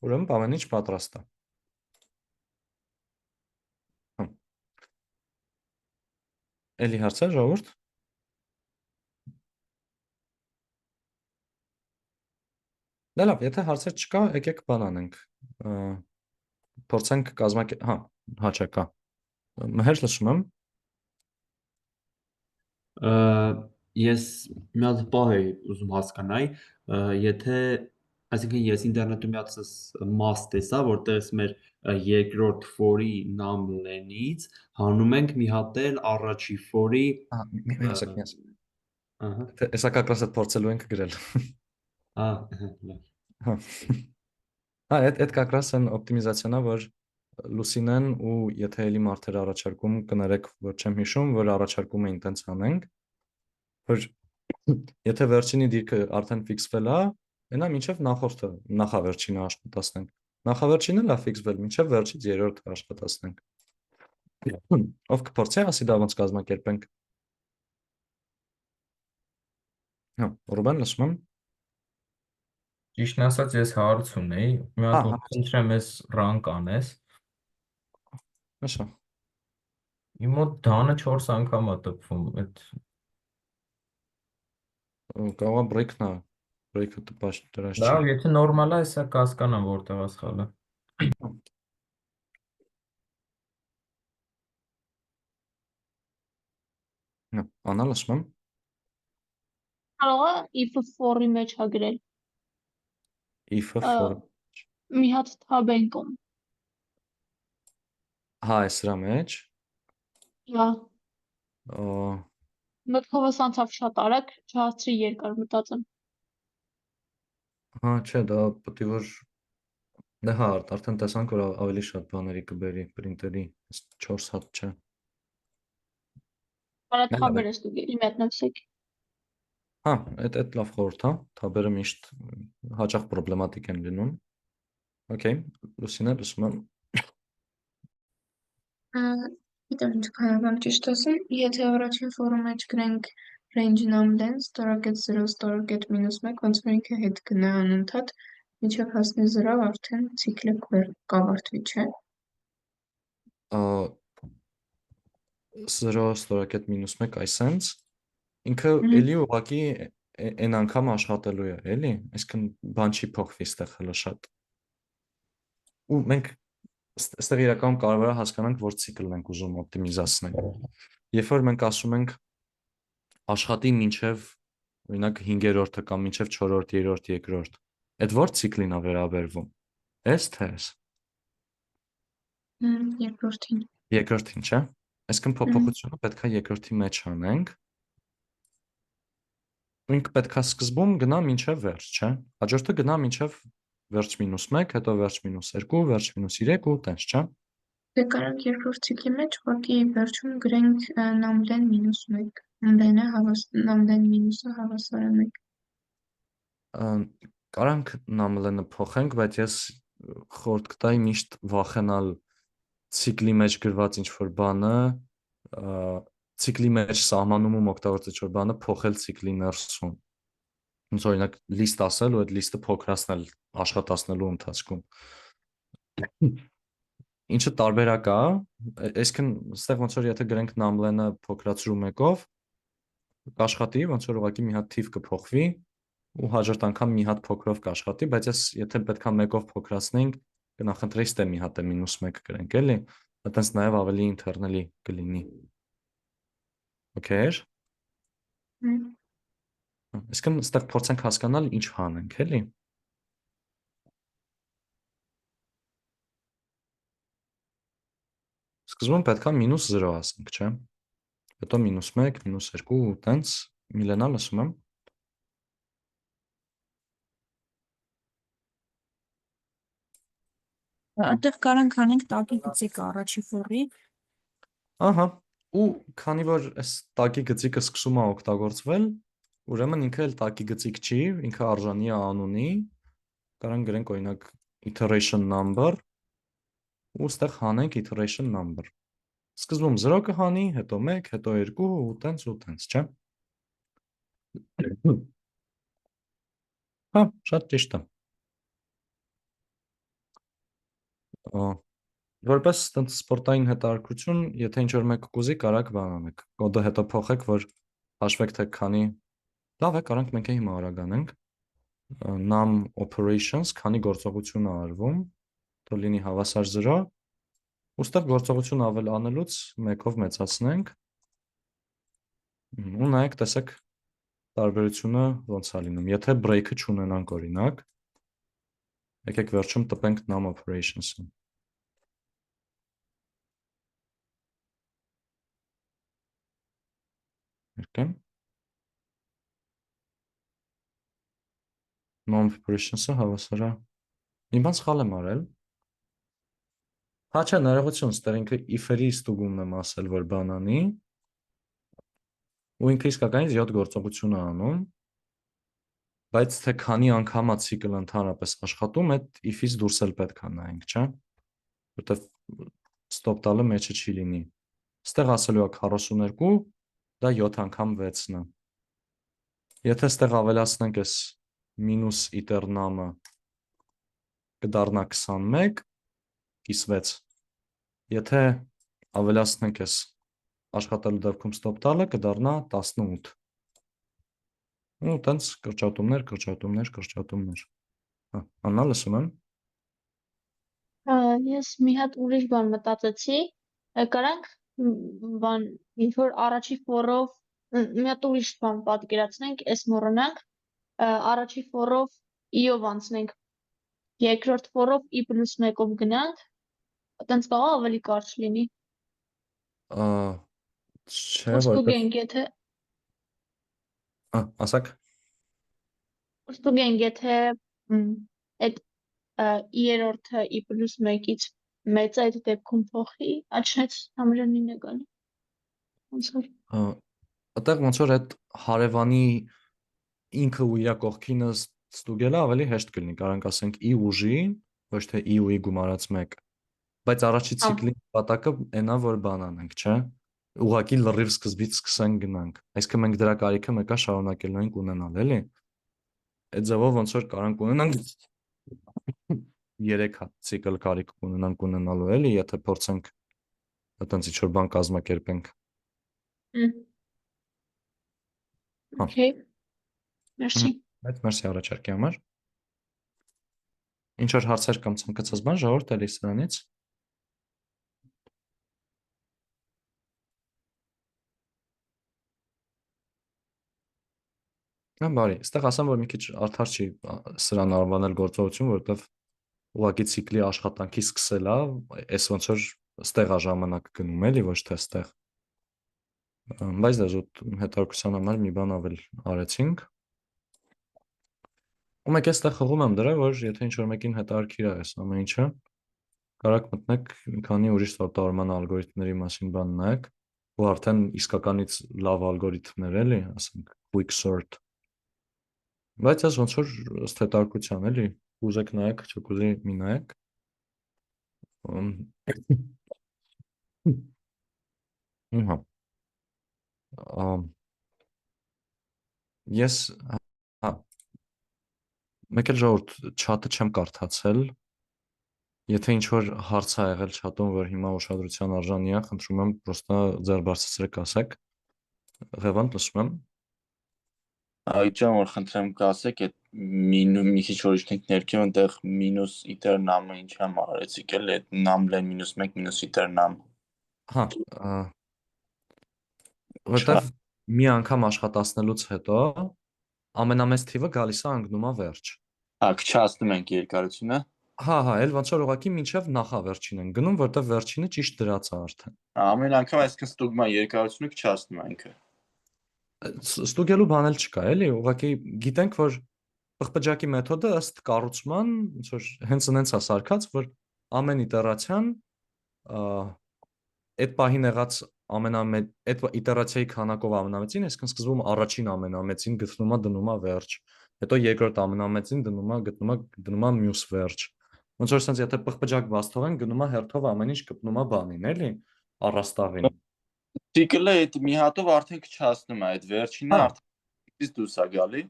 ուրեմն ամեն ինչ պատրաստ է։ Էլի հարցեր ժողովուրդ։ Դե լավ, եթե հարցեր չկա, եկեք բան անենք։ Փորձենք կազմակերպել, հա չկա։ Մհեր, լսում եմ։ Ես մի հատ բան էի ուզում հասկանալ, եթե Այսինքն ես ինտերնետում միացած մաս տեսա, որտեղից մեր երկրորդ for-ի num-len-ից հանում ենք մի հատ էլ առաջի for-ի մի ասեք։ Ահա։ Հեսա как раз այդ փորձելու ենք գրել։ Լավ։ Այդ как раз են օպտիմիզացիան, որ Լուսինեն ու եթե էլի մարդերը առաջարկում կներեք, որ չեմ հիշում, որ առաջարկում էին տենց անենք, որ եթե վերջինի դիրքը արդեն ֆիքսվել է, այնա մինչև նախորդը, նախավերջինը աշխատացնենք։ Նախավերջինը լա ֆիքսվել, մինչև վերջից երրորդը աշխատացնենք։ Ով կփորձի ասի դա ոնց կազմակերպենք։ Հա, Ռուբեն լսում եմ։ Ճիշտն ասած ես հարց ունեի, մի հատ խնդրեմ ես rank անես։ Așa. Իմ մոտ դանը 4 անգամ է տպվում, այդ Կարող է break-ն է, break-ը տպաշ դրած չի։ լավ, եթե նորմալ է, հեսա կհասկանամ որտեղ է սխալը։ Անա լսում եմ։ Կարող է if-ը for-ի մեջ է գրել։ If-ը for Մի հատ tab ենք ում։ Հա, է սրա մեջ։ Հա, Ա, մտքովս անցավ շատ արագ, չհասցրի երկար մտածեմ։ Հա, չէ, դա պետք է որ դե հա, արդեն տեսանք, որ ավելի շատ բաների կբերի printer-ի, 4 հատ չէ։ Արա թաբեր ես դու գերի մետնվսեք։ Հա, այդ լավ խորհուրդ է, թաբերը միշտ հաճախ պրոբլեմատիկ են լինում։ Okay, Լուսինե, լսում եմ։ Գիտեմ ինչ քանական ճիշտ ասեմ, եթե առաջին for-ում մեջ գրենք range num-len start-get 0 start-get -1 ոնց որ ինքը հետ գնա անընդհատ մինչև հասնի 0 արդեն ցիկլը կավարտվի, չէ։ 0 ստորակետ -1 այսենց ինքը էլի ուղղակի այն անգամ աշխատելու է, էլի, այսինքն բան չի փոխվի այստեղ հələ շատ։ Ու մենք այստեղ իրականում կարևոր է հասկանանք, որ ցիկլն ենք ուզում օպտիմիզացնել։ Երբ որ մենք ասում ենք աշխատի մինչև օրինակ 5-րդը կամ մինչև 4-րդ, 3-րդ, 2-րդ, այդ որ ցիկլին է վերաբերվում։ Էս թե էս։ Երկրորդին։ Երկրորդին, չէ՞։ Այսինքն փոփոխությունը պետք է երկրորդի մեջ անենք։ Ու ինքը պետք է սկզբում գնա մինչև վերջ, չէ՞։ Հաջորդը գնա մինչև վերջ -1, հետո վերջ -2, վերջ -3 ու տենց, չէ՞։ Դե կարանք երկրորդ ցիկլի մեջ ուղղակի վերջում գրենք num-len -1, num-len-ը num-len -ը հավասար է 1։ Կարանք num-len-ը փոխենք, բայց ես խորհուրդ կտայի միշտ վախենալ ցիկլի մեջ գրված ինչ-որ բանը, ցիկլի մեջ սահմանումում օգտագործած ինչ-որ բանը փոխել ցիկլի ներսում։ Ոնց օրինակ list ասել ու այդ list-ը փոքրացնել աշխատացնելու ընթացքում։ Ինչը տարբերակ է, այսինքն այստեղ ոնց որ եթե գրենք num-len-ը փոքրացրու 1-ով, կաշխատի, ոնց որ ուղղակի մի հատ թիվ կփոխվի ու հաջորդ անգամ մի հատ փոքրով կաշխատի, բայց եթե պետքա 1-ով փոքրացնենք, կնախընտրեի ստե մի հատ է -1 գրենք, էլի, այտենց նաև ավելի ինտերնելի կլինի։ Okay։ Այսինքն այստեղ փորձենք հասկանալ ինչ հանենք, էլի։ Սկզբում պետքա -0 ասենք, չէ՞։ Հետո -1, -2 ու տենց Միլենա լսում եմ։ Այդտեղ կարանք անենք տակի գծիկը առաջի for-ի։ Ահա, ու քանի որ այս տակի գծիկը սկսում է օգտագործվել, ուրեմն ինքը էլ տակի գծիկ չի, ինքը արժանի է անունի, կարանք գրենք օրինակ iteration number ու ստեղ հանենք iteration number։ Սկզբում 0 կհանի, հետո 1, հետո 2 ու տենց, չէ՞։ Հա, շատ ճիշտ է։ Որպես տենց սպորտային հետաքրքրություն, եթե ինչ-որ մեկը կուզի, կարաք բան անեք։ Կոդը հետո փոխեք, որ հաշվեք թե քանի։ Լավ է, կարանք մենք հիմա արագ անենք։ Num operations, քանի գործողություն է արվում, թող լինի հավասար 0, ուստեղ գործողություն անելուց 1-ով մեծացնենք։ Ու նայեք, տեսեք տարբերությունը ոնց է լինում։ Եթե break-ը չունենանք օրինակ, Եկեք վերջում տպենք num operations-ը։ Երկեմ։ Num operations-ը հավասար է։ Մի բան սխալ եմ արել։ Հա չէ, ներողություն, ստեղ ինքը if-երի ստուգումն եմ ասել, որ բան անի, ու ինքը իսկականից 7 գործողություն է անում, բայց թե քանի անգամ է ցիկլը ընդհանրապես աշխատում, այդ if-ից դուրս էլ պետք է նայենք, չէ՞։ Որտեվ stop տալը մեջը չի լինի։ Ստեղ ասելու է 42, դա 7 անգամ 6-ն է։ Եթե ստեղ ավելացնենք այս մինուս iter num-ը, կդառնա 21, 6։ Եթե ավելացնենք այս աշխատելու դեպքում stop տալը, կդառնա 18։ Ու տենց կրճատումներ։ Հա, Աննա, լսում եմ։ Ես մի հատ ուրիշ բան մտածեցի, կարանք բան ինչ որ առաջի ֆորով մի հատ ուրիշ բան պատկերացնենք, այս մոռանանք, առաջի ֆորով i-ով անցնենք, երկրորդ ֆորով i + 1-ով գնանք, այտենց կարող է ավելի կարճ լինի։ Չէ, Ստուգենք, եթե ասակ։ ստուգենք, եթե այդ i-երորդը i + 1-ից մեծ այդ դեպքում փոխի, աչնեց համրենին է գալի։ Ոնց որ Այդտեղ ոնց որ այդ հարևանի ինքը ու իր կողքինը ստուգելը ավելի հեշտ կլինի, կարանք ասենք i ուժի, ոչ թե i ու i գումարած 1, բայց առաջի ցիկլի նպատակը այնա որ բան անենք, չէ՞։ Ուղղակի լրիվ սկզբից սկսենք գնանք։ Այսինքն մենք դրա կարիքը մեկա շարունակելու ենք ունենալ, էլի։ Այդ ձևով ոնց որ կարանք ունենանք 3 ցիկլ կարիք ունենալու, էլի, եթե փորձենք այտենց ինչ-որ բան կազմակերպենք։ Okay, merci։ Այդ մերսի առաջարկի համար։ Ինչ որ հարցեր կամ ցանկացած բան ժողովուրդ էլի սրանից։ Բարի, այստեղ ասեմ, որ մի քիչ արդար չի սրան անվանել գործողություն, որովհետև ուղղակի ցիկլի աշխատանքի սկսելա, այս ոնց որ ստեղ է ժամանակ գնում, էլի, ոչ թե ստեղ։ Բայց դա զուտ հետաքրքրության համար մի բան ավել արեցինք։ Ու մեկ էստեղ խաղում եմ դրա, որ եթե ինչ-որ մեկին հետաքրքիր է այս ամեն ինչը, կարաք մտնեք մի քանի ուրիշ սորտավորման ալգորիթմների մասին բան նայեք, ու արդեն իսկականից լավ ալգորիթմներ էլի, ասենք quicksort։ Բայց այս ոնց որ ըստ հետաքրքրության էլի, ուզեք նայեք, չկուզի մի նայեք։ Ես մեկ էլ ժողովուրդ չաթը չեմ կարդացել, եթե ինչ-որ հարց է եղել չաթում, որ հիմա ուշադրության արժանի է, խնդրում եմ պրոստը ձեր բարձրացրեք ասեք։ Ղևանդ, լսում եմ։ Այդժամ որ խնդրեմ կասեք, այդ մի քիչ օրինակներ ներքև այնտեղ մինուս iter num-ը ինչ եմ արեցիք էլ, այդ num-len -1 մինուս iter num։ Հա, որտեվ մի անգամ աշխատացնելուց հետո ամենամեծ թիվը գալիս է անգնում է վերջ։ Հա, քչացնում ենք երկարությունը։ Հա, էլ ոնց որ ուղղակի մինչև նախավերջին են գնում, որտեվ վերջինը ճիշտ դրած է արդեն։ Ամեն անգամ այսինքն ստուգման երկարությունը քչացնում է ինքը։ Ստուգելու բան էլ չկա, էլի, ուղղակի գիտենք, որ պղպջակի մեթոդը ըստ կառուցման ոնց որ հենց այնց է սարքած, որ ամեն իտերացիան այդ պահին եղած այդ իտերացիայի քանակով ամենամեծին, այսինքն սկզբում առաջին ամենամեծին գտնում է դնում է վերջ, հետո երկրորդ ամենամեծին դնում է մյուս վերջ։ Ոնց որ sense եթե պղպջակ բաց թողեն, գնում է հերթով ամեն ինչ կպնում է բանին, էլի, առաստաղին։ Ցիկլը այդ մի հատով արդեն քչացնում է, այդ վերջինը արդեն դուրս է գալի։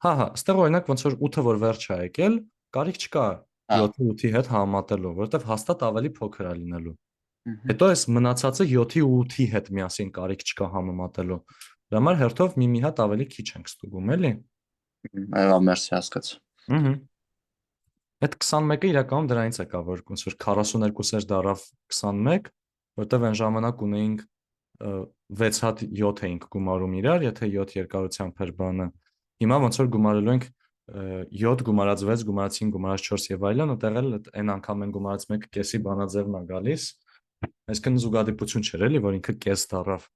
Հա, այստեղ օրինակ ոնց որ 8-ը որ վերջ է եկել, կարիք չկա 7-ի 8-ի հետ համատելու, որովհետև հաստատ ավելի փոքր է լինելու։ Հետո այս մնացածը 7-ի ու 8-ի հետ միասին կարիք չկա համեմատելու։ Դրա համար հերթով մի հատ ավելի քիչ ենք ստուգում, էլի։ Այո, մերսի հասկաց։ Այդ 21-ը իրականում դրանից եկա, որ ոնց որ 42-եր դարավ 21, որտեղ այն ժամանակ ունեինք 6 հատ 7 էինք գումարում իրար, եթե 7 երկարությամբ էր բանը։ Հիմա ոնց որ գումարելու ենք 7 գումարած 6 գումարած 5 գումարած 4 եւ այլն, այդտեղ էլ այն անգամ են գումարած 1 կեսի բանաձևն է գալիս, այսինքն զուգադիպություն չէր էլի, որ ինքը կես դառավ։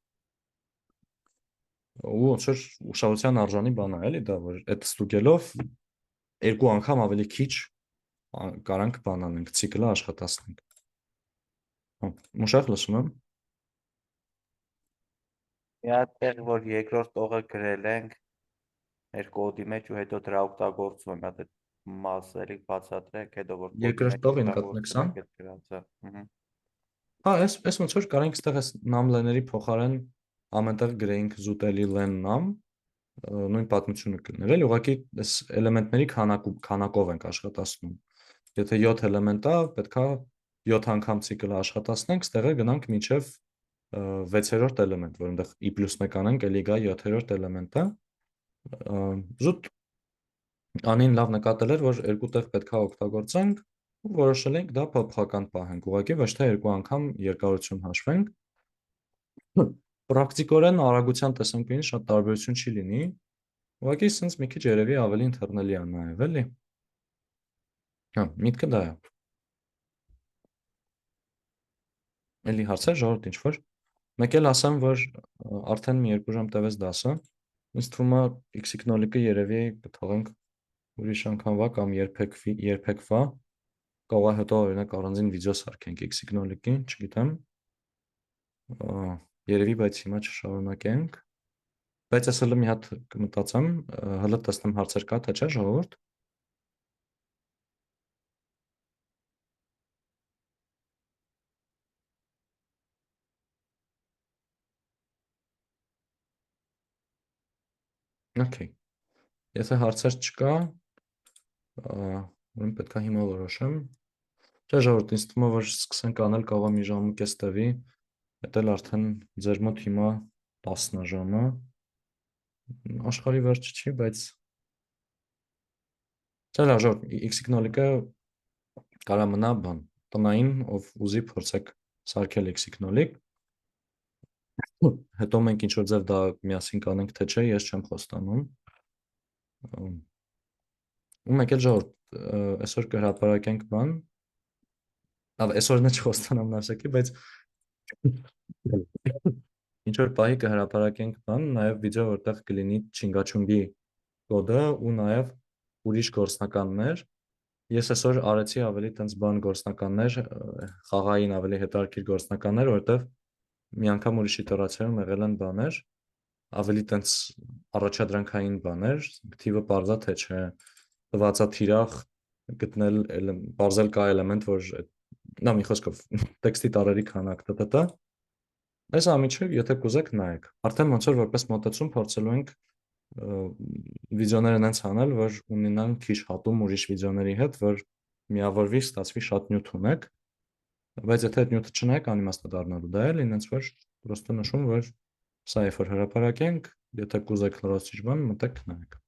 Ու ոնց որ ուշադրության արժանի բան է էլի դա, որ այդ ստուգելով 2 անգամ ավելի քիչ կարանք բան անենք, ցիկլը աշխատացնենք։ Մուշախ լսում եմ։ Մի հատ տեղ, որ երկրորդ տողը գրել ենք մեր կոդի մեջ ու հետո դրա օգտագործում եմ, այդ մասը էլի բացատրեք, հետո որ Երկրորդ տողը նկատում եք սա։ Հա, այս ոնց որ կարանք այստեղ այս նամլեների փոխարեն ամենտեղ գրեինք զուտելի len nam, նույն պատմությունը կլիներ, էլի ուղղակի այս էլեմենտների քանակով ենք աշխատացնում։ Եթե 7 էլեմենտ է, պետքա 7 անգամ ցիկլը աշխատացնենք, ստեղը գնանք մինչև 6-րդ էլեմենտ, որ այնտեղ i+1 անենք, էլի գա 7-րդ էլեմենտը։ Զուտ անին լավ նկատել էր, որ երկու տեղ պետքա օգտագործենք ու որոշել ենք դա փոփոխական պահենք, ուղղակի ոչ թե երկու անգամ երկարություն հաշվենք։ Պրակտիկորեն արագության տեսանկյունից շատ տարբերություն չի լինի, ուղղակի սենց մի քիչ երևի ավելի ընթեռնելի է նաև, էլի։ Հա, միտքը դա է։ Էլի հարցեր ժողովուրդ ինչ-որ։ Մեկ էլ ասեմ, որ արդեն մի 2 ժամ տևեց դասը, ինձ թվում է x-նոլիկը երևի կթողենք ուրիշ անգամվա կամ երբեկվա, կարող է հետո օրինակ առանձին վիդեո սարքենք x-նոլիկի, չգիտեմ, երևի, բայց հիմա չշարունակենք, բայց ես հլը մի հատ կմտածեմ, հլը տեսնեմ հարցեր կա, թե չէ ժողովուրդ։ Okay, եթե հարցեր չկա, ուրեմն պետք է հիմա որոշեմ։ Չէ ժողովուրդ, ինձ թվում է, որ սկսենք անել կարող է մի ժամկես տևի, հետ էլ արդեն ձեր մոտ հիմա 10 ժամը, աշխարհի վերջը չի, բայց չէ լավ ժողովուրդ, x-նոլիկը կարա մնա բան, տնային, ով ուզի փորձեք սարքել x-նոլիկ, հետո մենք ինչ-որ ձև դա միասին կանենք, թե չէ, ես չեմ խոստանում։ Ու մեկ էլ ժողովուրդ, այսօր կհրապարակենք բան, այսօր նա չխոստանամ նաշակի, բայց ինչ-որ պահի կհրապարակենք բան, նաև վիդեո, որտեղ կլինի չինգաչունգի կոդը ու նաև ուրիշ գործնականներ, ես այսօր արեցի ավելի տենց բան գործնականներ, խաղային ավելի հետաքրքիր գործնականներ, որտեղ մի անգամ ուրիշ իտերացիայում եղել են բաներ, ավելի տենց առաջադրանքային բաներ, թիվը պարզա թե չէ, տվածա թիրախ գտնել պարզել կա էլեմենտ, որ նա մի խոսքով տեքստի տարերի քանակ տտտա։ Այս ամիջը եթե կուզեք նայեք։ Արդեն ոնց որ որպես մոտեցում փորձելու ենք վիդեոներն հենց անել, որ ունենան քիչ հատում ուրիշ վիդեոների հետ, որ միավորվի, ստացվի շատ նյութ ունեք, բայց եթե այդ նյութը չնայեք, անիմաստ է դառնալու, դա էլ ինձ որ պրոստը նշում, որ սա երբ որ հրապարակենք, եթե կուզեք լրացուցիչ բան, մտեք նայեք։